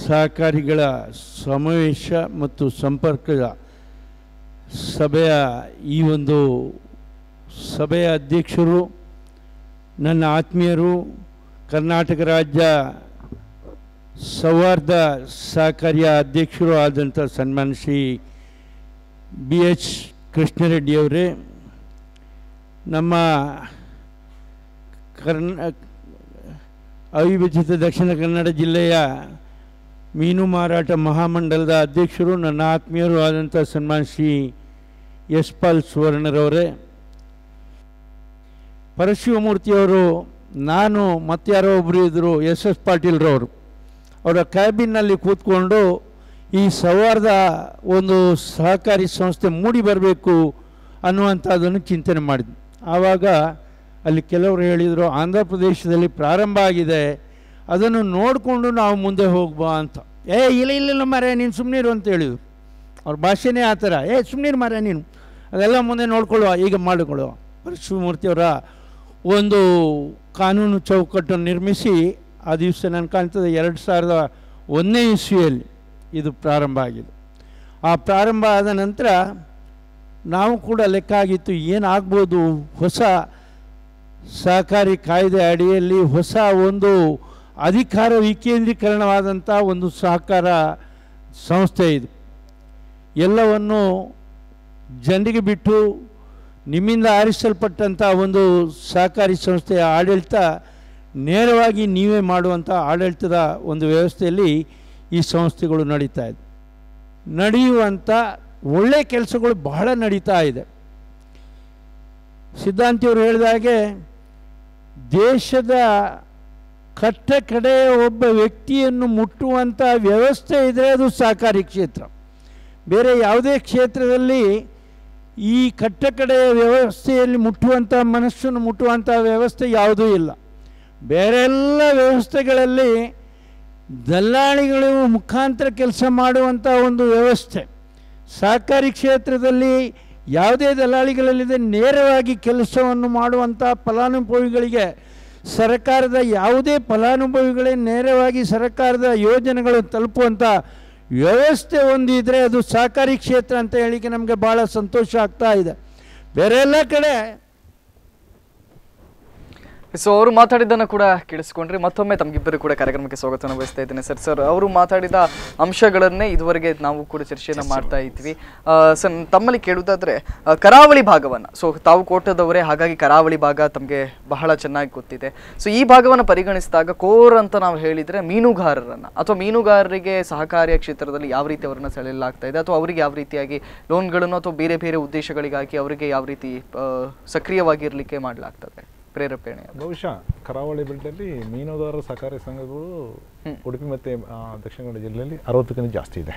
ಸಹಕಾರಿಗಳ ಸಮಾವೇಶ ಮತ್ತು ಸಂಪರ್ಕದ ಸಭೆಯ ಈ ಒಂದು ಸಭೆಯ ಅಧ್ಯಕ್ಷರು, ನನ್ನ ಆತ್ಮೀಯರು, ಕರ್ನಾಟಕ ರಾಜ್ಯ ಸೌಹಾರ್ದ ಸಹಕಾರಿಯ ಅಧ್ಯಕ್ಷರು ಆದಂಥ ಸನ್ಮಾನ್ಯ ಶ್ರೀ BH ಕೃಷ್ಣರೆಡ್ಡಿಯವರೇ, ನಮ್ಮ ಅವಿಭಜಿತ ದಕ್ಷಿಣ ಕನ್ನಡ ಜಿಲ್ಲೆಯ ಮೀನು ಮಾರಾಟ ಮಹಾಮಂಡಲದ ಅಧ್ಯಕ್ಷರು, ನನ್ನ ಆತ್ಮೀಯರು ಆದಂಥ ಸನ್ಮಾನ್ಯ ಶ್ರೀ ಯಶ್ಪಾಲ್ ಸುವರ್ಣರವರೇ, ಪರಶಿವಮೂರ್ತಿಯವರು, ನಾನು ಮತ್ತು ಯಾರೋ ಒಬ್ಬರು ಇದ್ದರು SS ಪಾಟೀಲ್ರವರು, ಅವರ ಕ್ಯಾಬಿನ್ನಲ್ಲಿ ಕೂತ್ಕೊಂಡು ಈ ಸೌಹಾರ್ದ ಒಂದು ಸಹಕಾರಿ ಸಂಸ್ಥೆ ಮೂಡಿ ಬರಬೇಕು ಅನ್ನುವಂಥದ್ದನ್ನು ಚಿಂತನೆ ಮಾಡಿದ್ವಿ. ಆವಾಗ ಅಲ್ಲಿ ಕೆಲವರು ಹೇಳಿದರು, ಆಂಧ್ರ ಪ್ರದೇಶದಲ್ಲಿ ಪ್ರಾರಂಭ ಆಗಿದೆ, ಅದನ್ನು ನೋಡಿಕೊಂಡು ನಾವು ಮುಂದೆ ಹೋಗ್ಬಾ ಅಂತ. ಇಲ್ಲ ಮಾರೇ ನೀನು ಸುಮ್ಮನಿರು ಅಂತ ಹೇಳಿದರು. ಅವ್ರ ಭಾಷೆನೇ ಆ ಥರ, ಸುಮ್ಮನಿರು ಮಾರೇ ನೀನು, ಅದೆಲ್ಲ ಮುಂದೆ ನೋಡ್ಕೊಳ್ಳುವ, ಈಗ ಮಾಡಿಕೊಳ್ಳುವ. ಶಿವಮೂರ್ತಿಯವರ ಒಂದು ಕಾನೂನು ಚೌಕಟ್ಟನ್ನು ನಿರ್ಮಿಸಿ ಆ ದಿವಸ ನನಗೆ ಕಾಣ್ತದೆ 2001ನೇ ಇಸ್ವಿಯಲ್ಲಿ ಇದು ಪ್ರಾರಂಭ ಆಗಿದೆ. ಆ ಪ್ರಾರಂಭ ಆದ ನಂತರ ನಾವು ಕೂಡ ಲೆಕ್ಕ ಆಗಿತ್ತು ಏನಾಗ್ಬೋದು, ಹೊಸ ಸಹಕಾರಿ ಕಾಯ್ದೆ ಅಡಿಯಲ್ಲಿ ಹೊಸ ಒಂದು ಅಧಿಕಾರ ವಿಕೇಂದ್ರೀಕರಣವಾದಂಥ ಒಂದು ಸಹಕಾರ ಸಂಸ್ಥೆ ಇದು. ಎಲ್ಲವನ್ನು ಜನರಿಗೆ ಬಿಟ್ಟು ನಿಮ್ಮಿಂದ ಆರಿಸಲ್ಪಟ್ಟಂಥ ಒಂದು ಸಹಕಾರಿ ಸಂಸ್ಥೆಯ ಆಡಳಿತ ನೇರವಾಗಿ ನೀವೇ ಮಾಡುವಂಥ ಆಡಳಿತದ ಒಂದು ವ್ಯವಸ್ಥೆಯಲ್ಲಿ ಈ ಸಂಸ್ಥೆಗಳು ನಡೀತಾ ಇದೆ. ನಡೆಯುವಂಥ ಒಳ್ಳೆಯ ಕೆಲಸಗಳು ಬಹಳ ನಡೀತಾ ಇದೆ. ಸಿದ್ಧಾಂತಿಯವರು ಹೇಳಿದ ಹಾಗೆ ದೇಶದ ಕಟ್ಟ ಕಡೆ ಒಬ್ಬ ವ್ಯಕ್ತಿಯನ್ನು ಮುಟ್ಟುವಂಥ ವ್ಯವಸ್ಥೆ ಇದ್ದರೆ ಅದು ಸಹಕಾರಿ ಕ್ಷೇತ್ರ. ಬೇರೆ ಯಾವುದೇ ಕ್ಷೇತ್ರದಲ್ಲಿ ಈ ಕಟ್ಟ ಕಡೆಯ ವ್ಯವಸ್ಥೆಯಲ್ಲಿ ಮುಟ್ಟುವಂಥ ಮನಸ್ಸನ್ನು ಮುಟ್ಟುವಂಥ ವ್ಯವಸ್ಥೆ ಯಾವುದೂ ಇಲ್ಲ. ಬೇರೆಲ್ಲ ವ್ಯವಸ್ಥೆಗಳಲ್ಲಿ ದಲ್ಲಾಳಿಗಳು ಮುಖಾಂತರ ಕೆಲಸ ಮಾಡುವಂಥ ಒಂದು ವ್ಯವಸ್ಥೆ. ಸಹಕಾರಿ ಕ್ಷೇತ್ರದಲ್ಲಿ ಯಾವುದೇ ದಲ್ಲಾಳಿಗಳಲ್ಲಿದೆ, ನೇರವಾಗಿ ಕೆಲಸವನ್ನು ಮಾಡುವಂಥ ಫಲಾನುಭವಿಗಳಿಗೆ ಸರ್ಕಾರದ ಯಾವುದೇ ಫಲಾನುಭವಿಗಳೇ ನೇರವಾಗಿ ಸರ್ಕಾರದ ಯೋಜನೆಗಳು ತಲುಪುವಂಥ ವ್ಯವಸ್ಥೆ ಒಂದಿದ್ರೆ ಅದು ಸಹಕಾರಿ ಕ್ಷೇತ್ರ ಅಂತ ಹೇಳಿಕೆ ನಮಗೆ ಭಾಳ ಸಂತೋಷ ಆಗ್ತಾ ಇದೆ. ಬೇರೆ ಎಲ್ಲ ಕಡೆ ಸೊ ಅವರು ಮಾತಾಡಿದ್ದನ್ನು ಕೂಡ ಕೇಳಿಸ್ಕೊಂಡ್ರಿ. ಮತ್ತೊಮ್ಮೆ ತಮಗಿಬ್ಬರು ಕೂಡ ಕಾರ್ಯಕ್ರಮಕ್ಕೆ ಸ್ವಾಗತವನ್ನು ಬಯಸ್ತಾ ಇದ್ದೇನೆ. ಸರ್ ಅವರು ಮಾತಾಡಿದ ಅಂಶಗಳನ್ನೇ ಇದುವರೆಗೆ ನಾವು ಕೂಡ ಚರ್ಚೆಯನ್ನು ಮಾಡ್ತಾ ಇದ್ವಿ. ಸರ್ ತಮ್ಮಲ್ಲಿ ಕೇಳುವುದಾದ್ರೆ ಕರಾವಳಿ ಭಾಗವನ್ನು, ಸೊ ತಾವು ಕೋಟದವರೇ, ಹಾಗಾಗಿ ಕರಾವಳಿ ಭಾಗ ತಮಗೆ ಬಹಳ ಚೆನ್ನಾಗಿ ಗೊತ್ತಿದೆ. ಸೊ ಈ ಭಾಗವನ್ನು ಪರಿಗಣಿಸಿದಾಗ ಕೋರ್ ಅಂತ ನಾವು ಹೇಳಿದರೆ ಮೀನುಗಾರರನ್ನು ಅಥವಾ ಮೀನುಗಾರರಿಗೆ ಸಹಕಾರಿಯ ಕ್ಷೇತ್ರದಲ್ಲಿ ಯಾವ ರೀತಿ ಅವರನ್ನು ಸೆಳೆಯಲಾಗ್ತಾ ಇದೆ, ಅಥವಾ ಅವರಿಗೆ ಯಾವ ರೀತಿಯಾಗಿ ಲೋನ್ಗಳನ್ನು ಅಥವಾ ಬೇರೆ ಬೇರೆ ಉದ್ದೇಶಗಳಿಗಾಗಿ ಅವರಿಗೆ ಯಾವ ರೀತಿ ಸಕ್ರಿಯವಾಗಿರಲಿಕ್ಕೆ ಮಾಡಲಾಗ್ತದೆ, ಪ್ರೇರೇಪಣೆ? ಬಹುಶಃ ಕರಾವಳಿ ಬೆಲ್ಟಲ್ಲಿ ಮೀನುಗಾರರ ಸಹಕಾರಿ ಸಂಘಗಳು ಉಡುಪಿ ಮತ್ತು ದಕ್ಷಿಣ ಕನ್ನಡ ಜಿಲ್ಲೆಯಲ್ಲಿ 60ಕ್ಕಿಂತ ಜಾಸ್ತಿ ಇದೆ.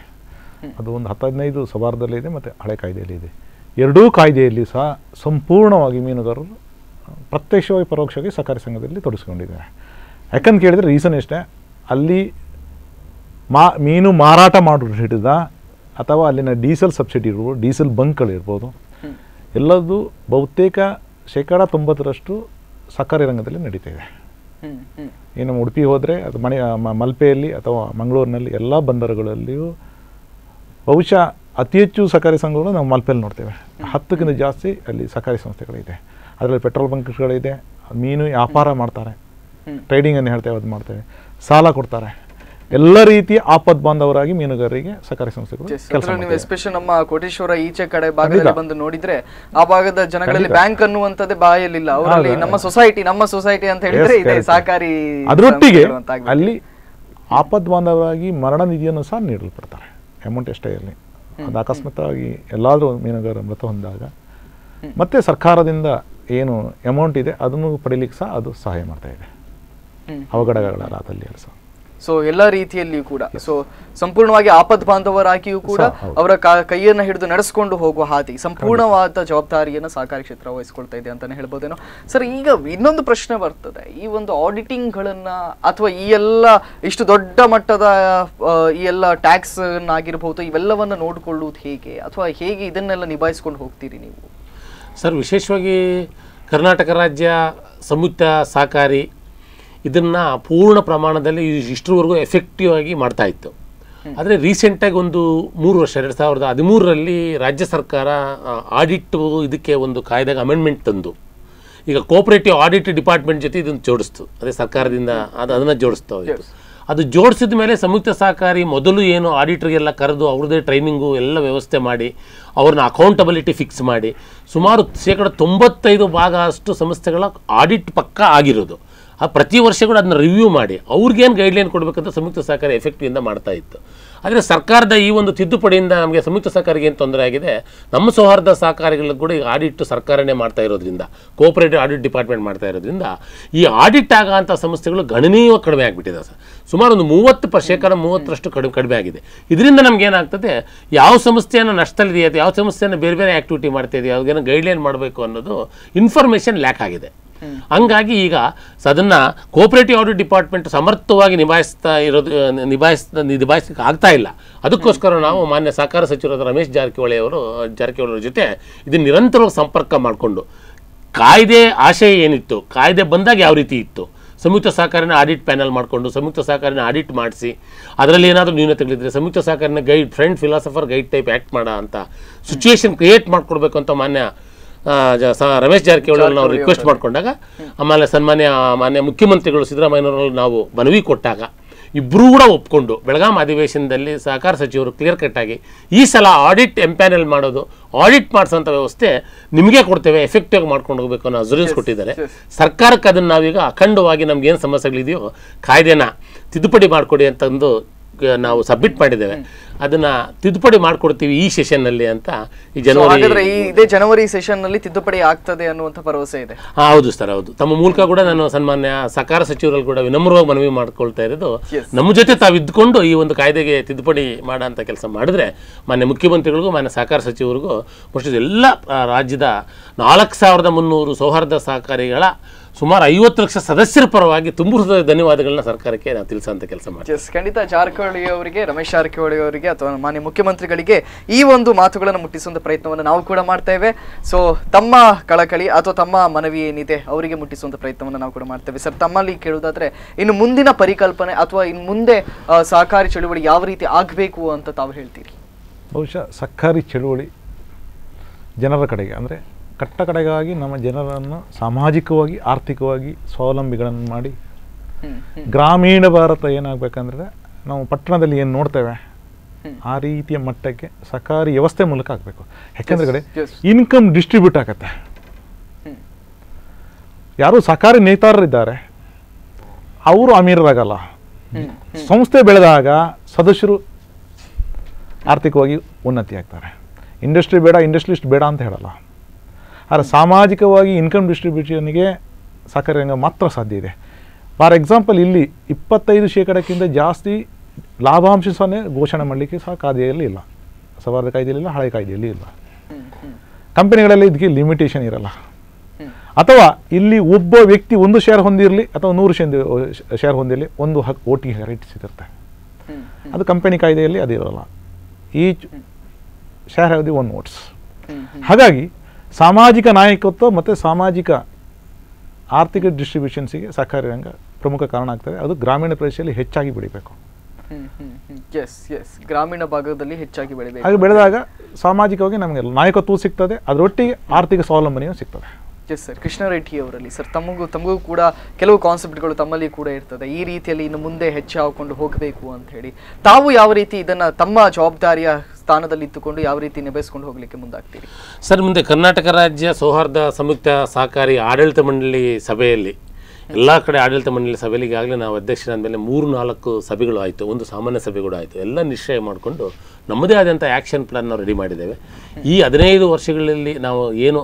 ಅದು ಒಂದು 10-15 ಸೌಹಾರ್ದದಲ್ಲಿ ಇದೆ ಮತ್ತು ಹಳೆ ಕಾಯ್ದೆಯಲ್ಲಿ ಇದೆ. ಎರಡೂ ಕಾಯ್ದೆಯಲ್ಲಿ ಸಹ ಸಂಪೂರ್ಣವಾಗಿ ಮೀನುಗಾರರು ಪ್ರತ್ಯಕ್ಷವಾಗಿ ಪರೋಕ್ಷವಾಗಿ ಸಹಕಾರಿ ಸಂಘದಲ್ಲಿ ತೊಡಗಿಸ್ಕೊಂಡಿದ್ದಾರೆ. ಯಾಕಂತ ಕೇಳಿದರೆ ರೀಸನ್ ಎಷ್ಟೇ, ಅಲ್ಲಿ ಮೀನು ಮಾರಾಟ ಮಾಡೋದು ಹಿಡಿದ ಅಥವಾ ಅಲ್ಲಿನ ಡೀಸೆಲ್ ಸಬ್ಸಿಡಿ ಇರ್ಬೋದು, ಡೀಸೆಲ್ ಬಂಕ್ಗಳಿರ್ಬೋದು, ಎಲ್ಲದೂ ಬಹುತೇಕ 90% ಸಹಕಾರಿ ರಂಗದಲ್ಲಿ ನಡೀತಾ ಇದೆ. ಇನ್ನು ಉಡುಪಿ ಹೋದರೆ ಅದು ಮಲ್ಪೆಯಲ್ಲಿ ಅಥವಾ ಮಂಗಳೂರಿನಲ್ಲಿ ಎಲ್ಲ ಬಂದರುಗಳಲ್ಲಿಯೂ ಬಹುಶಃ ಅತಿ ಹೆಚ್ಚು ಸಹಕಾರಿ ಸಂಘಗಳು ನಾವು ಮಲ್ಪೆಯಲ್ಲಿ ನೋಡ್ತೇವೆ. 10ಕ್ಕಿಂತ ಜಾಸ್ತಿ ಅಲ್ಲಿ ಸಹಕಾರಿ ಸಂಸ್ಥೆಗಳಿದೆ. ಅದರಲ್ಲಿ ಪೆಟ್ರೋಲ್ ಬಂಕ್ಗಳಿದೆ, ಮೀನು ವ್ಯಾಪಾರ ಮಾಡ್ತಾರೆ, ಟ್ರೇಡಿಂಗನ್ನು ಹೇಳ್ತೇವೆ, ಅದು ಮಾಡ್ತೇವೆ, ಸಾಲ ಕೊಡ್ತಾರೆ. ಎಲ್ಲ ರೀತಿಯ ಆಪದ್ ಬಾಂಧವರಾಗಿ ಮೀನುಗಾರರಿಗೆ ಸಹಕಾರಿ ಸಂಸ್ಥೆಗಳು ಕೆಲಸ ಮಾಡ್ತವೆ. ಎಸ್ಪೆಷಲಿ ನಮ್ಮ ಕೋಟೇಶ್ವರ ಈಚೆ ಕಡೆ ಭಾಗದಲ್ಲಿ ಬಂದು ನೋಡಿದ್ರೆ ಆ ಭಾಗದ ಜನಗಳಲ್ಲಿ ಬ್ಯಾಂಕ್ ಅನ್ನುವಂಥದ್ದೇ ಬಾಯಲ್ಲಿಲ್ಲ. ಅವರಲ್ಲಿ ನಮ್ಮ ಸೊಸೈಟಿ ಅಂತ ಹೇಳಿದ್ರೆ ಇದೆ ಸಹಕಾರಿ. ಅದರೊಟ್ಟಿಗೆ ಅಲ್ಲಿ ಆಪದ್ ಬಾಂಧವರಾಗಿ ಮರಣ ನಿಧಿಯನ್ನು ಸಹ ನೀಡಲ್ಪಡ್ತಾರೆ. ಅಮೌಂಟ್ ಎಷ್ಟೇ ಇರಲಿ, ಅದು ಅಕಸ್ಮಾತ್ತಾಗಿ ಎಲ್ಲಾದರೂ ಮೀನುಗಾರ ಮೃತ ಹೊಂದಾಗ ಮತ್ತೆ ಸರ್ಕಾರದಿಂದ ಏನು ಅಮೌಂಟ್ ಇದೆ ಅದನ್ನು ಪಡೀಲಿಕ್ಕೆ ಸಹ ಅದು ಸಹಾಯ ಮಾಡ್ತಾ ಇದೆ. ಅವಘಡಗಳಾದಲ್ಲಿ ಸಹ. ಸೊ ಎಲ್ಲ ರೀತಿಯಲ್ಲಿಯೂ ಕೂಡ ಸೊ ಸಂಪೂರ್ಣವಾಗಿ ಆಪದ್ ಬಾಂಧವರಾಗಿಯೂ ಕೂಡ ಅವರ ಕೈಯನ್ನ ಹಿಡಿದು ನಡೆಸ್ಕೊಂಡು ಹೋಗುವ ಹಾದಿ ಸಂಪೂರ್ಣವಾದ ಜವಾಬ್ದಾರಿಯನ್ನು ಸಹಕಾರಿ ಕ್ಷೇತ್ರ ವಹಿಸ್ಕೊಳ್ತಾ ಇದೆ ಅಂತಾನೆ ಹೇಳ್ಬೋದೇನೋ ಸರ್. ಈಗ ಇನ್ನೊಂದು ಪ್ರಶ್ನೆ ಬರ್ತದೆ, ಈ ಒಂದು ಆಡಿಟಿಂಗ್ಗಳನ್ನ ಅಥವಾ ಈ ಎಲ್ಲ ಇಷ್ಟು ದೊಡ್ಡ ಮಟ್ಟದ ಈ ಎಲ್ಲ ಟ್ಯಾಕ್ಸ್ ಆಗಿರಬಹುದು ಇವೆಲ್ಲವನ್ನ ನೋಡಿಕೊಳ್ಳುವುದು ಹೇಗೆ ಅಥವಾ ಹೇಗೆ ಇದನ್ನೆಲ್ಲ ನಿಭಾಯಿಸ್ಕೊಂಡು ಹೋಗ್ತೀರಿ ನೀವು? ಸರ್, ವಿಶೇಷವಾಗಿ ಕರ್ನಾಟಕ ರಾಜ್ಯ ಸಂಯುಕ್ತ ಸಹಕಾರಿ ಇದನ್ನು ಪೂರ್ಣ ಪ್ರಮಾಣದಲ್ಲಿ ಇಷ್ಟರವರೆಗೂ ಎಫೆಕ್ಟಿವ್ ಆಗಿ ಮಾಡ್ತಾ ಇತ್ತು. ಆದರೆ ರೀಸೆಂಟಾಗಿ ಒಂದು 3 ವರ್ಷ 2013ರಲ್ಲಿ ರಾಜ್ಯ ಸರ್ಕಾರ ಆಡಿಟ್ ಇದಕ್ಕೆ ಒಂದು ಕಾಯ್ದೆಗೆ ಅಮೆಂಡ್ಮೆಂಟ್ ತಂದು ಈಗ ಕೋಆಪರೇಟಿವ್ ಆಡಿಟ್ ಡಿಪಾರ್ಟ್ಮೆಂಟ್ ಜೊತೆ ಇದನ್ನು ಜೋಡಿಸ್ತು. ಅದೇ ಸರ್ಕಾರದಿಂದ ಅದನ್ನು ಜೋಡಿಸ್ತಾ ಹೋಯಿತು. ಅದು ಜೋಡಿಸಿದ ಮೇಲೆ ಸಂಯುಕ್ತ ಸಹಕಾರಿ ಮೊದಲು ಏನು ಆಡಿಟ್ರಿಗೆಲ್ಲ ಕರೆದು ಅವ್ರದ್ದೇ ಟ್ರೈನಿಂಗು ಎಲ್ಲ ವ್ಯವಸ್ಥೆ ಮಾಡಿ ಅವ್ರನ್ನ ಅಕೌಂಟಬಿಲಿಟಿ ಫಿಕ್ಸ್ ಮಾಡಿ ಸುಮಾರು 95% ಅಷ್ಟು ಸಂಸ್ಥೆಗಳ ಆಡಿಟ್ ಪಕ್ಕಾ ಆಗಿರೋದು. ಪ್ರತಿ ವರ್ಷಗಳು ಅದನ್ನ ರಿವ್ಯೂ ಮಾಡಿ ಅವ್ರಿಗೇನು ಗೈಡ್ಲೈನ್ ಕೊಡಬೇಕಂತ ಸಂಯುಕ್ತ ಸಹಕಾರಿ ಎಫೆಕ್ಟಿವಿಂದ ಮಾಡ್ತಾ ಇತ್ತು. ಆದರೆ ಸರ್ಕಾರದ ಈ ಒಂದು ತಿದ್ದುಪಡಿಯಿಂದ ನಮಗೆ ಸಂಯುಕ್ತ ಸಹಕಾರಿಗೆ ಏನು ತೊಂದರೆ ಆಗಿದೆ, ನಮ್ಮ ಸೌಹಾರ್ದ ಸಹಕಾರಿಗಳಿಗೆ ಕೂಡ ಈಗ ಆಡಿಟ್ ಸರ್ಕಾರನೇ ಮಾಡ್ತಾ ಇರೋದ್ರಿಂದ, ಕೋಆಪರೇಟಿವ್ ಆಡಿಟ್ ಡಿಪಾರ್ಟ್ಮೆಂಟ್ ಮಾಡ್ತಾ ಇರೋದ್ರಿಂದ ಈ ಆಡಿಟ್ ಆಗೋಂಥ ಸಂಸ್ಥೆಗಳು ಗಣನೀಯವಾಗಿ ಕಡಿಮೆ ಆಗಿಬಿಟ್ಟಿದೆ ಸರ್. ಸುಮಾರು ಒಂದು 30% ಕಡಿಮೆ ಆಗಿದೆ. ಇದರಿಂದ ನಮ್ಗೆ ಏನಾಗ್ತದೆ, ಯಾವ ಸಂಸ್ಥೆಯನ್ನು ನಷ್ಟದಲ್ಲಿದೆಯಾ, ಯಾವ ಸಂಸ್ಥೆಯನ್ನು ಬೇರೆ ಬೇರೆ ಆ್ಯಕ್ಟಿವಿಟಿ ಮಾಡ್ತಾ ಇದೆಯಾ, ಅವ್ರಿಗೇನೋ ಗೈಡ್ಲೈನ್ ಮಾಡಬೇಕು ಅನ್ನೋದು ಇನ್ಫಾರ್ಮೇಷನ್ ಲ್ಯಾಕ್ ಆಗಿದೆ. ಹಂಗಾಗಿ ಈಗ ಅದನ್ನು ಕೋಆಪರೇಟಿವ್ ಆಡಿಟ್ ಡಿಪಾರ್ಟ್ಮೆಂಟ್ ಸಮರ್ಥವಾಗಿ ನಿಭಾಯಿಸಲಿಕ್ಕೆ ಆಗ್ತಾ ಇಲ್ಲ. ಅದಕ್ಕೋಸ್ಕರ ನಾವು ಮಾನ್ಯ ಸಹಕಾರ ಸಚಿವರಾದ ರಮೇಶ್ ಜಾರಕಿಹೊಳಿ ಅವರ ಜೊತೆ ಇದನ್ನು ನಿರಂತರವಾಗಿ ಸಂಪರ್ಕ ಮಾಡಿಕೊಂಡು ಕಾಯ್ದೆ ಆಶಯ ಏನಿತ್ತು, ಕಾಯ್ದೆ ಬಂದಾಗ ಯಾವ ರೀತಿ ಇತ್ತು, ಸಂಯುಕ್ತ ಸಹಕಾರಿನ ಆಡಿಟ್ ಪ್ಯಾನಲ್ ಮಾಡಿಕೊಂಡು ಸಂಯುಕ್ತ ಸಹಕಾರಿನ ಆಡಿಟ್ ಮಾಡಿಸಿ ಅದರಲ್ಲಿ ಏನಾದರೂ ನ್ಯೂನತೆಗಳಿದ್ರೆ ಸಂಯುಕ್ತ ಸಹಕಾರಿನ guide friend philosopher guide type act ಮಾಡೋ ಅಂತ ಸಿಚುವೇಶನ್ ಕ್ರಿಯೇಟ್ ಮಾಡಿಕೊಡ್ಬೇಕು ಅಂತ ಮಾನ್ಯ ರಮೇಶ್ ಜಾರಕಿಹೊಳಿ ನಾವು ರಿಕ್ವೆಸ್ಟ್ ಮಾಡಿಕೊಂಡಾಗ, ಆಮೇಲೆ ಮಾನ್ಯ ಮುಖ್ಯಮಂತ್ರಿಗಳು ಸಿದ್ದರಾಮಯ್ಯನವರಲ್ಲಿ ನಾವು ಮನವಿ ಕೊಟ್ಟಾಗ ಇಬ್ಬರೂ ಕೂಡ ಒಪ್ಕೊಂಡು ಬೆಳಗಾಂ ಅಧಿವೇಶನದಲ್ಲಿ ಸಹಕಾರ ಸಚಿವರು ಕ್ಲಿಯರ್ ಕಟ್ ಆಗಿ ಈ ಸಲ ಆಡಿಟ್ ಎಂಪ್ಯಾನಲ್ ಮಾಡೋದು, ಆಡಿಟ್ ಮಾಡಿಸೋಂಥ ವ್ಯವಸ್ಥೆ ನಿಮಗೆ ಕೊಡ್ತೇವೆ, ಎಫೆಕ್ಟಿವ್ ಮಾಡ್ಕೊಂಡು ಹೋಗಬೇಕು ಅನ್ನೋ ಅಸೂರೆನ್ಸ್ ಕೊಟ್ಟಿದ್ದಾರೆ. ಸರ್ಕಾರಕ್ಕೆ ಅದನ್ನು ನಾವೀಗ ಅಖಂಡವಾಗಿ ನಮ್ಗೇನು ಸಮಸ್ಯೆಗಳಿದೆಯೋ ಕಾಯ್ದೆನ ತಿದ್ದುಪಡಿ ಮಾಡಿಕೊಡಿ ಅಂತಂದು ನಾವು ಸಬ್ಮಿಟ್ ಮಾಡಿದ್ದೇವೆ. ಅದನ್ನ ತಿದ್ದುಪಡಿ ಮಾಡಿಕೊಡ್ತೀವಿ ಈ ಸೆಷನ್ನಲ್ಲಿ ಅಂತ ಈ ಇದೇ ಜನವರಿ ಸೆಷನ್ನಲ್ಲಿ ತಿದ್ದುಪಡಿ ಆಗ್ತದೆ ಅನ್ನುವಂಥ ಭರವಸೆ ಇದೆ. ಹೌದು ಸರ್, ಹೌದು. ತಮ್ಮ ಮೂಲಕ ಕೂಡ ನಾನು ಸನ್ಮಾನ್ಯ ಸಹಕಾರ ಸಚಿವರಲ್ಲಿ ಕೂಡ ವಿನಮ್ರವಾಗಿ ಮನವಿ ಮಾಡ್ಕೊಳ್ತಾ ಇರೋದು, ನಮ್ಮ ಜೊತೆ ತಾವು ಇದ್ಕೊಂಡು ಈ ಒಂದು ಕಾಯ್ದೆಗೆ ತಿದ್ದುಪಡಿ ಮಾಡೋಂಥ ಕೆಲಸ ಮಾಡಿದ್ರೆ ಮಾನ್ಯ ಮುಖ್ಯಮಂತ್ರಿಗಳಿಗೂ ಮಾನ್ಯ ಸಹಕಾರ ಸಚಿವರಿಗೂ ಮೋಸ್ಟ್ಲಿ ಎಲ್ಲ ರಾಜ್ಯದ 4300 ಸೌಹಾರ್ದ ಸಹಕಾರಿಗಳ ಸುಮಾರು 50 ಲಕ್ಷ ಸದಸ್ಯರ ಪರವಾಗಿ ತುಂಬ ಧನ್ಯವಾದಗಳನ್ನ ಸರ್ಕಾರಕ್ಕೆ ನಾವು ತಿಳಿಸೋಂಥ ಕೆಲಸ ಮಾಡ್ತೀವಿ. ಖಂಡಿತ ಜಾರಕಿಹೊಳಿ ಅವರಿಗೆ, ರಮೇಶ್ ಜಾರಕಿಹೊಳಿ ಅವರಿಗೆ ಅಥವಾ ಮಾನ್ಯ ಮುಖ್ಯಮಂತ್ರಿಗಳಿಗೆ ಈ ಒಂದು ಮಾತುಗಳನ್ನು ಮುಟ್ಟಿಸುವಂಥ ಪ್ರಯತ್ನವನ್ನು ನಾವು ಕೂಡ ಮಾಡ್ತೇವೆ. ಸೊ ತಮ್ಮ ಕಳಕಳಿ ಅಥವಾ ತಮ್ಮ ಮನವಿ ಏನಿದೆ ಅವರಿಗೆ ಮುಟ್ಟಿಸುವಂಥ ಪ್ರಯತ್ನವನ್ನು ನಾವು ಕೂಡ ಮಾಡ್ತೇವೆ. ಸರ್, ತಮ್ಮಲ್ಲಿ ಕೇಳುವುದಾದ್ರೆ ಇನ್ನು ಮುಂದಿನ ಪರಿಕಲ್ಪನೆ ಅಥವಾ ಇನ್ನು ಮುಂದೆ ಸಹಕಾರಿ ಚಳುವಳಿ ಯಾವ ರೀತಿ ಆಗಬೇಕು ಅಂತ ತಾವು ಹೇಳ್ತೀರಿ? ಬಹುಶಃ ಸಹಕಾರಿ ಚಳುವಳಿ ಜನರ ಕಡೆಗೆ ಅಂದರೆ ಕಟ್ಟ ಕಡೆಗಾಗಿ ನಮ್ಮ ಜನರನ್ನು ಸಾಮಾಜಿಕವಾಗಿ ಆರ್ಥಿಕವಾಗಿ ಸ್ವಾವಲಂಬಿಗಳನ್ನು ಮಾಡಿ ಗ್ರಾಮೀಣ ಭಾರತ ಏನಾಗಬೇಕಂದ್ರೆ ನಾವು ಪಟ್ಟಣದಲ್ಲಿ ಏನು ನೋಡ್ತೇವೆ ಆ ರೀತಿಯ ಮಟ್ಟಕ್ಕೆ ಸಹಕಾರಿ ವ್ಯವಸ್ಥೆ ಮೂಲಕ ಆಗಬೇಕು. ಯಾಕಂದ್ರೆ ಕಡೆ ಇನ್ಕಮ್ ಡಿಸ್ಟ್ರಿಬ್ಯೂಟ್ ಆಗತ್ತೆ. ಯಾರು ಸಹಕಾರಿ ನೇತಾರರಿದ್ದಾರೆ ಅವರು ಅಮೀರರಾಗಲ್ಲ. ಸಂಸ್ಥೆ ಬೆಳೆದಾಗ ಸದಸ್ಯರು ಆರ್ಥಿಕವಾಗಿ ಉನ್ನತಿ ಆಗ್ತಾರೆ. ಇಂಡಸ್ಟ್ರಿ ಬೇಡ, ಇಂಡಸ್ಟ್ರಿಲಿಸ್ಟ್ ಬೇಡ ಅಂತ ಹೇಳಲ್ಲ. ಆದರೆ ಸಾಮಾಜಿಕವಾಗಿ ಇನ್ಕಮ್ ಡಿಸ್ಟ್ರಿಬ್ಯೂಷನ್ಗೆ ಸಹಕಾರಿ ರಂಗ ಮಾತ್ರ ಸಾಧ್ಯ ಇದೆ. ಫಾರ್ ಎಕ್ಸಾಂಪಲ್, ಇಲ್ಲಿ 25% ಜಾಸ್ತಿ ಲಾಭಾಂಶವನ್ನೇ ಘೋಷಣೆ ಮಾಡಲಿಕ್ಕೆ ಸಹ ಕಾಯ್ದೆಯಲ್ಲಿ ಇಲ್ಲ, ಸೌಹಾರ್ದ ಕಾಯ್ದೆಯಲ್ಲಿ ಇಲ್ಲ, ಹಳೆ ಕಾಯ್ದೆಯಲ್ಲಿ ಇಲ್ಲ. ಕಂಪನಿಗಳಲ್ಲಿ ಇದಕ್ಕೆ ಲಿಮಿಟೇಷನ್ ಇರಲ್ಲ. ಅಥವಾ ಇಲ್ಲಿ ಒಬ್ಬ ವ್ಯಕ್ತಿ 1 ಶೇರ್ ಹೊಂದಿರಲಿ ಅಥವಾ 100 ಶೇರ್ ಹೊಂದಿರಲಿ ಒಂದು ವೋಟಿಂಗ್ ರೈಟ್ ಸಿಗುತ್ತೆ. ಅದು ಕಂಪನಿ ಕಾಯ್ದೆಯಲ್ಲಿ ಅದಿರಲ್ಲ. Each share have the 1 votes. ಹಾಗಾಗಿ ಸಾಮಾಜಿಕ ನಾಯಕತ್ವ ಮತ್ತು ಸಾಮಾಜಿಕ ಆರ್ಥಿಕ ಡಿಸ್ಟ್ರಿಬ್ಯೂಷನ್ಸಿಗೆ ಸಹಕಾರಿ ರಂಗ ಪ್ರಮುಖ ಕಾರಣ ಆಗ್ತದೆ. ಅದು ಗ್ರಾಮೀಣ ಪ್ರದೇಶದಲ್ಲಿ ಹೆಚ್ಚಾಗಿ ಬೆಳಿಬೇಕು. ಗ್ರಾಮೀಣ ಭಾಗದಲ್ಲಿ ಹೆಚ್ಚಾಗಿ ಬೆಳಿಬೇಕು. ಹಾಗೆ ಬೆಳೆದಾಗ ಸಾಮಾಜಿಕವಾಗಿ ನಮಗೆ ನಾಯಕತ್ವ ಸಿಗ್ತದೆ, ಅದರೊಟ್ಟಿಗೆ ಆರ್ಥಿಕ ಸ್ವಾವಲಂಬನೆಯೂ ಸಿಗ್ತದೆ. ಎಸ್ ಸರ್, ಕೃಷ್ಣಾರೆಡ್ಡಿ ಅವರಲ್ಲಿ ಸರ್ ತಮಗೂ ಕೂಡ ಕೆಲವು ಕಾನ್ಸೆಪ್ಟ್ಗಳು ತಮ್ಮಲ್ಲಿ ಕೂಡ ಇರ್ತದೆ, ಈ ರೀತಿಯಲ್ಲಿ ಇನ್ನು ಮುಂದೆ ಹೆಚ್ಚಾಕೊಂಡು ಹೋಗಬೇಕು ಅಂತ ಹೇಳಿ. ತಾವು ಯಾವ ರೀತಿ ಇದನ್ನು ತಮ್ಮ ಜವಾಬ್ದಾರಿಯ ಸ್ಥಾನದಲ್ಲಿ ಇಟ್ಟುಕೊಂಡು ಯಾವ ರೀತಿ ನಿಭಾಯಿಸ್ಕೊಂಡು ಹೋಗಲಿಕ್ಕೆ ಮುಂದಾಗ್ತೀರಿ? ಸರ್, ಮುಂದೆ ಕರ್ನಾಟಕ ರಾಜ್ಯ ಸೌಹಾರ್ದ ಸಂಯುಕ್ತ ಸಹಕಾರಿ ಆಡಳಿತ ಮಂಡಳಿ ಸಭೆಯಲ್ಲಿ ಎಲ್ಲ ಕಡೆ ಆಡಳಿತ ಮಂಡಳಿ ಸಭೆಯಲ್ಲಿ ಈಗಾಗಲೇ ನಾವು ಅಧ್ಯಕ್ಷರಾದ ಮೇಲೆ 3-4 ಸಭೆಗಳು ಆಯಿತು, ಒಂದು ಸಾಮಾನ್ಯ ಸಭೆ ಕೂಡ ಆಯಿತು. ಎಲ್ಲ ನಿಶ್ಚಯ ಮಾಡಿಕೊಂಡು ನಮ್ಮದೇ ಆದಂಥ ಆ್ಯಕ್ಷನ್ ಪ್ಲಾನ್ ನಾವು ರೆಡಿ ಮಾಡಿದ್ದೇವೆ. ಈ 15 ವರ್ಷಗಳಲ್ಲಿ ನಾವು ಏನು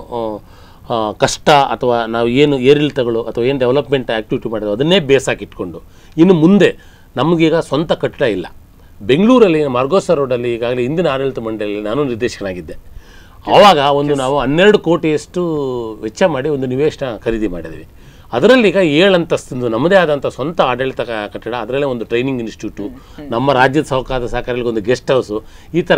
ಕಷ್ಟ ಅಥವಾ ನಾವು ಏನು ಏರಿಳಿತಗಳು ಅಥವಾ ಏನು ಡೆವಲಪ್ಮೆಂಟ್ ಆ್ಯಕ್ಟಿವಿಟಿ ಮಾಡಿದ್ವಿ ಅದನ್ನೇ ಬೇಸಾಗಿ ಇಟ್ಕೊಂಡು ಇನ್ನು ಮುಂದೆ ನಮಗೀಗ ಸ್ವಂತ ಕಟ್ಟಡ ಇಲ್ಲ. ಬೆಂಗಳೂರಲ್ಲಿ ಮಾರ್ಗೋಸ ರೋಡಲ್ಲಿ ಈಗಾಗಲೇ ಹಿಂದಿನ ಆಡಳಿತ ಮಂಡಳಿಯಲ್ಲಿ ನಾನು ನಿರ್ದೇಶಕನಾಗಿದ್ದೆ. ಆವಾಗ ನಾವು 12 ಕೋಟಿಯಷ್ಟು ವೆಚ್ಚ ಮಾಡಿ ಒಂದು ನಿವೇಶನ ಖರೀದಿ ಮಾಡಿದ್ವಿ. ಅದರಲ್ಲಿ ಈಗ 7 ಅಂತಸ್ತಿಂದು ನಮ್ಮದೇ ಆದಂಥ ಸ್ವಂತ ಆಡಳಿತ ಕಟ್ಟಡ, ಅದರಲ್ಲೇ ಒಂದು ಟ್ರೈನಿಂಗ್ ಇನ್ಸ್ಟಿಟ್ಯೂಟು, ನಮ್ಮ ರಾಜ್ಯದ ಸಹಕಾರಿಗಳಿಗೆ ಒಂದು ಗೆಸ್ಟ್ ಹೌಸು, ಈ ಥರ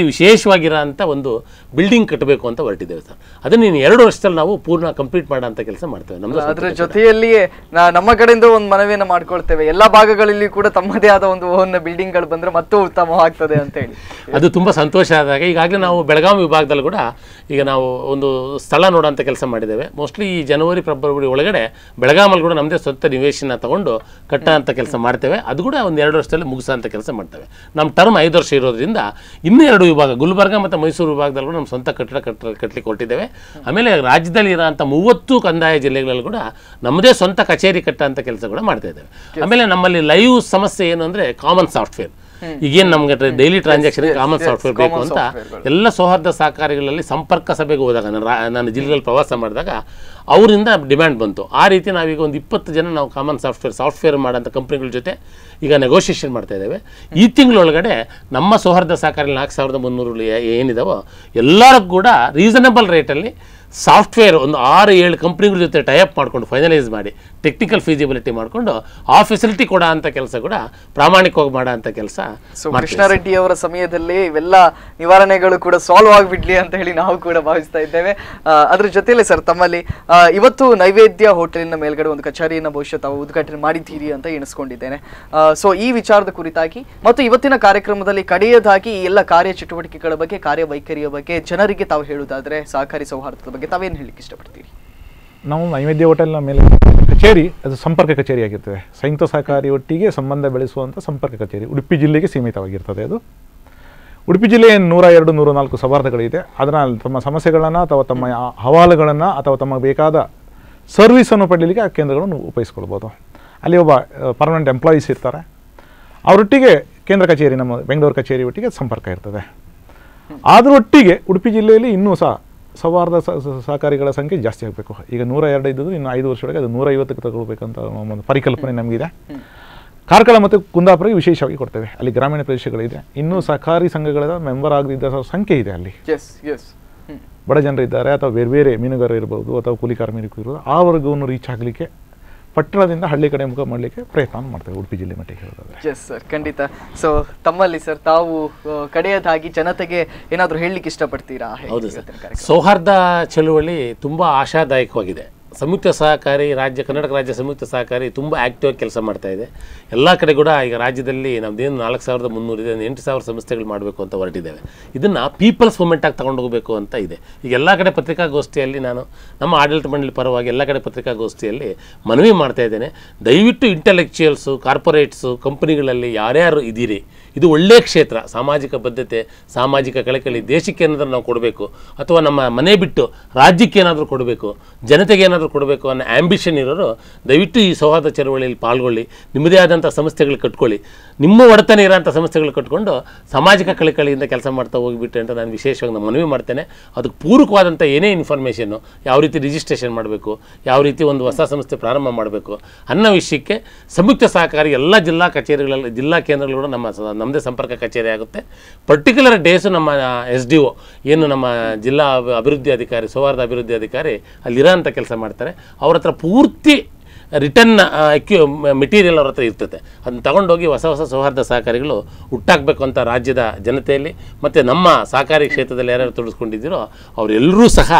ವಿಶೇಷವಾಗಿರೋ ಅಂಥ ಒಂದು ಬಿಲ್ಡಿಂಗ್ ಕಟ್ಟಬೇಕು ಅಂತ ಹೊರಟಿದ್ದೇವೆ ಸರ್. ಅದನ್ನು ಇನ್ನು 2 ವರ್ಷದಲ್ಲಿ ನಾವು ಪೂರ್ಣ ಕಂಪ್ಲೀಟ್ ಮಾಡೋಂಥ ಕೆಲಸ ಮಾಡ್ತೇವೆ. ನಮ್ಮದು ಅದರ ಜೊತೆಯಲ್ಲಿಯೇ ನಮ್ಮ ಕಡೆಯಿಂದ ಒಂದು ಮನವಿಯನ್ನು ಮಾಡ್ಕೊಳ್ತೇವೆ, ಎಲ್ಲ ಭಾಗಗಳಲ್ಲಿ ಕೂಡ ತಮ್ಮದೇ ಆದ ಒಂದು ಓನ್ ಬಿಲ್ಡಿಂಗ್ಗಳು ಬಂದರೆ ಮತ್ತೂ ಉತ್ತಮವಾಗ್ತದೆ ಅಂತ ಹೇಳಿ. ಅದು ತುಂಬ ಸಂತೋಷ ಆದಾಗ ಈಗಾಗಲೇ ನಾವು ಬೆಳಗಾವಿ ವಿಭಾಗದಲ್ಲಿ ಕೂಡ ಈಗ ನಾವು ಒಂದು ಸ್ಥಳ ನೋಡೋಂಥ ಕೆಲಸ ಮಾಡಿದ್ದೇವೆ. ಮೋಸ್ಟ್ಲಿ ಈ ಜನವರಿ ಫೆಬ್ರವರಿ ಒಳಗಡೆ ಬೆಳಗಾಮಲ್ಲಿ ಕೂಡ ನಮ್ಮದೇ ಸ್ವಂತ ನಿವೇಶನ ತಗೊಂಡು ಕಟ್ಟೋ ಅಂತ ಕೆಲಸ ಮಾಡ್ತೇವೆ. ಅದು ಕೂಡ ಒಂದು 2 ವರ್ಷದಲ್ಲಿ ಮುಗಿಸೋ ಅಂತ ಕೆಲಸ ಮಾಡ್ತೇವೆ. ನಮ್ಮ ಟರ್ಮ್ 5 ವರ್ಷ ಇರೋದ್ರಿಂದ ಇನ್ನೂ 2 ವಿಭಾಗ ಗುಲ್ಬರ್ಗ ಮತ್ತು ಮೈಸೂರು ವಿಭಾಗದಲ್ಲಿ ಕೂಡ ನಮ್ಮ ಸ್ವಂತ ಕಟ್ಟಲಿಕ್ಕೆ ಕೊಟ್ಟಿದ್ದೇವೆ. ಆಮೇಲೆ ರಾಜ್ಯದಲ್ಲಿ ಇರೋಂಥ 30 ಕಂದಾಯ ಜಿಲ್ಲೆಗಳಲ್ಲಿ ಕೂಡ ನಮ್ಮದೇ ಸ್ವಂತ ಕಚೇರಿ ಕಟ್ಟೋ ಅಂತ ಕೆಲಸ ಕೂಡ ಮಾಡ್ತಾ ಇದ್ದೇವೆ. ಆಮೇಲೆ ನಮ್ಮಲ್ಲಿ ಲೈವ್ ಸಮಸ್ಯೆ ಏನು ಅಂದರೆ ಕಾಮನ್ ಸಾಫ್ಟ್ವೇರ್. ಈಗೇನು ನಮಗೆ ಡೈಲಿ ಟ್ರಾನ್ಸಾಕ್ಷನ್ ಕಾಮನ್ ಸಾಫ್ಟ್ವೇರ್ ಬೇಕು ಅಂತ ಎಲ್ಲ ಸೌಹಾರ್ದ ಸಹಕಾರಿಗಳಲ್ಲಿ ಸಂಪರ್ಕ ಸಭೆಗೆ ಹೋದಾಗ ನಾನು ಜಿಲ್ಲೆಯಲ್ಲಿ ಪ್ರವಾಸ ಮಾಡಿದಾಗ ಅವರಿಂದ ಡಿಮ್ಯಾಂಡ್ ಬಂತು. ಆ ರೀತಿ ನಾವೀಗ ಒಂದು 20 ಜನ ನಾವು ಕಾಮನ್ ಸಾಫ್ಟ್ವೇರ್ ಮಾಡೋಂಥ ಕಂಪ್ನಿಗಳ ಜೊತೆ ಈಗ ನೆಗೋಷಿಯೇಷನ್ ಮಾಡ್ತಾ ಇದ್ದೇವೆ. ಈ ತಿಂಗಳೊಳಗಡೆ ನಮ್ಮ ಸೌಹಾರ್ದ ಸಹಕಾರಿ 4300 ಏನಿದಾವೋ ಎಲ್ಲರಿಗೂ ಕೂಡ ರೀಸನಬಲ್ ರೇಟಲ್ಲಿ ಸಾಫ್ಟ್ವೇರ್ ಒಂದು 6-7 ಕಂಪ್ನಿಗಳ ಜೊತೆ ಟೈಅಪ್ ಮಾಡಿಕೊಂಡು ಫೈನಲೈಸ್ ಮಾಡಿ ಟೆಕ್ನಿಕಲ್ ಫೀಸಿಬಿಲಿಟಿ ಮಾಡಿಕೊಂಡು ಆ ಫೆಸಿಲಿಟಿ ಕೊಡೋ ಅಂಥ ಕೆಲಸ ಕೂಡ ಪ್ರಾಮಾಣಿಕವಾಗಿ ಮಾಡೋ ಅಂಥ ಕೆಲಸ. ಕೃಷ್ಣಾರೆಡ್ಡಿ ಅವರ ಸಮಯದಲ್ಲಿ ಇವೆಲ್ಲ ನಿವಾರಣೆಗಳು ಕೂಡ ಸಾಲ್ವ್ ಆಗಿಬಿಡ್ಲಿ ಅಂತ ಹೇಳಿ ನಾವು ಕೂಡ ಭಾವಿಸ್ತಾ ಇದ್ದೇವೆ. ಅದ್ರ ಜೊತೆಯಲ್ಲೇ ಸರ್, ತಮ್ಮಲ್ಲಿ ಇವತ್ತು ನೈವೇದ್ಯ ಹೋಟೆಲಿನ ಮೇಲ್ಗಡೆ ಒಂದು ಕಚೇರಿಯನ್ನು ಬಹುಶಃ ತಾವು ಉದ್ಘಾಟನೆ ಮಾಡಿದ್ದೀರಿ ಅಂತ ಎಣಿಸ್ಕೊಂಡಿದ್ದೇನೆ. ಸೊ ಈ ವಿಚಾರದ ಕುರಿತಾಗಿ ಮತ್ತು ಇವತ್ತಿನ ಕಾರ್ಯಕ್ರಮದಲ್ಲಿ ಕಡೆಯದಾಗಿ ಈ ಎಲ್ಲ ಕಾರ್ಯಚಟುವಟಿಕೆಗಳ ಬಗ್ಗೆ, ಕಾರ್ಯವೈಖರಿಯ ಬಗ್ಗೆ ಜನರಿಗೆ ತಾವು ಹೇಳುವುದಾದ್ರೆ ಸಹಕಾರಿ ಸೌಹಾರ್ದದ ಬಗ್ಗೆ ತಾವೇನು ಹೇಳಲಿಕ್ಕೆ ಇಷ್ಟಪಡ್ತೀರಿ? ನಾವು ನೈವೇದ್ಯ ಹೋಟೆಲ್ನ ಮೇಲೆ ಕಚೇರಿ ಅದು ಸಂಪರ್ಕ ಕಚೇರಿಯಾಗಿರ್ತದೆ. ಸಂಯುಕ್ತ ಸಹಕಾರಿ ಒಟ್ಟಿಗೆ ಸಂಬಂಧ ಬೆಳೆಸುವಂಥ ಸಂಪರ್ಕ ಕಚೇರಿ ಉಡುಪಿ ಜಿಲ್ಲೆಗೆ ಸೀಮಿತವಾಗಿರ್ತದೆ. ಅದು ಉಡುಪಿ ಜಿಲ್ಲೆಯ 102-104 ಸೌಹಾರ್ದಗಳಿದೆ. ಅದನ್ನು ತಮ್ಮ ಸಮಸ್ಯೆಗಳನ್ನು ಅಥವಾ ತಮ್ಮ ಹವಾಲುಗಳನ್ನು ಅಥವಾ ತಮಗೆ ಬೇಕಾದ ಸರ್ವಿಸನ್ನು ಪಡೀಲಿಕ್ಕೆ ಆ ಕೇಂದ್ರಗಳನ್ನು ಉಪಯೋಗಿಸ್ಕೊಳ್ಬೋದು. ಅಲ್ಲಿ ಒಬ್ಬ ಪರ್ಮನೆಂಟ್ ಎಂಪ್ಲಾಯೀಸ್ ಇರ್ತಾರೆ. ಅವರೊಟ್ಟಿಗೆ ಕೇಂದ್ರ ಕಚೇರಿ ನಮ್ಮ ಬೆಂಗಳೂರು ಕಚೇರಿ ಒಟ್ಟಿಗೆ ಸಂಪರ್ಕ ಇರ್ತದೆ. ಅದರೊಟ್ಟಿಗೆ ಉಡುಪಿ ಜಿಲ್ಲೆಯಲ್ಲಿ ಇನ್ನೂ ಸಹ ಸೌಹಾರ್ದ ಸಹಕಾರಿಗಳ ಸಂಖ್ಯೆ ಜಾಸ್ತಿ ಆಗಬೇಕು. ಈಗ 102 ಇದ್ದದ್ದು ಇನ್ನು 5 ವರ್ಷದೊಳಗೆ ಅದು 150ಕ್ಕೆ ತಗೊಳ್ಬೇಕಂತ ಒಂದು ಪರಿಕಲ್ಪನೆ ನಮಗಿದೆ. ಕಾರ್ಕಳ ಮತ್ತು ಕುಂದಾಪುರಕ್ಕೆ ವಿಶೇಷವಾಗಿ ಕೊಡ್ತೇವೆ. ಅಲ್ಲಿ ಗ್ರಾಮೀಣ ಪ್ರದೇಶಗಳಿದೆ. ಇನ್ನೂ ಸಹಕಾರಿ ಸಂಘಗಳ ಮೆಂಬರ್ ಆಗದಿದ್ದ ಸಂಖ್ಯೆ ಇದೆ. ಅಲ್ಲಿ ಬಡ ಜನರಿದ್ದಾರೆ ಅಥವಾ ಬೇರೆ ಬೇರೆ ಮೀನುಗಾರರು ಇರ್ಬೋದು ಅಥವಾ ಕೂಲಿ ಕಾರ್ಮಿಕರು ಇರ್ಬೋದು. ಆ ವರ್ಗವನ್ನು ರೀಚ್ ಆಗಲಿಕ್ಕೆ ಪಟ್ಟಣದಿಂದ ಹಳ್ಳಿ ಕಡೆ ಮುಖ ಮಾಡಲಿಕ್ಕೆ ಪ್ರಯತ್ನ ಮಾಡ್ತೇವೆ ಉಡುಪಿ ಜಿಲ್ಲೆ ಮಟ್ಟಿಗೆ ಹೇಳೋದಾದ್ರೆ. ಎಸ್ ಸರ್, ಖಂಡಿತ. ಸೊ ತಮ್ಮಲ್ಲಿ ಸರ್, ತಾವು ಕಡೆಯದಾಗಿ ಜನತೆಗೆ ಏನಾದರೂ ಹೇಳಲಿಕ್ಕೆ ಇಷ್ಟಪಡ್ತೀರಾ? ಹೌದು ಸರ್, ಸೌಹಾರ್ದ ಚಳುವಳಿ ತುಂಬ ಆಶಾದಾಯಕವಾಗಿದೆ. ಸಂಯುಕ್ತ ಸಹಕಾರಿ ಕರ್ನಾಟಕ ರಾಜ್ಯ ಸಂಯುಕ್ತ ಸಹಕಾರಿ ತುಂಬ ಆ್ಯಕ್ಟಿವ್ ಆಗಿ ಕೆಲಸ ಮಾಡ್ತಾ ಇದೆ. ಎಲ್ಲ ಕಡೆ ಕೂಡ ಈಗ ರಾಜ್ಯದಲ್ಲಿ ನಮ್ಮದೇನು 4300 ಇದೆ, 8000 ಸಂಸ್ಥೆಗಳು ಮಾಡಬೇಕು ಅಂತ ಹೊರಟಿದ್ದೇವೆ. ಇದನ್ನು ಪೀಪಲ್ಸ್ ಮೂವ್ಮೆಂಟಾಗಿ ತಗೊಂಡು ಹೋಗಬೇಕು ಅಂತ ಇದೆ. ಈಗ ಎಲ್ಲ ಕಡೆ ಪತ್ರಿಕಾಗೋಷ್ಠಿಯಲ್ಲಿ ನಾನು ನಮ್ಮ ಆಡಳಿತ ಮಂಡಳಿ ಪರವಾಗಿ ಎಲ್ಲ ಕಡೆ ಪತ್ರಿಕಾಗೋಷ್ಠಿಯಲ್ಲಿ ಮನವಿ ಮಾಡ್ತಾ ಇದ್ದೇನೆ. ದಯವಿಟ್ಟು ಇಂಟೆಲೆಕ್ಚುಯಲ್ಸು, ಕಾರ್ಪೊರೇಟ್ಸು, ಕಂಪನಿಗಳಲ್ಲಿ ಯಾರ್ಯಾರು ಇದ್ದೀರಿ, ಇದು ಒಳ್ಳೆಯ ಕ್ಷೇತ್ರ. ಸಾಮಾಜಿಕ ಬದ್ಧತೆ, ಸಾಮಾಜಿಕ ಕಳಕಳಿ, ದೇಶಕ್ಕೆ ಏನಾದರೂ ನಾವು ಕೊಡಬೇಕು ಅಥವಾ ನಮ್ಮ ಮನೆ ಬಿಟ್ಟು ರಾಜ್ಯಕ್ಕೆ ಏನಾದರೂ ಕೊಡಬೇಕು, ಜನತೆಗೆ ಏನಾದರೂ ಕೊಡಬೇಕು ಅನ್ನೋ ಆ್ಯಂಬಿಷನ್ ಇರೋರು ದಯವಿಟ್ಟು ಈ ಸೌಹಾರ್ದ ಚಳವಳಿಯಲ್ಲಿ ಪಾಲ್ಗೊಳ್ಳಿ. ನಿಮ್ಮದೇ ಆದಂಥ ಸಂಸ್ಥೆಗಳು ಕಟ್ಕೊಳ್ಳಿ. ನಿಮ್ಮ ಒಡೆತನ ಇರೋಂಥ ಸಂಸ್ಥೆಗಳು ಕಟ್ಕೊಂಡು ಸಾಮಾಜಿಕ ಕಳಕಳಿಯಿಂದ ಕೆಲಸ ಮಾಡ್ತಾ ಹೋಗಿಬಿಟ್ಟು ಅಂತ ನಾನು ವಿಶೇಷವಾಗಿ ನಾನು ಮನವಿ ಮಾಡ್ತೇನೆ. ಅದಕ್ಕೆ ಪೂರಕವಾದಂಥ ಏನೇ ಇನ್ಫಾರ್ಮೇಷನ್ನು, ಯಾವ ರೀತಿ ರಿಜಿಸ್ಟ್ರೇಷನ್ ಮಾಡಬೇಕು, ಯಾವ ರೀತಿ ಒಂದು ಹೊಸ ಸಂಸ್ಥೆ ಪ್ರಾರಂಭ ಮಾಡಬೇಕು ಅನ್ನೋ ವಿಷಯಕ್ಕೆ ಸಂಯುಕ್ತ ಸಹಕಾರಿ ಎಲ್ಲ ಜಿಲ್ಲಾ ಕಚೇರಿಗಳಲ್ಲಿ, ಜಿಲ್ಲಾ ಕೇಂದ್ರಗಳು ಕೂಡ ನಮ್ಮದೇ ಸಂಪರ್ಕ ಕಚೇರಿ ಆಗುತ್ತೆ. ಪರ್ಟಿಕ್ಯುಲರ್ ಡೇಸು ನಮ್ಮ SDO ಏನು ನಮ್ಮ ಜಿಲ್ಲಾ ಅಭಿವೃದ್ಧಿ ಅಧಿಕಾರಿ, ಸೌಹಾರ್ದ ಅಭಿವೃದ್ಧಿ ಅಧಿಕಾರಿ ಅಲ್ಲಿರೋಂಥ ಕೆಲಸ ಮಾಡ್ತಾರೆ. ಅವ್ರ ಹತ್ರ ಪೂರ್ತಿ ರಿಟರ್ನ್ ಮೆಟೀರಿಯಲ್ ಅವ್ರ ಹತ್ರ ಇರ್ತದೆ. ಅದನ್ನು ತಗೊಂಡೋಗಿ ಹೊಸ ಸೌಹಾರ್ದ ಸಹಕಾರಿಗಳು ಹುಟ್ಟಾಕಬೇಕು ಅಂತ ರಾಜ್ಯದ ಜನತೆಯಲ್ಲಿ ಮತ್ತು ನಮ್ಮ ಸಹಕಾರಿ ಕ್ಷೇತ್ರದಲ್ಲಿ ಯಾರ್ಯಾರು ತೊಡಗಿಸ್ಕೊಂಡಿದ್ದೀರೋ ಅವರೆಲ್ಲರೂ ಸಹ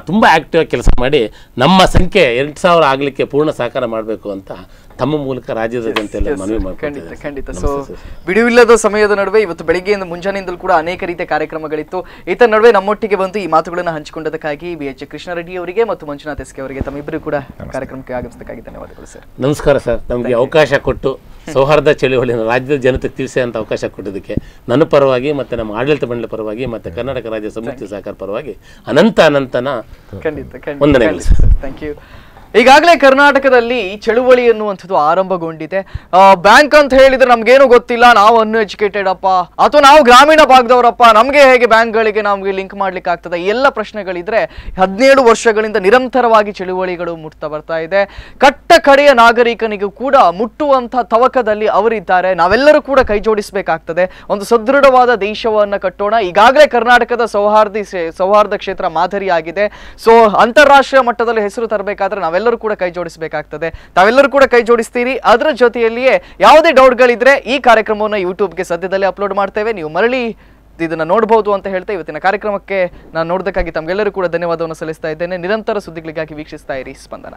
ತುಂಬ ಆ್ಯಕ್ಟಿವ್ ಆಗಿ ಕೆಲಸ ಮಾಡಿ ನಮ್ಮ ಸಂಖ್ಯೆ 2000 ಆಗಲಿಕ್ಕೆ ಪೂರ್ಣ ಸಹಕಾರ ಮಾಡಬೇಕು ಅಂತ ತಮ್ಮ ಮೂಲಕ ರಾಜ್ಯದ ಜನತೆಯಲ್ಲಿ ಮನವಿ ಮಾಡ್ಕೊಂಡಿದ್ದಾರೆ. ಖಂಡಿತ. ಸೊ ಬಿಡುವಿಲ್ಲದ ಸಮಯದ ನಡುವೆ ಇವತ್ತು ಬೆಳಗ್ಗೆಯಿಂದ ಮುಂಜಾನೆಯಿಂದಲೂ ಕೂಡ ಅನೇಕ ರೀತಿಯ ಕಾರ್ಯಕ್ರಮಗಳಿತ್ತು. ಇದರ ನಡುವೆ ನಮ್ಮೊಟ್ಟಿಗೆ ಬಂದು ಈ ಮಾತುಗಳನ್ನು ಹಂಚಿಕೊಂಡದಕ್ಕಾಗಿ BH ಕೃಷ್ಣಾರೆಡ್ಡಿ ಅವರಿಗೆ ಮತ್ತು ಮಂಜುನಾಥ್ SK ಅವರಿಗೆ ತಮ್ಮಿಬ್ಬರು ಕೂಡ ಕಾರ್ಯಕ್ರಮಕ್ಕೆ ಆಗಮಿಸಬೇಕಾಗಿ ಧನ್ಯವಾದಗಳು ಸರ್. ನಮಸ್ಕಾರ ಸರ್. ನಮಗೆ ಅವಕಾಶ ಕೊಟ್ಟು ಸೌಹಾರ್ದ ಚಳುವಳಿಯನ್ನು ರಾಜ್ಯದ ಜನತೆಗೆ ತಿಳಿಸೇ ಅಂತ ಅವಕಾಶ ಕೊಟ್ಟಿದ್ದಕ್ಕೆ ನನ್ನ ಪರವಾಗಿ ಮತ್ತು ನಮ್ಮ ಆಡಳಿತ ಮಂಡಳಿ ಪರವಾಗಿ ಮತ್ತು ಕರ್ನಾಟಕ ರಾಜ್ಯ ಸಂಯುಕ್ತ ಸಹಕಾರ ಪರವಾಗಿ ಅನಂತನ ಖಂಡಿತ ವಂದನೆಗಳು. Thank you. ಈಗಾಗಲೇ ಕರ್ನಾಟಕದಲ್ಲಿ ಚಳುವಳಿ ಎನ್ನುವಂಥದ್ದು ಆರಂಭಗೊಂಡಿದೆ. ಬ್ಯಾಂಕ್ ಅಂತ ಹೇಳಿದ್ರೆ ನಮ್ಗೇನು ಗೊತ್ತಿಲ್ಲ, ನಾವು ಅನ್ಎಜುಕೇಟೆಡ್ ಅಪ್ಪ, ಅಥವಾ ನಾವು ಗ್ರಾಮೀಣ ಭಾಗದವರಪ್ಪ, ನಮಗೆ ಹೇಗೆ ಬ್ಯಾಂಕ್ಗಳಿಗೆ ನಮಗೆ ಲಿಂಕ್ ಮಾಡ್ಲಿಕ್ಕೆ ಆಗ್ತದೆ, ಎಲ್ಲ ಪ್ರಶ್ನೆಗಳಿದ್ರೆ 17 ವರ್ಷಗಳಿಂದ ನಿರಂತರವಾಗಿ ಚಳುವಳಿಗಳು ಮುಟ್ತಾ ಬರ್ತಾ ಇದೆ. ಕಟ್ಟ ಕಡೆಯ ನಾಗರಿಕನಿಗೂ ಕೂಡ ಮುಟ್ಟುವಂಥ ತವಕದಲ್ಲಿ ಅವರಿದ್ದಾರೆ. ನಾವೆಲ್ಲರೂ ಕೂಡ ಕೈ ಜೋಡಿಸಬೇಕಾಗ್ತದೆ. ಒಂದು ಸದೃಢವಾದ ದೇಶವನ್ನ ಕಟ್ಟೋಣ. ಈಗಾಗಲೇ ಕರ್ನಾಟಕದ ಸೌಹಾರ್ದ ಕ್ಷೇತ್ರ ಮಾದರಿಯಾಗಿದೆ. ಸೊ ಅಂತಾರಾಷ್ಟ್ರೀಯ ಮಟ್ಟದಲ್ಲಿ ಹೆಸರು ತರಬೇಕಾದ್ರೆ ನಾವೆಲ್ಲರೂ ಕೂಡ ಕೈ ಜೋಡಿಸಬೇಕಾಗ್ತದೆ. ತಾವೆಲ್ಲರೂ ಕೂಡ ಕೈ ಜೋಡಿಸ್ತೀರಿ. ಅದರ ಜೊತೆಯಲ್ಲಿಯೇ ಯಾವುದೇ ಡೌಟ್ಗಳಿದ್ರೆ ಈ ಕಾರ್ಯಕ್ರಮವನ್ನು ಯೂಟ್ಯೂಬ್ಗೆ ಸದ್ಯದಲ್ಲೇ ಅಪ್ಲೋಡ್ ಮಾಡ್ತೇವೆ, ನೀವು ಮರಳಿ ಇದನ್ನ ನೋಡಬಹುದು ಅಂತ ಹೇಳ್ತಾ ಇವತ್ತಿನ ಕಾರ್ಯಕ್ರಮಕ್ಕೆ ನಾನು ನೋಡೋದಕ್ಕಾಗಿ ತಮಗೆಲ್ಲರೂ ಕೂಡ ಧನ್ಯವಾದವನ್ನು ಸಲ್ಲಿಸ್ತಾ ಇದ್ದೇನೆ. ನಿರಂತರ ಸುದ್ದಿಗಳಿಗಾಗಿ ವೀಕ್ಷಿಸ್ತಾ ಇರಿ ಸ್ಪಂದನ.